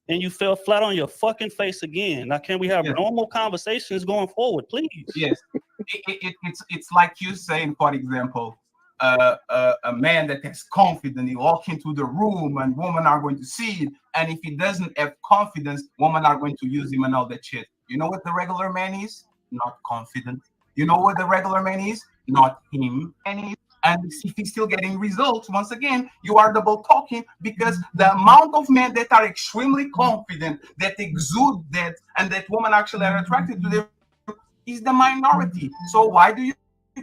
and you fell flat on your fucking face again. Now, can we have normal conversations going forward, please? Yes. It's like you saying, for example, a man that has confidence, he walk into the room and women are going to see it. And if he doesn't have confidence, women are going to use him and all that shit. You know what the regular man is? Not confident. You know what the regular man is? Not him. And if he's still getting results, once again, you are double talking, because the amount of men that are extremely confident, that exude that, and that women actually are attracted to them is the minority. So why do you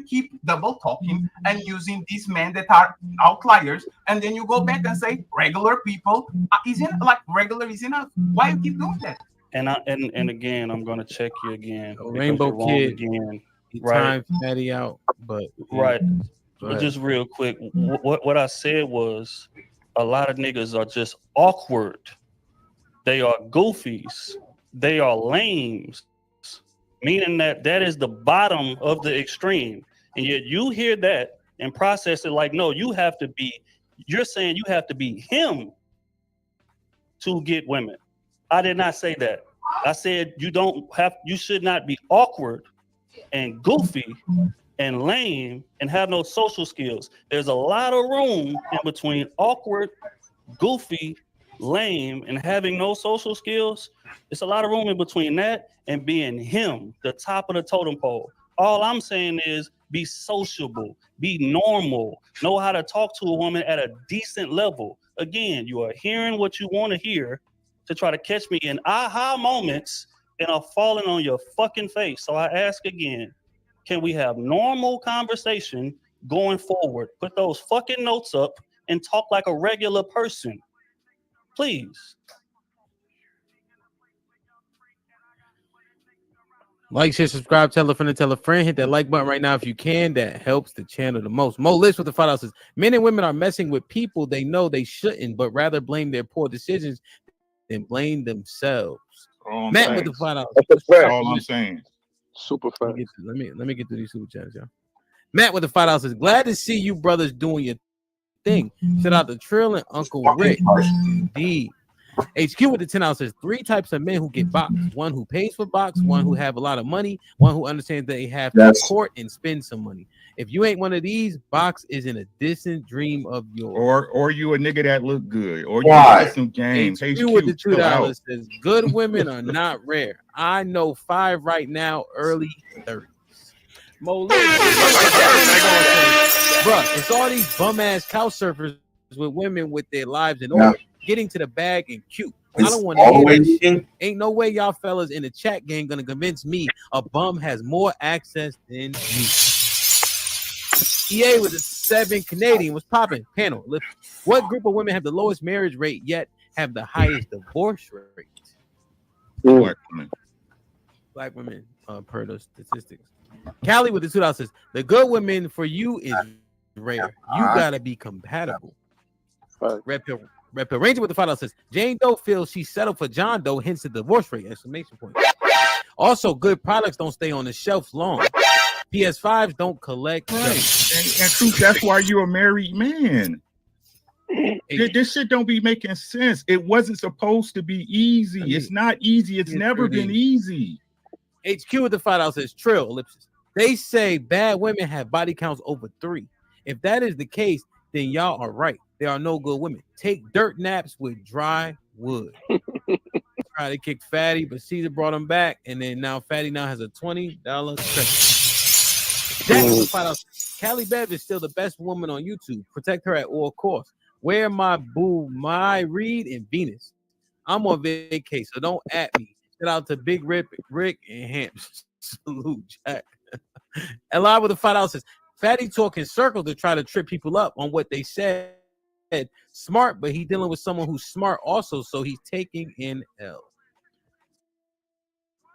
keep double talking and using these men that are outliers, and then you go back and say regular people isn't like regular is enough? Why you keep doing that? And again, I'm gonna check you again. Rainbow Kid again, right? Fatty out, but right. But just real quick, what I said was a lot of niggas are just awkward. They are goofies. They are lames. Meaning that is the bottom of the extreme. And yet you hear that and process it like, no, you're saying you have to be him to get women. I did not say that. I said you should not be awkward and goofy and lame and have no social skills. There's a lot of room in between awkward, goofy, lame, and having no social skills. It's a lot of room in between that and being him, the top of the totem pole. All I'm saying is be sociable, be normal, know how to talk to a woman at a decent level. Again, you are hearing what you want to hear to try to catch me in aha moments and are falling on your fucking face. So I ask again, can we have normal conversation going forward? Put those fucking notes up and talk like a regular person, please. Like, share, subscribe, tell a friend, hit that like button right now if you can. That helps the channel the most. Mo List with the $5 says, men and women are messing with people they know they shouldn't, but rather blame their poor decisions than blame themselves. Matt with the $5. That's all I'm saying. Super fast. Let me get through these super chats, y'all. Matt with the $5 says, glad to see you brothers doing your thing. Shout out to Trill and Uncle Rick. Indeed. HQ with the $10 says 3 types of men who get boxed: one who pays for box, one who have a lot of money, one who understands they have to court and spend some money. If you ain't one of these, box is in a distant dream of yours. Or you a nigga that look good, or you Why? play some games. HQ HQ with the chill out. $2 says good women are not rare. I know 5 right now, early 30s. Mo, bruh, it's all these bum ass couch surfers with women with their lives in order, getting to the bag and cute. I don't want to hear that shit. Ain't no way y'all fellas in the chat game gonna convince me a bum has more access than me. EA with the 7 Canadian was popping. Panel, what group of women have the lowest marriage rate yet have the highest divorce rate? Black women. Black women, per the statistics. Callie with the $2 says the good women for you is rare. You gotta be compatible. Red Pill Ranger with the $5 says Jane Doe feels she settled for John Doe, hence the divorce rate! Exclamation point. Also, good products don't stay on the shelf long. PS5s don't collect. Right. And truth, that's why you're a married man. This shit don't be making sense. It wasn't supposed to be easy. It's not easy. It's never been easy. HQ with the $5 says Trill ellipsis. They say bad women have body counts over 3. If that is the case, then y'all are right. There are no good women. Take dirt naps with dry wood. Try to kick Fatty, but Caesar brought him back, and then now Fatty now has a $20 credit. Jack with the $5. Callie Bev is still the best woman on YouTube. Protect her at all costs. Where my boo, my Reed, and Venus. I'm on vacay, so don't at me. Shout out to Big Rick and Hamps. Salute, Jack. And live with the $5 says Fatty talking circles to try to trip people up on what they said. Smart, but he dealing with someone who's smart also, so he's taking in L.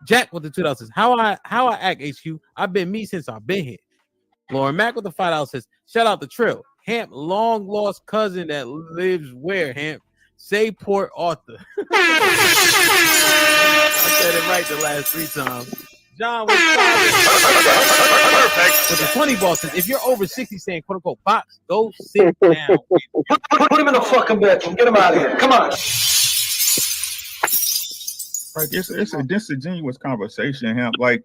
Jack with the $2 says how I act, HQ. I've been me since I've been here. Lauren Mack with the $5 says shout out to Trill. Hamp, long lost cousin that lives where, Hamp? Say Port Arthur. I said it right the last 3 times. John with the 20 ball says if you're over 60 saying quote unquote box, go sit down. Put him in the fucking bedroom. Get him out of here. Come on. Like it's a disingenuous conversation, Hamp. Like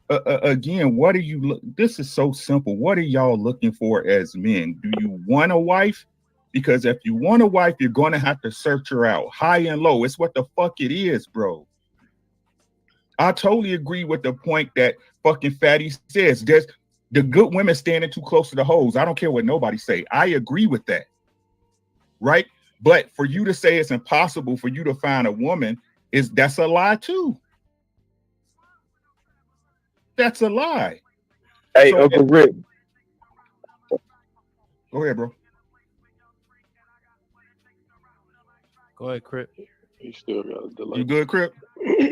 again, what are you? This is so simple. What are y'all looking for as men? Do you want a wife? Because if you want a wife, you're going to have to search her out high and low. It's what the fuck it is, bro. I totally agree with the point that fucking Fatty says. There's the good women standing too close to the hoes. I don't care what nobody say. I agree with that. Right? But for you to say it's impossible for you to find a woman, that's a lie too. That's a lie. Hey, Uncle Rick. Go ahead, bro. Go ahead, Crip. He still got a delay. You good, Crip?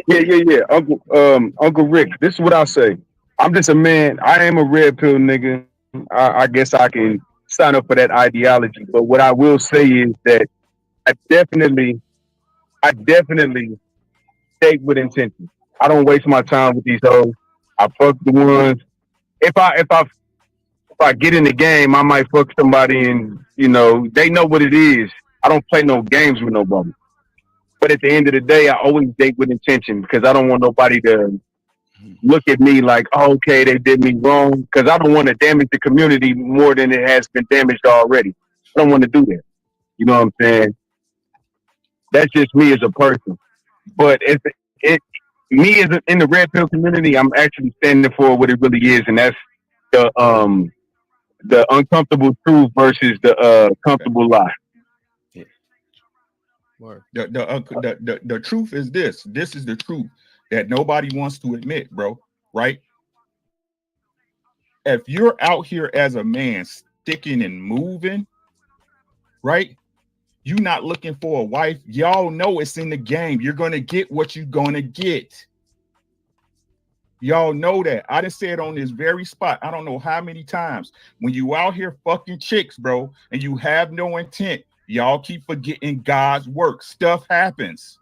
Yeah. Uncle Rick, this is what I'll say. I'm just a man. I am a red pill nigga. I guess I can sign up for that ideology. But what I will say is that I definitely date with intention. I don't waste my time with these hoes. I fuck the ones. If I get in the game, I might fuck somebody and they know what it is. I don't play no games with nobody. But at the end of the day, I always date with intention because I don't want nobody to look at me like, oh, okay, they did me wrong. Because I don't want to damage the community more than it has been damaged already. I don't want to do that. You know what I'm saying? That's just me as a person. But me as in the red pill community, I'm actually standing for what it really is, and that's the uncomfortable truth versus the comfortable lie. The truth is this. This is the truth that nobody wants to admit, bro. Right? If you're out here as a man sticking and moving, right? You're not looking for a wife. Y'all know it's in the game. You're gonna get what you're gonna get. Y'all know that. I done said on this very spot, I don't know how many times, when you out here fucking chicks, bro, and you have no intent, y'all keep forgetting God's work. Stuff happens.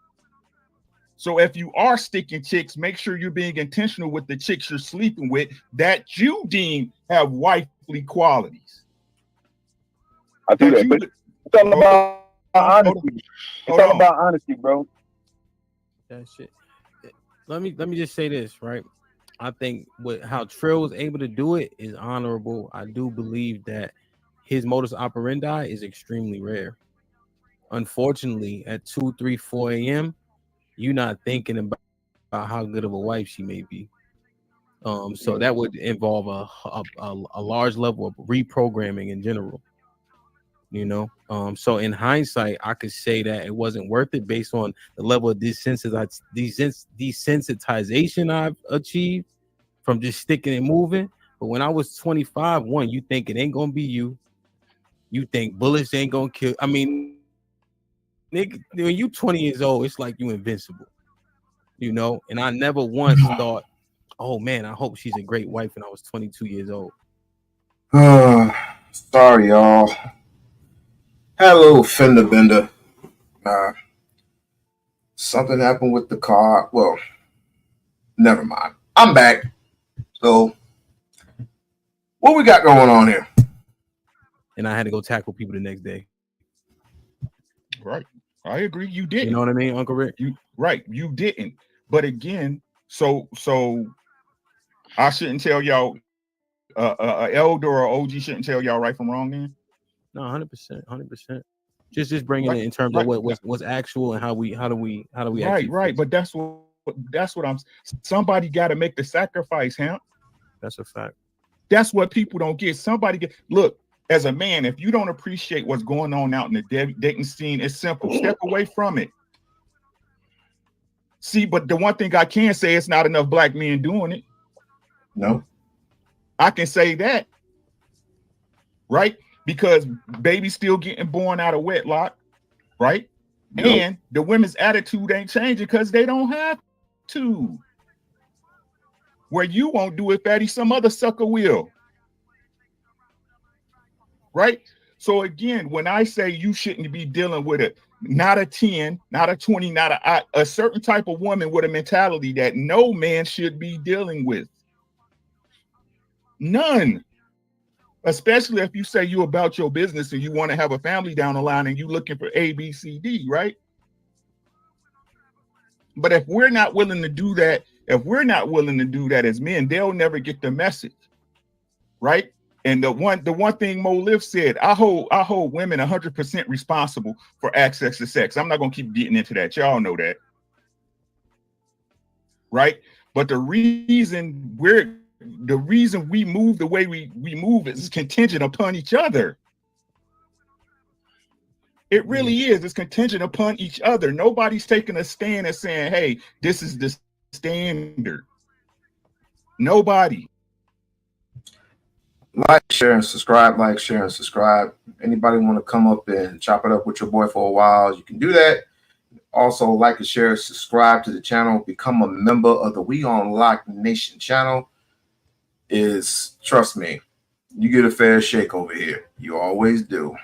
So if you are sticking chicks, make sure you're being intentional with the chicks you're sleeping with that you deem have wifely qualities. I do that, but it's all about honesty. It's all about honesty, bro. That shit. Let me just say this, right? I think how Trill was able to do it is honorable. I do believe that his modus operandi is extremely rare. Unfortunately, at 2, 3, 4 a.m., you're not thinking about how good of a wife she may be. So that would involve a large level of reprogramming in general. You know, so in hindsight, I could say that it wasn't worth it based on the level of desensitization I've achieved from just sticking and moving. But when I was 25, you think it ain't gonna be you. You think bullets ain't gonna kill. I mean, nigga, when you 20 years old, it's like you invincible. You know, and I never once thought, oh man, I hope she's a great wife when I was 22 years old. Sorry, y'all. Had a little fender bender. Something happened with the car. Well, never mind. I'm back. So, what we got going on here? And I had to go tackle people the next day. Right. I agree. You didn't. You know what I mean, Uncle Rick? You didn't. But again, so I shouldn't tell y'all, elder or OG shouldn't tell y'all right from wrong then? No, 100%. Just bringing it in terms of what's actual and how do we right. But that's what I'm. Somebody got to make the sacrifice, huh? That's a fact. That's what people don't get. Look, as a man, if you don't appreciate what's going on out in the dating scene, it's simple. Step away from it. See, but the one thing I can say, it's not enough black men doing it. No. I can say that. Right? Because baby's still getting born out of wedlock. Right? Yep. And the women's attitude ain't changing because they don't have to. Where you won't do it, Fatty, some other sucker will. Right? So again, when I say you shouldn't be dealing with it, not a 10, not a 20, not a certain type of woman with a mentality that no man should be dealing with. None. Especially if you say you about your business and you want to have a family down the line and you looking for A, B, C, D, right? But if we're not willing to do that, as men, they'll never get the message, right? And the one thing Mo Liv said, I hold women 100% responsible for access to sex. I'm not gonna keep getting into that. Y'all know that, right? But the reason we move the way we move is contingent upon each other. It really is. It's contingent upon each other. Nobody's taking a stand and saying, hey, this is the standard. Nobody. Like, share, and subscribe. Like, share, and subscribe. Anybody want to come up and chop it up with your boy for a while, you can do that. Also, like and share, subscribe to the channel, become a member of the We-On-Loc Nation channel. Trust me, you get a fair shake over here. You always do.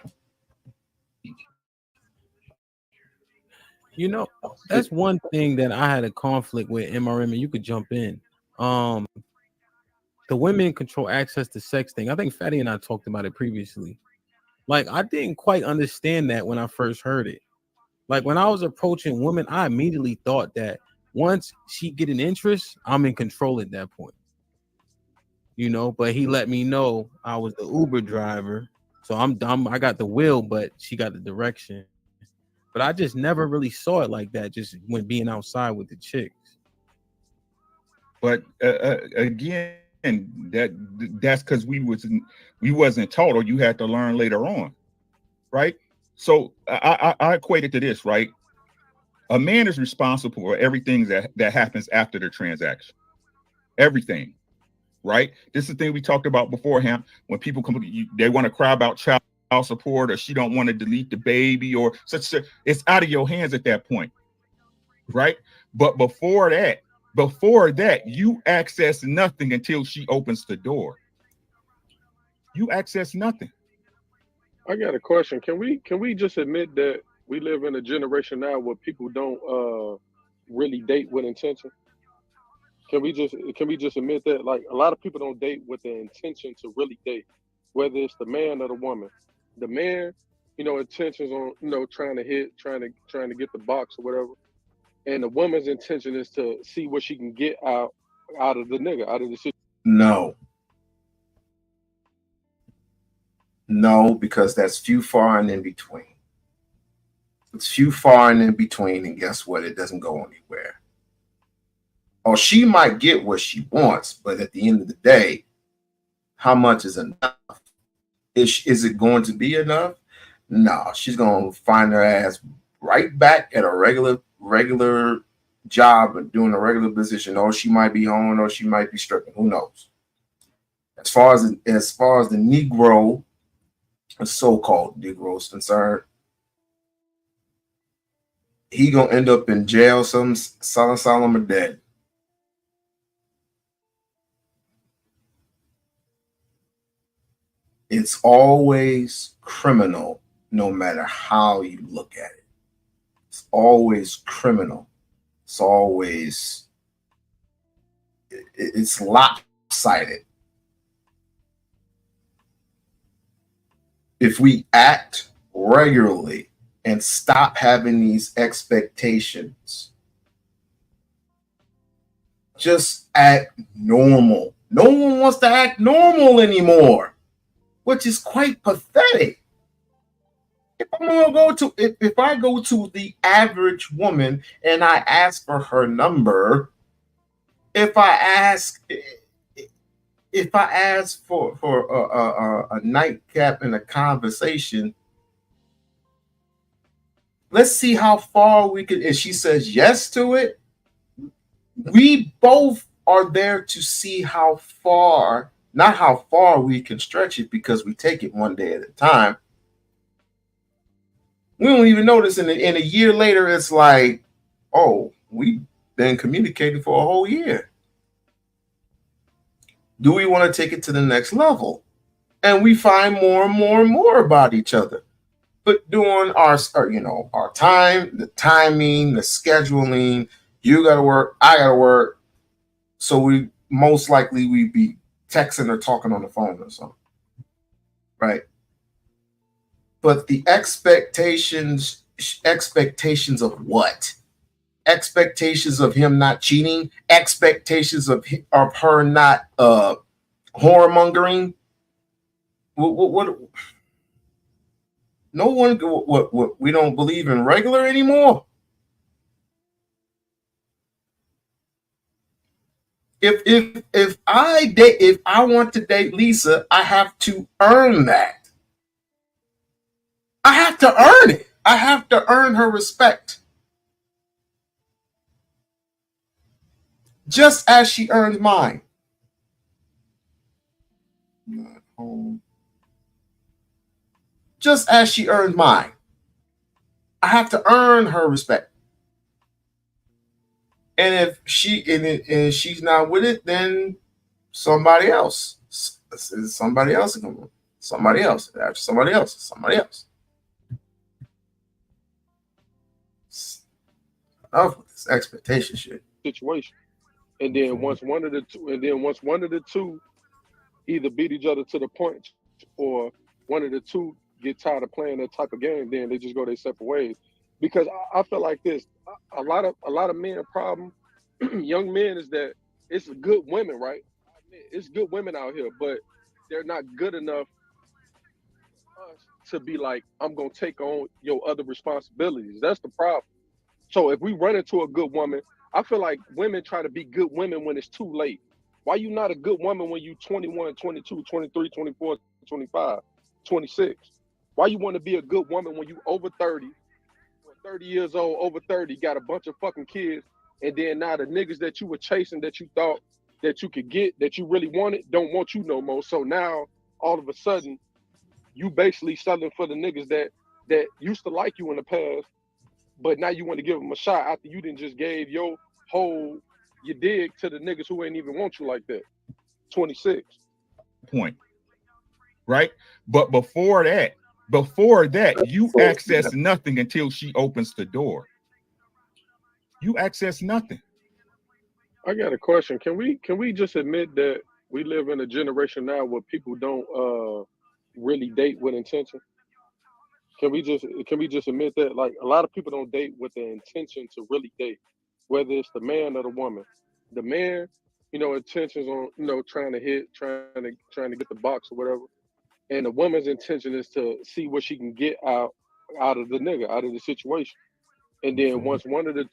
You know, that's one thing that I had a conflict with MRM, and you could jump in. The women control access to sex thing. I think Fatty and I talked about it previously. Like, I didn't quite understand that when I first heard it. Like, when I was approaching women, I immediately thought that once she get an interest, I'm in control at that point. You know, but he let me know I was the Uber driver. So I'm dumb. I got the wheel, but she got the direction. But I just never really saw it like that, just when being outside with the chicks. But again, that's because we wasn't taught, or you had to learn later on, right? So I equate it to this, right? A man is responsible for everything that happens after the transaction. Everything, right? This is the thing we talked about beforehand. When people come, they want to cry about child support, or she don't want to delete the baby, or such. It's out of your hands at that point, right? But before that, you access nothing until she opens the door. You access nothing. I got a question. Can we just admit that we live in a generation now where people don't really date with intention? Can we just admit that? Like, a lot of people don't date with the intention to really date, whether it's the man or the woman. The man intentions on, trying to hit, trying to get the box or whatever. And the woman's intention is to see what she can get out of the nigga, out of the situation. No, because that's few, far, and in between. It's few, far, and in between, and guess what? It doesn't go anywhere. Or she might get what she wants, but at the end of the day, how much is enough? Is it going to be enough? No, she's going to find her ass right back at a regular job and doing a regular position. Or she might be home, or she might be stripping. Who knows? As far as the Negro, a so-called Negro is concerned, he gonna end up in jail, some solemn or dead. It's always criminal, no matter how you look at it. It's always criminal. It's always, it's lopsided. If we act regularly and stop having these expectations, just act normal. No one wants to act normal anymore, which is quite pathetic. If I go to the average woman and I ask for her number, if I ask for a nightcap and a conversation, let's see how far we can. If she says yes to it, we both are there to see how far, not how far we can stretch it, because we take it one day at a time. We don't even notice, in a year later, it's like, oh, we've been communicating for a whole year. Do we want to take it to the next level? And we find more and more and more about each other. But doing our time, the timing, the scheduling, you got to work, I got to work. So we most likely we be texting or talking on the phone or something, right? But the expectations of what? Expectations of him not cheating, expectations of her not whoremongering. What? No one. What? We don't believe in regular anymore. If I want to date Lisa, I have to earn that. I have to earn it. I have to earn her respect. Just as she earns mine. Just as she earns mine. I have to earn her respect. And if she's not with it, then somebody else. Somebody else. Somebody else. After somebody else. Somebody else. Enough with this expectation shit. Situation. And then once one of the two either beat each other to the punch, or one of the two get tired of playing that type of game, then they just go their separate ways. Because I feel like this, a lot of men problem, young men, is that it's good women, right? It's good women out here, but they're not good enough to be like, I'm gonna take on your other responsibilities. That's the problem. So if we run into a good woman, I feel like women try to be good women when it's too late. Why you not a good woman when you 21, 22, 23, 24, 25, 26? Why you want to be a good woman when you over 30, 30 years old, over 30, got a bunch of fucking kids, and then now the niggas that you were chasing, that you thought that you could get, that you really wanted, don't want you no more. So now all of a sudden you basically selling for the niggas that used to like you in the past, but now you want to give them a shot after you didn't just gave your whole dig to the niggas who ain't even want you like that. 26. Point. Right? But before that, you access nothing until she opens the door. You access nothing. I got a question. Can we just admit that we live in a generation now where people don't really date with intention? Can we just admit that like a lot of people don't date with the intention to really date, whether it's the man or the woman. The man, intentions on trying to hit, trying to get the box or whatever, and the woman's intention is to see what she can get out of the nigga, out of the situation. And then once one of the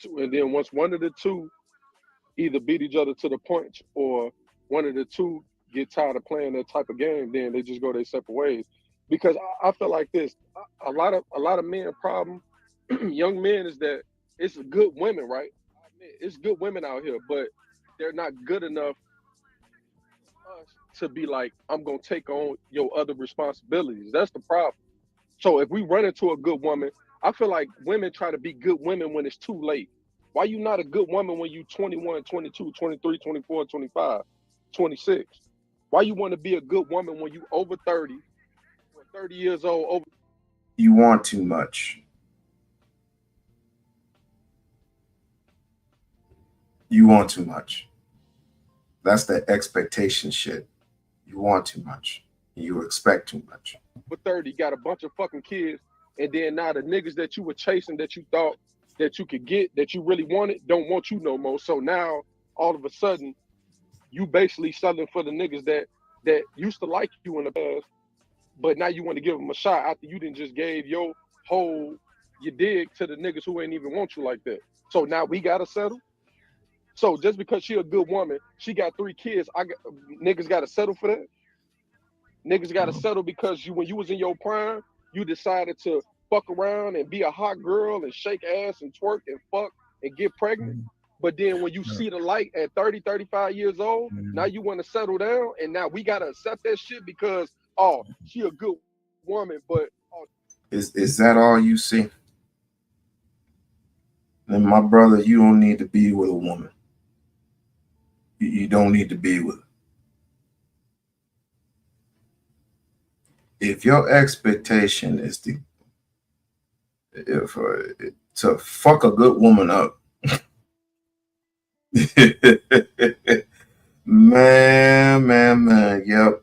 two either beat each other to the punch or one of the two get tired of playing that type of game, then they just go their separate ways. Because I feel like this, a lot of men problem, young men, is that it's good women, right? It's good women out here, but they're not good enough for us to be like, I'm gonna take on your other responsibilities. That's the problem. So if we run into a good woman, I feel like women try to be good women when it's too late. Why you not a good woman when you 21, 22, 23, 24, 25, 26? Why you want to be a good woman when you over 30, or 30 years old? Over You want too much. You want too much. That's the expectation shit. You want too much. You expect too much. over 30, got a bunch of fucking kids, and then now the niggas that you were chasing, that you thought that you could get, that you really wanted, don't want you no more. So now all of a sudden you basically selling for the niggas that used to like you in the past, but now you want to give them a shot after you didn't just gave your whole dig to the niggas who ain't even want you like that. So now we gotta settle. So just because she a good woman, she got 3 kids, niggas gotta settle for that. Niggas gotta settle because when you was in your prime, you decided to fuck around and be a hot girl and shake ass and twerk and fuck and get pregnant. But then when you see the light at 30, 35 years old, now you want to settle down, and now we gotta accept that shit because she a good woman, but Is that all you see? Then my brother, you don't need to be with a woman. You don't need to be with her. If your expectation is to fuck a good woman up, man, yep.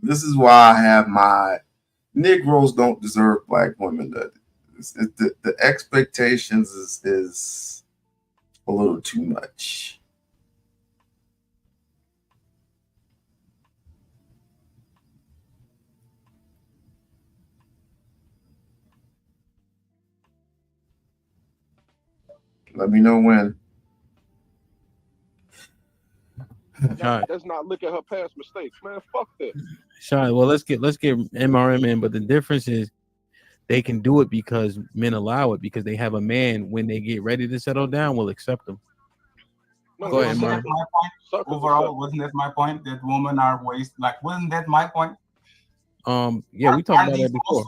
This is why I have my Negroes don't deserve black women. The expectations is a little too much. Let me know when. let's not look at her past mistakes, man. Fuck that. Sean, well, let's get MRM in, but the difference is they can do it because men allow it, because they have a man when they get ready to settle down will accept them. Go ahead, Wasn't that my point? Overall, wasn't that my point that women are waste? Like, wasn't that my point? Yeah, we talked about that before.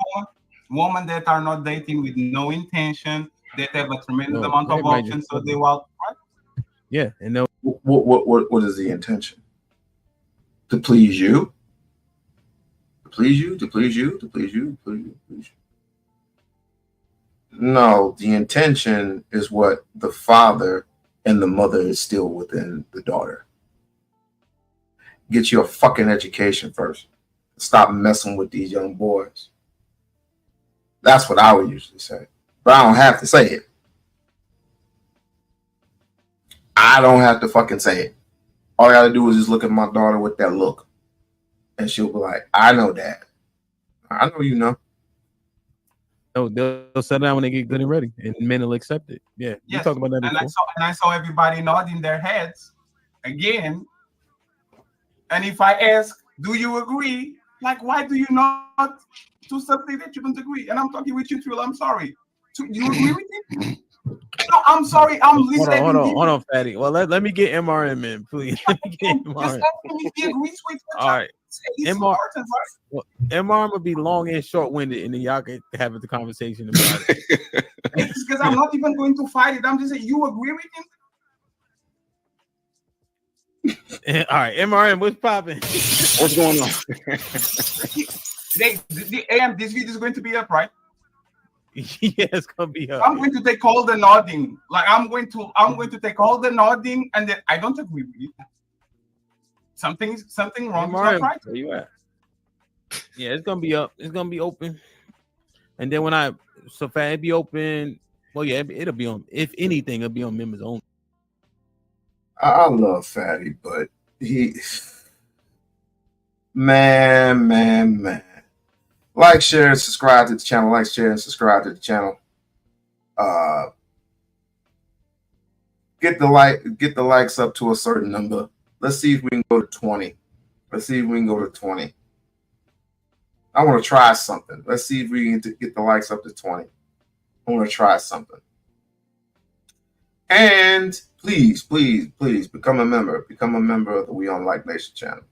Women that are not dating with no intention, that have a tremendous amount of options, so they will. Right? Yeah, and no. What is the intention? To please you? To please you? To please you? To please you? To please you? Please you? No, the intention is what the father and the mother is still within the daughter. Get your fucking education first. Stop messing with these young boys. That's what I would usually say. But I don't have to say it. I don't have to fucking say it. All I gotta do is just look at my daughter with that look. And she'll be like, I know Dad. I know you know. No, they'll settle down when they get good and ready, and men will accept it. Yeah, yes. We talked about that before. And I saw everybody nodding their heads again. And if I ask, do you agree? Like, why do you not do something that you don't agree? And I'm talking with you, Trill. I'm sorry. Do you agree with it? No, I'm sorry. I'm listening. Hold on, Fatty. Well, let me get MRM in, please. Let me get MRM. Just ask him if he agrees with what all right. MR, well, MRM will be long and short-winded, and then y'all can have the conversation about it. It's because I'm not even going to fight it. I'm just saying, you agree with him? All right, MRM, what's popping? What's going on? This video is going to be up, right? Yeah, it's gonna be up. I'm going to take all the nodding. Like I'm going to take all the nodding, and then I don't agree with it. Something wrong. MRM, right? Where you at? Yeah, it's gonna be up. It's gonna be open. And then when it'd be open. Well, yeah, it'll be on. If anything, it'll be on members only. I love Fatty, but man. Like, share, and subscribe to the channel. Like, share, and subscribe to the channel. Get the likes up to a certain number. Let's see if we can go to 20. Let's see if we can go to 20. I want to try something. Let's see if we can get the likes up to 20. I want to try something. And please become a member. Become a member of the We-On-Loc Nation channel.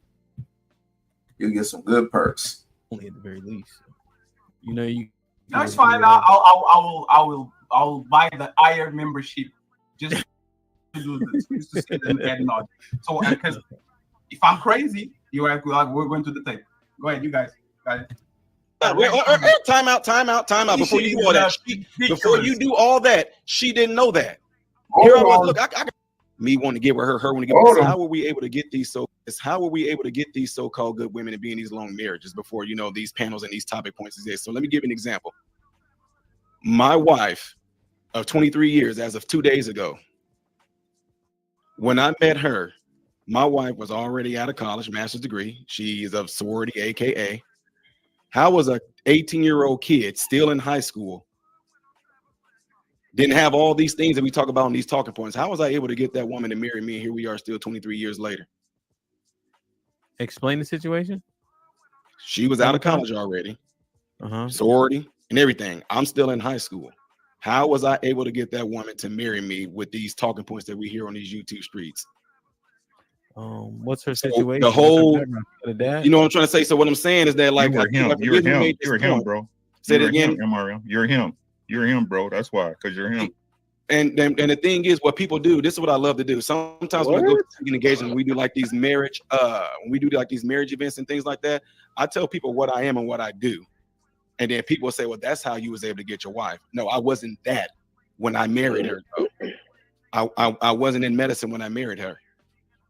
You'll get some good perks. Only at the very least. You know, that's fine. I'll buy the IR membership just to do this, just to see them adding on. So because if I'm crazy, we're going to the tape. Go ahead, you guys. Got it. Time out. Before you do all that, she didn't know that. Here I was. Look, I me want to get with her want to get with her. How were we able to get these so-called good women to be in these long marriages before, you know, these panels and these topic points exist? So let me give you an example. My wife of 23 years, as of 2 days ago, when I met her, my wife was already out of college, master's degree. She's of sorority, AKA. How was a 18-year-old kid still in high school, didn't have all these things that we talk about in these talking points? How was I able to get that woman to marry me? And here we are still 23 years later. Explain the situation. She was out of college already, sorority and everything. I'm still in high school. How was I able to get that woman to marry me with these talking points that we hear on these YouTube streets? What's her situation? The whole, you know what I'm trying to say? So what I'm saying is that, like, you're him, bro. Say it again. You're him, bro. That's why, because you're him. And the thing is, what people do, this is what I love to do. Sometimes when I go to speaking engagement, we do like these marriage, events and things like that. I tell people what I am and what I do. And then people say, well, that's how you was able to get your wife. No, I wasn't that when I married her. I wasn't in medicine when I married her.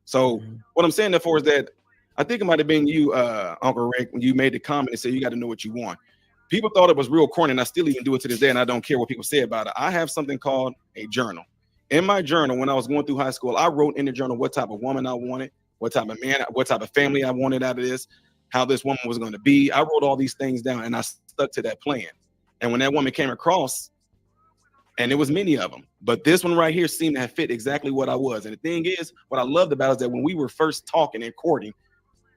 So what I'm saying therefore is that I think it might have been you, Uncle Rick, when you made the comment and said you got to know what you want. People thought it was real corny, and I still even do it to this day, and I don't care what people say about it. I have something called a journal. In my journal, when I was going through high school, I wrote in the journal what type of woman I wanted, what type of man, what type of family I wanted out of this, how this woman was going to be. I wrote all these things down, and I stuck to that plan. And when that woman came across, and there was many of them, but this one right here seemed to have fit exactly what I was. And the thing is, what I loved about it is that when we were first talking and courting,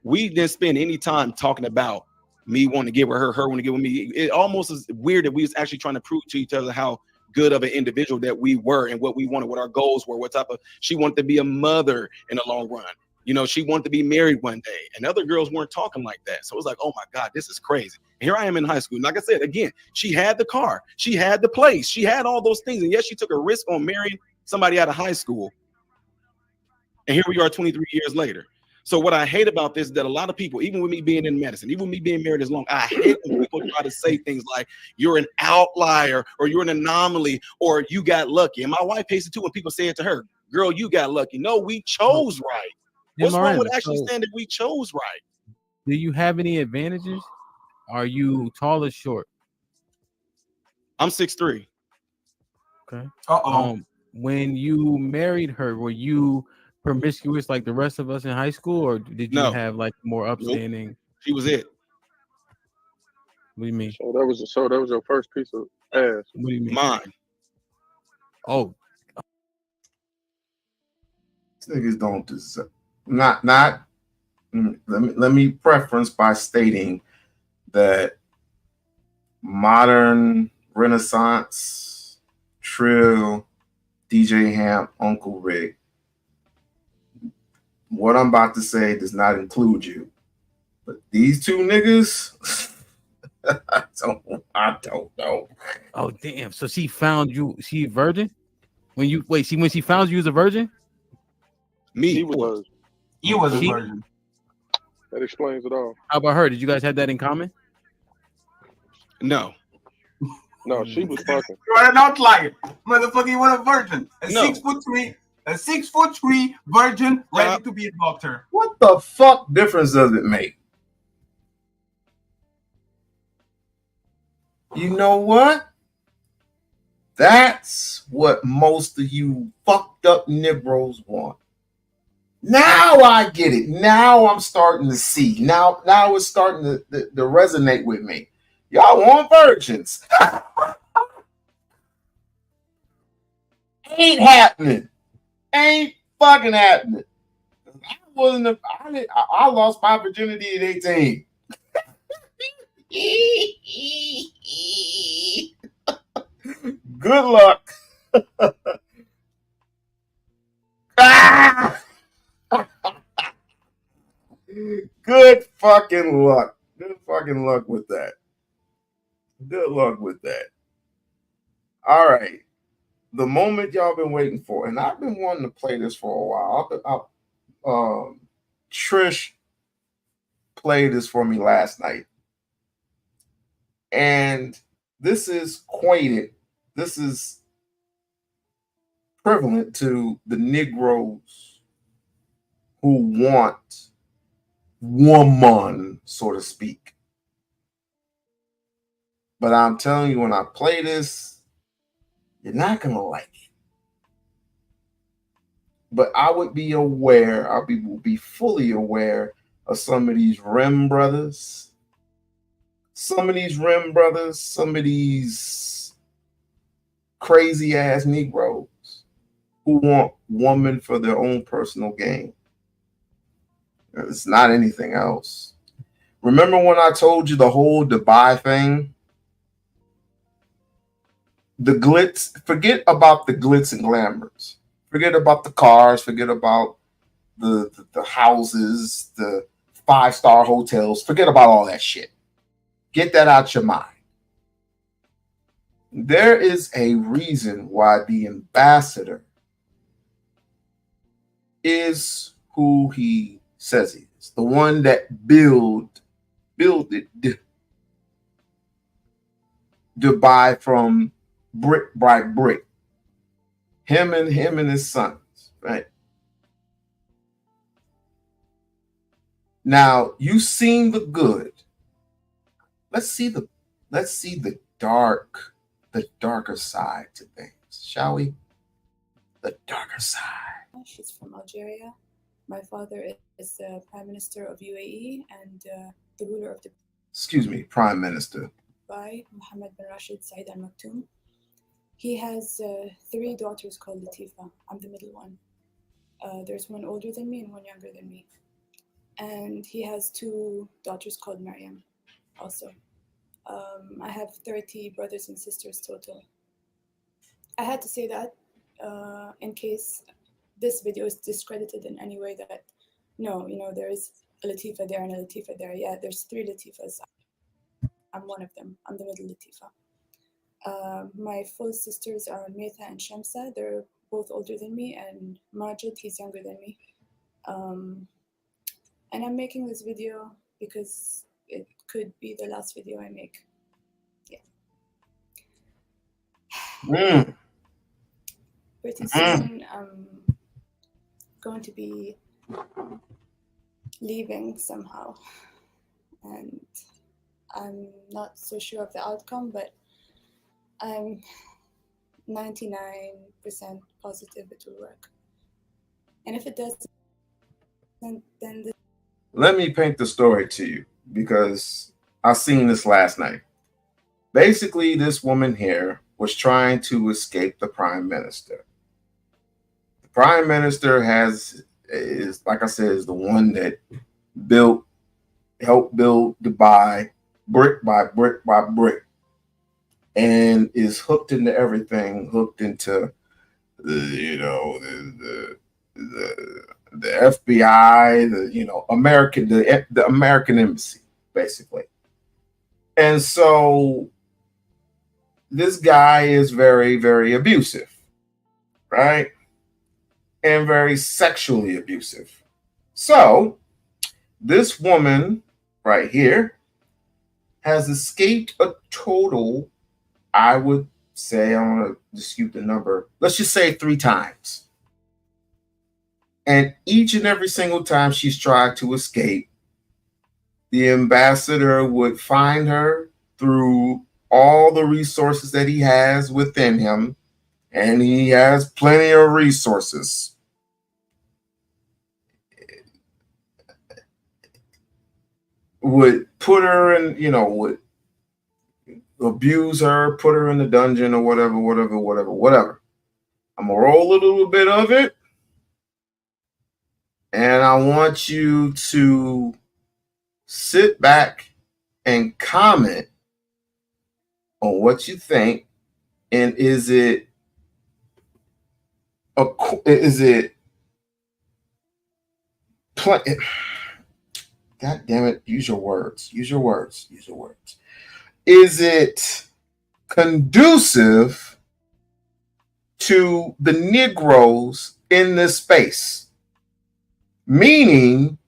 we didn't spend any time talking about me wanting to get with her wanting to get with me. It almost is weird that we was actually trying to prove to each other how good of an individual that we were and what we wanted, what our goals were, what type of, she wanted to be a mother in the long run. You know, she wanted to be married one day, and other girls weren't talking like that. So it was like, oh my God, this is crazy. And here I am in high school. Like I said, again, she had the car, she had the place, she had all those things. And yes, she took a risk on marrying somebody out of high school. And here we are 23 years later. So what I hate about this is that a lot of people, even with me being in medicine, even with me being married as long, I hate when people try to say things like you're an outlier or you're an anomaly or you got lucky. And my wife hates it too when people say it to her, girl, you got lucky. No, we chose right. What's wrong with actually saying that we chose right? Do you have any advantages? Are you tall or short? I'm 6'3". Okay. When you married her, were you promiscuous like the rest of us in high school, or did you have like more upstanding? Nope. She was it. What do you mean? So that was your first piece of ass. What do you mean? Mine. Oh. These niggas don't deserve. Let me preference by stating that modern Renaissance, Trill, DJ Hamp, Uncle Rick, what I'm about to say does not include you. But these two niggas, I don't know. Oh damn! So she found you. She a virgin? When she found you as a virgin? Me. He was a virgin. That explains it all. How about her? Did you guys have that in common? No. No, she was fucking. You are an outlier, motherfucker. You want a virgin? A 6'3" virgin ready to be a doctor. What the fuck difference does it make? You know what? That's what most of you fucked up Negroes want. Now I get it. Now I'm starting to see. Now it's starting to resonate with me. Y'all want virgins. Ain't happening. Ain't fucking happening. I lost my virginity at 18. Good luck. Good fucking luck. Good fucking luck with that. Good luck with that. All right. The moment y'all been waiting for, and I've been wanting to play this for a while. Trish played this for me last night. And this is prevalent to the Negroes who want woman, so to speak. But I'm telling you, when I play this, you're not going to like it. But I would be aware, will be fully aware of some of these Rim brothers, some of these crazy ass Negroes who want woman for their own personal gain. It's not anything else. Remember when I told you the whole Dubai thing? The glitz, forget about the glitz and glamours. Forget about the cars, forget about the houses, the 5-star hotels. Forget about all that shit. Get that out your mind. There is a reason why the ambassador is who he says he is. The one that built Dubai from brick by brick. Him and his sons, right? Now, you've seen the good. Let's see the darker side to things, shall we? The darker side. She's from Algeria. My father is the Prime Minister of UAE and the ruler of the Prime Minister. Dubai, Mohammed bin Rashid Said Al Maktoum. He has 3 daughters called Latifa. I'm the middle one. There's one older than me and one younger than me. And he has 2 daughters called Maryam also. I have 30 brothers and sisters total. I had to say that in case this video is discredited in any way that, no, there is a Latifa there and a Latifa there. Yeah, there's 3 Latifas. I'm one of them. I'm the middle Latifa. My full sisters are Metha and Shamsa. They're both older than me, and Majid, he's younger than me. And I'm making this video because it could be the last video I make. Yeah. Pretty soon I'm going to be leaving somehow. And I'm not so sure of the outcome, but I'm 99% positive it will work. And if it doesn't, then let me paint the story to you, because I seen this last night. Basically, this woman here was trying to escape the Prime Minister. The Prime Minister is like I said, is the one that helped build Dubai brick by brick by brick, and is hooked into everything, hooked into the FBI, the American embassy, basically. And so this guy is very, very abusive, right? And very sexually abusive. So this woman right here has escaped a total, I would say, I don't want to dispute the number, let's just say 3 times. And each and every single time she's tried to escape, the ambassador would find her through all the resources that he has within him, and he has plenty of resources, would put her in, would abuse her, put her in the dungeon or whatever. I'm gonna roll a little bit of it, and I want you to sit back and comment on what you think. And is it God damn it, use your words. Is it conducive to the Negroes in this space? Meaning,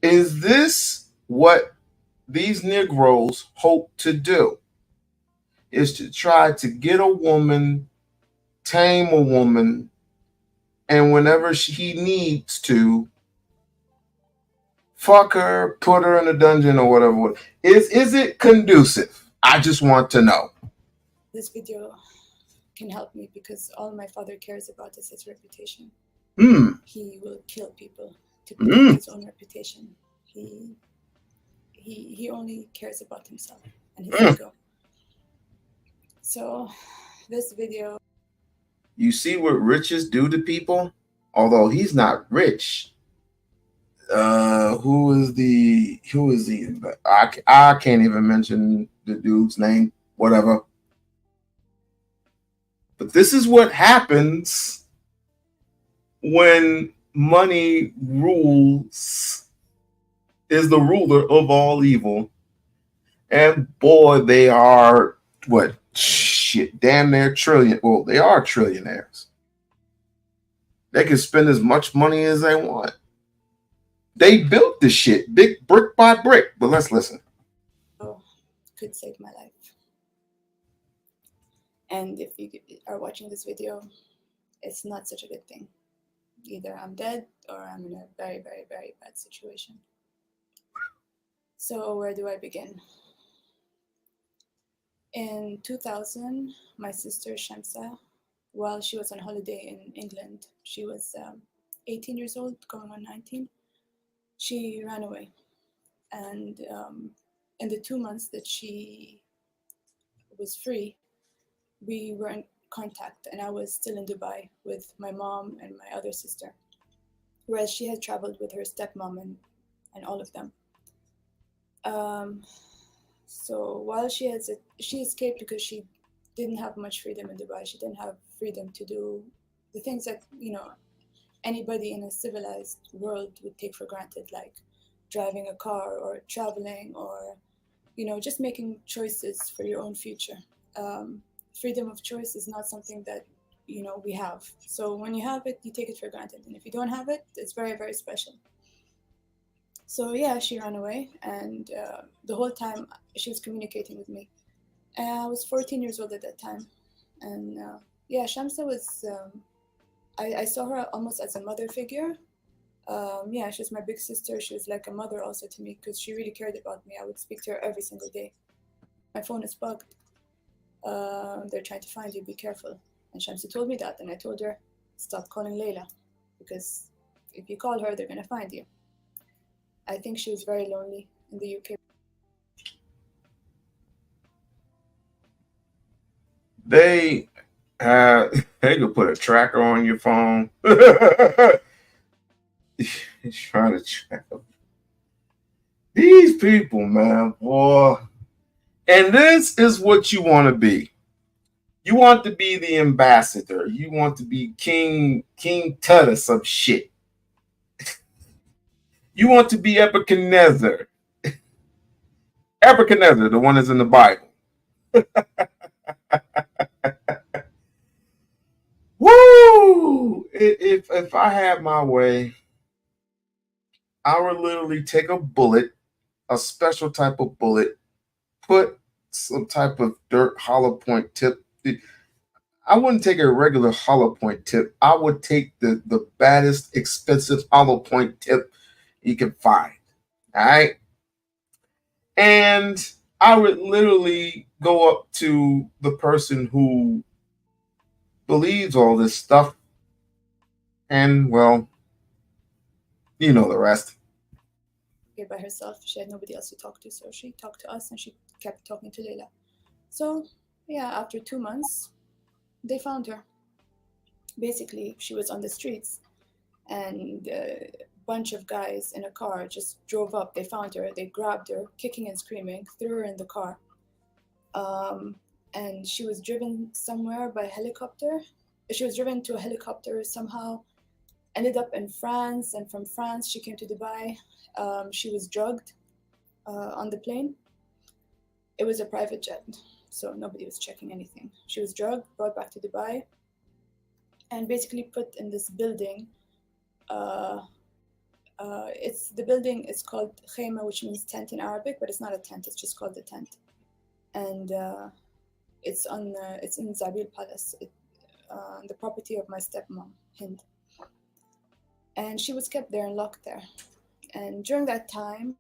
is this what these Negroes hope to do? Is to try to get a woman, tame a woman, and whenever he needs to, fuck her, put her in a dungeon or whatever. Is it conducive? I just want to know. This video can help me because all my father cares about is his reputation. He will kill people to protect his own reputation. He only cares about himself and his ego. So this video. You see what riches do to people? Although he's not rich. Who is the I can't even mention the dude's name, whatever. But this is what happens when money rules, is the ruler of all evil. And boy, they are damn near trillion. Well, they are trillionaires. They can spend as much money as they want. They built this shit big brick by brick. But let's listen. Could save my life. And if you are watching this video, it's not such a good thing. Either I'm dead or I'm in a very, very, very bad situation. So where do I begin? In 2000, my sister Shamsa, while she was on holiday in England, she was 18 years old, going on 19. She ran away. And in the 2 months that she was free, we were in contact, and I was still in Dubai with my mom and my other sister, whereas she had traveled with her stepmom and all of them. So while she escaped because she didn't have much freedom in Dubai. She didn't have freedom to do the things that, anybody in a civilized world would take for granted, like driving a car or traveling or, just making choices for your own future. Freedom of choice is not something that, we have. So when you have it, you take it for granted. And if you don't have it, it's very, very special. So yeah, she ran away, and the whole time she was communicating with me. I was 14 years old at that time. And Shamsa was, I saw her almost as a mother figure. She was my big sister. She was like a mother also to me because she really cared about me. I would speak to her every single day. My phone is bugged. They're trying to find you, be careful. And Shamsa told me that, and I told her, stop calling Layla, because if you call her, they're going to find you. I think she was very lonely in the UK. They could put a tracker on your phone. He's trying to track them. These people, man, boy. And this is what you want to be. You want to be the ambassador. You want to be King Tut or some shit. You want to be Nebuchadnezzar. Nebuchadnezzar, the one that's in the Bible. Woo! If I had my way, I would literally take a bullet, a special type of bullet, put some type of dirt hollow point tip. I wouldn't take a regular hollow point tip. I would take the baddest, expensive hollow point tip you can find. All right. And I would literally go up to the person who believes all this stuff, and well, you know the rest. By herself. She had nobody else to talk to, so she talked to us and she kept talking to Leila. So, yeah, after 2 months, they found her. Basically, she was on the streets, and a bunch of guys in a car just drove up. They found her, they grabbed her, kicking and screaming, threw her in the car. And she was driven somewhere by helicopter. She was driven to a helicopter somehow, ended up in France, and from France she came to Dubai. She was drugged on the plane. It was a private jet, so nobody was checking anything. She was drugged, brought back to Dubai, and basically put in this building. The building is called khayma, which means tent in Arabic, but it's not a tent. It's just called a tent, and it's in Zabil Palace, the property of my stepmom, Hind. And she was kept there and locked there. And during that time,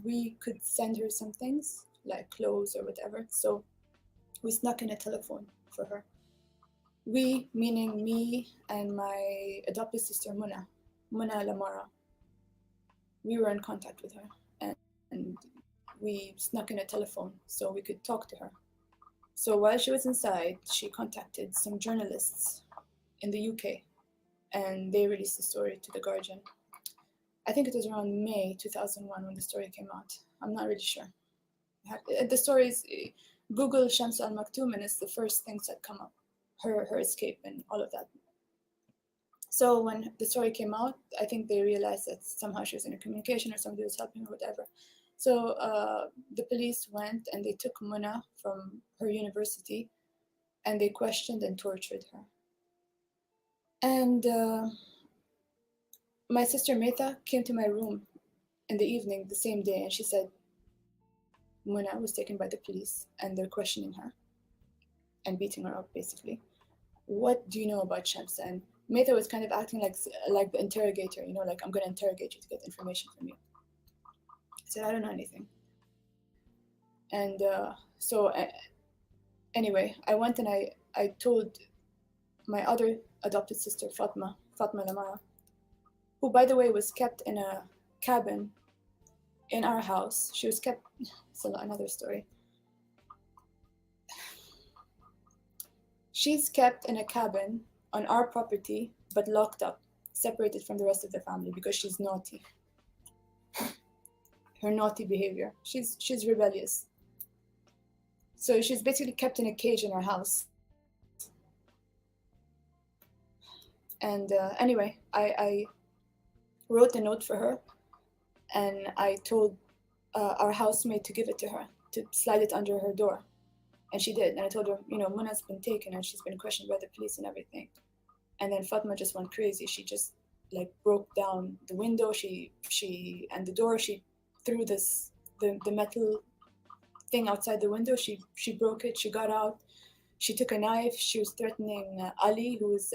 we could send her some things, like clothes or whatever. So we snuck in a telephone for her. We, meaning me and my adopted sister, Muna Lamara. We were in contact with her. And we snuck in a telephone so we could talk to her. So while she was inside, she contacted some journalists in the UK. And they released the story to The Guardian. I think it was around May 2001 when the story came out. I'm not really sure. The story is, Google Shams al-Maktoum, and it's the first things that come up, her escape and all of that. So when the story came out, I think they realized that somehow she was in a communication or somebody was helping her, whatever. So the police went and they took Muna from her university and they questioned and tortured her. And my sister Meta came to my room in the evening the same day, and she said Muna was taken by the police and they're questioning her and beating her up, basically. What do you know about Shamsa? And Meta was kind of acting like the interrogator, you know, like, I'm going to interrogate you to get information from you. I said, I don't know anything. And anyway, I went and I told my other adopted sister, Fatma Lamara, who, by the way, was kept in a cabin in our house. She was kept, it's another story. She's kept in a cabin on our property, but locked up, separated from the rest of the family because she's naughty. Her naughty behavior. She's rebellious. So she's basically kept in a cage in our house. And anyway, I wrote a note for her, and I told our housemaid to give it to her, to slide it under her door. And she did. And I told her, you know, Muna's been taken and she's been questioned by the police and everything. And then Fatma just went crazy. She just like broke down the window. She and the door. She threw the metal thing outside the window. She broke it. She got out. She took a knife. She was threatening Ali, who is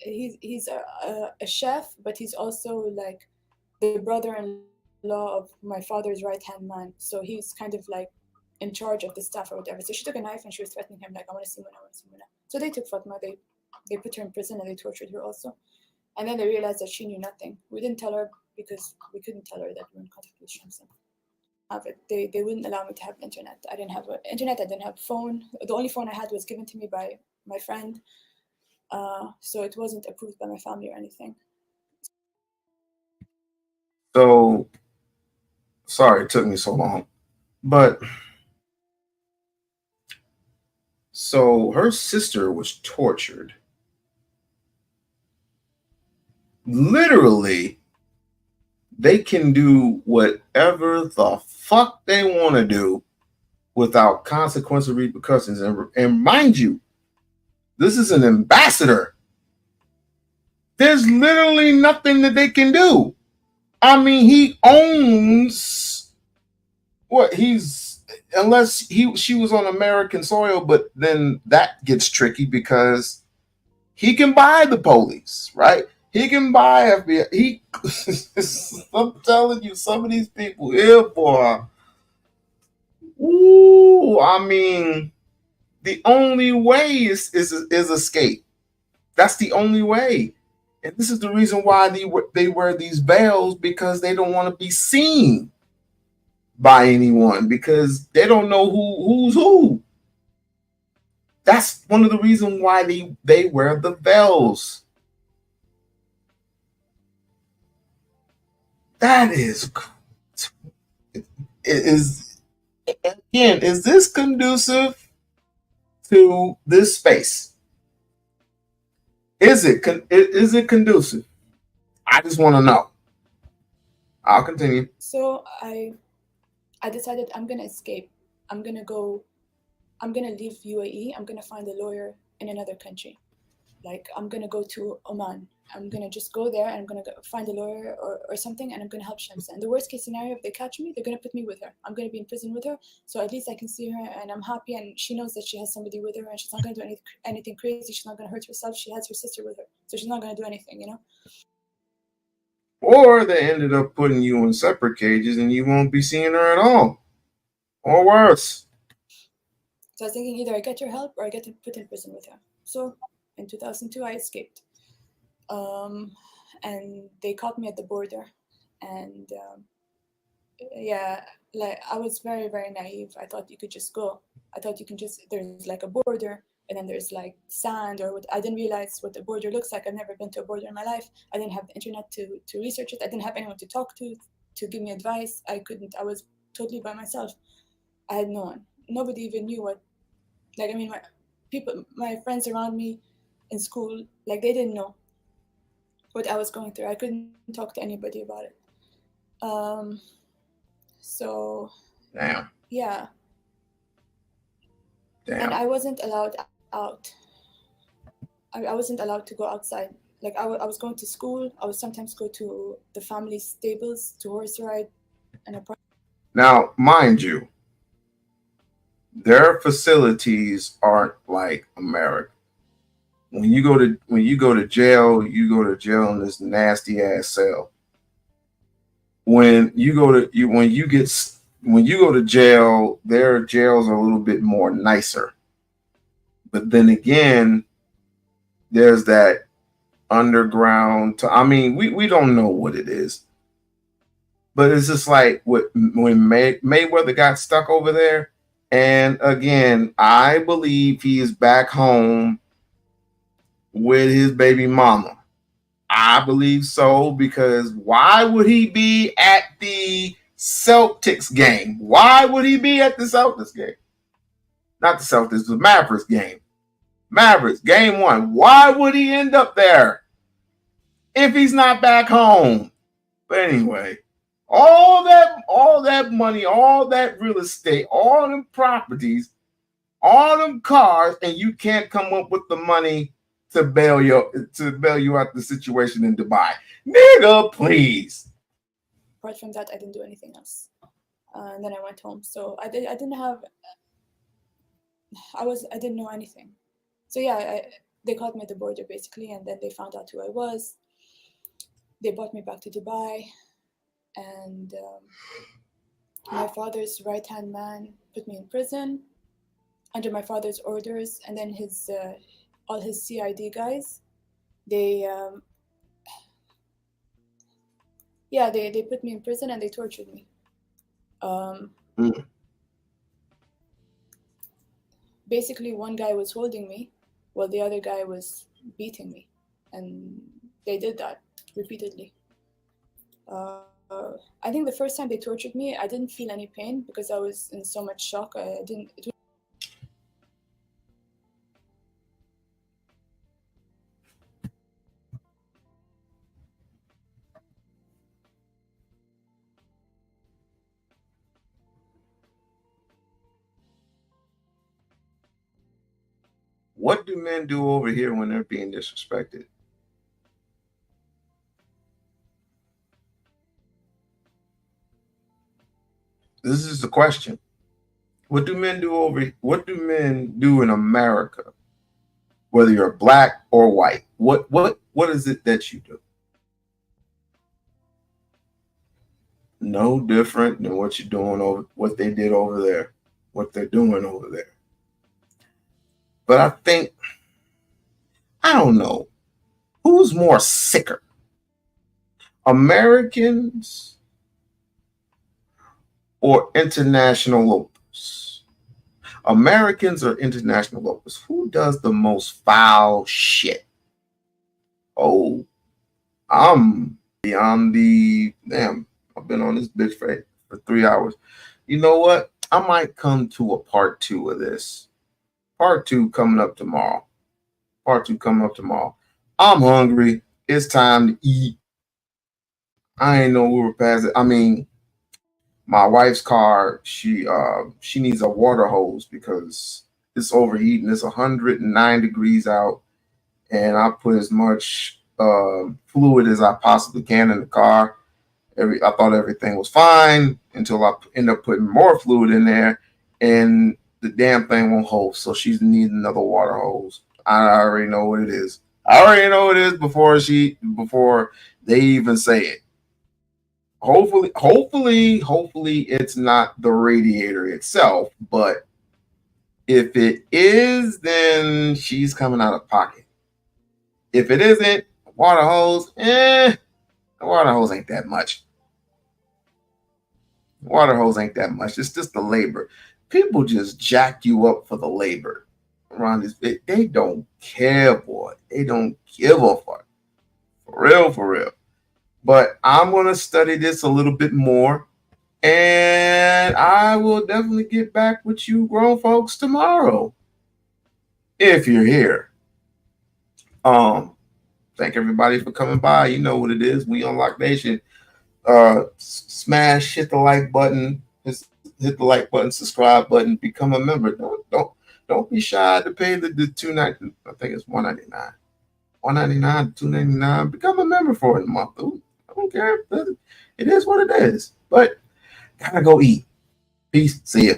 he's a chef, but he's also like the brother-in-law of my father's right-hand man. So he's kind of like in charge of the staff or whatever. So she took a knife and she was threatening him, like, I want to see Muna, I want to see Muna. So they took Fatma, they put her in prison and they tortured her also. And then they realized that she knew nothing. We didn't tell her because we couldn't tell her that we were in contact with Shamsa. They wouldn't allow me to have internet. I didn't have internet, I didn't have phone. The only phone I had was given to me by my friend. So it wasn't approved by my family or anything. So, sorry it took me so long. But, so her sister was tortured. Literally, they can do whatever the fuck they want to do without consequence or repercussions. And mind you, this is an ambassador. There's literally nothing that they can do. I mean, he owns what unless she was on American soil, but then that gets tricky because he can buy the police, right? He can buy FBI. I'm telling you, some of these people here, boy. Ooh, I mean, the only way is escape. That's the only way. And this is the reason why they wear these veils, because they don't want to be seen by anyone, because they don't know who's who. That's one of the reasons why they wear the veils. That is again, is this conducive to this space? Is it conducive? I just want to know. I'll continue. So I decided I'm gonna escape. I'm gonna leave UAE. I'm gonna find a lawyer in another country. Like, I'm gonna go to Oman. I'm gonna just go there and I'm gonna find a lawyer or something, and I'm gonna help Shamsa. And the worst case scenario, if they catch me, they're gonna put me with her. I'm gonna be in prison with her, so at least I can see her and I'm happy, and she knows that she has somebody with her, and she's not gonna do anything crazy. She's not gonna hurt herself. She has her sister with her, so she's not gonna do anything, you know. Or they ended up putting you in separate cages and you won't be seeing her at all, or worse. So I was thinking either I get her help or I get put in prison with her. So in 2002, I escaped. And they caught me at the border. And yeah, like, I was very, very naive. I thought you could just go. I thought you can just, there's like a border and then there's like sand or what. I didn't realize what the border looks like. I've never been to a border in my life. I didn't have the internet to research it. I didn't have anyone to talk to give me advice. I was totally by myself. I had no one. Nobody even knew what, like, I mean, my friends around me in school, like, they didn't know what I was going through. I couldn't talk to anybody about it. So Damn. Yeah. Damn. And I wasn't allowed out. I wasn't allowed to go outside. Like, I was going to school. I would sometimes go to the family stables to horse ride and a. Now, mind you, their facilities aren't like America. When you go to jail, you go to jail in this nasty ass cell. When you go to jail, their jails are a little bit more nicer. But then again, there's that underground. I mean, we don't know what it is. But it's just like when Mayweather got stuck over there. And again, I believe he is back home with his baby mama. I believe so, because why would he be at the Celtics game? Why would he be at the Celtics game? Not the Celtics, the Mavericks game. Mavericks, game 1. Why would he end up there if he's not back home? But anyway, all that money, all that real estate, all them properties, all them cars, and you can't come up with the money to bail you out the situation in Dubai. Nigga, please. Apart from that, I didn't do anything else. And then I went home. So I didn't know anything. So yeah, they caught me at the border basically, and then they found out who I was. They brought me back to Dubai, and my father's right-hand man put me in prison under my father's orders, and then all his CID guys, they put me in prison and they tortured me. Basically, one guy was holding me while the other guy was beating me, and they did that repeatedly. I think the first time they tortured me, I didn't feel any pain because I was in so much shock. What do men do over here when they're being disrespected? This is the question. What do men do in America, whether you're black or white? What is it that you do? no different than what you're doing over what they did over there, what they're doing over there. But I think, I don't know, who's more sicker? Americans or international lopers? Americans or international lopers? Who does the most foul shit? Oh, I'm beyond the damn. I've been on this bitch for 3 hours. You know what? I might come to a part 2 of this. Part 2 coming up tomorrow. Part 2 coming up tomorrow. I'm hungry. It's time to eat. I ain't know we were past it. I mean, my wife's car, she needs a water hose because it's overheating. It's 109 degrees out, and I put as much fluid as I possibly can in the car. I thought everything was fine until I end up putting more fluid in there, and the damn thing won't hold. So she's needing another water hose. I already know what it is. I already know what it is before they even say it. Hopefully it's not the radiator itself, but if it is, then she's coming out of pocket. If it isn't, water hose, the water hose ain't that much. Water hose ain't that much. It's just the labor. People just jack you up for the labor around this bit. They don't care, boy. They don't give a fuck. For real. But I'm going to study this a little bit more, and I will definitely get back with you grown folks tomorrow if you're here. Thank everybody for coming by. You know what it is. We-On-Loc Nation. Smash, hit the like button, hit the like button, subscribe button, become a member. Don't be shy to pay the $2.99. I think it's $1.99. $1.99, $2.99. Become a member for it a month. I don't care. It is what it is. But gotta go eat. Peace. See ya.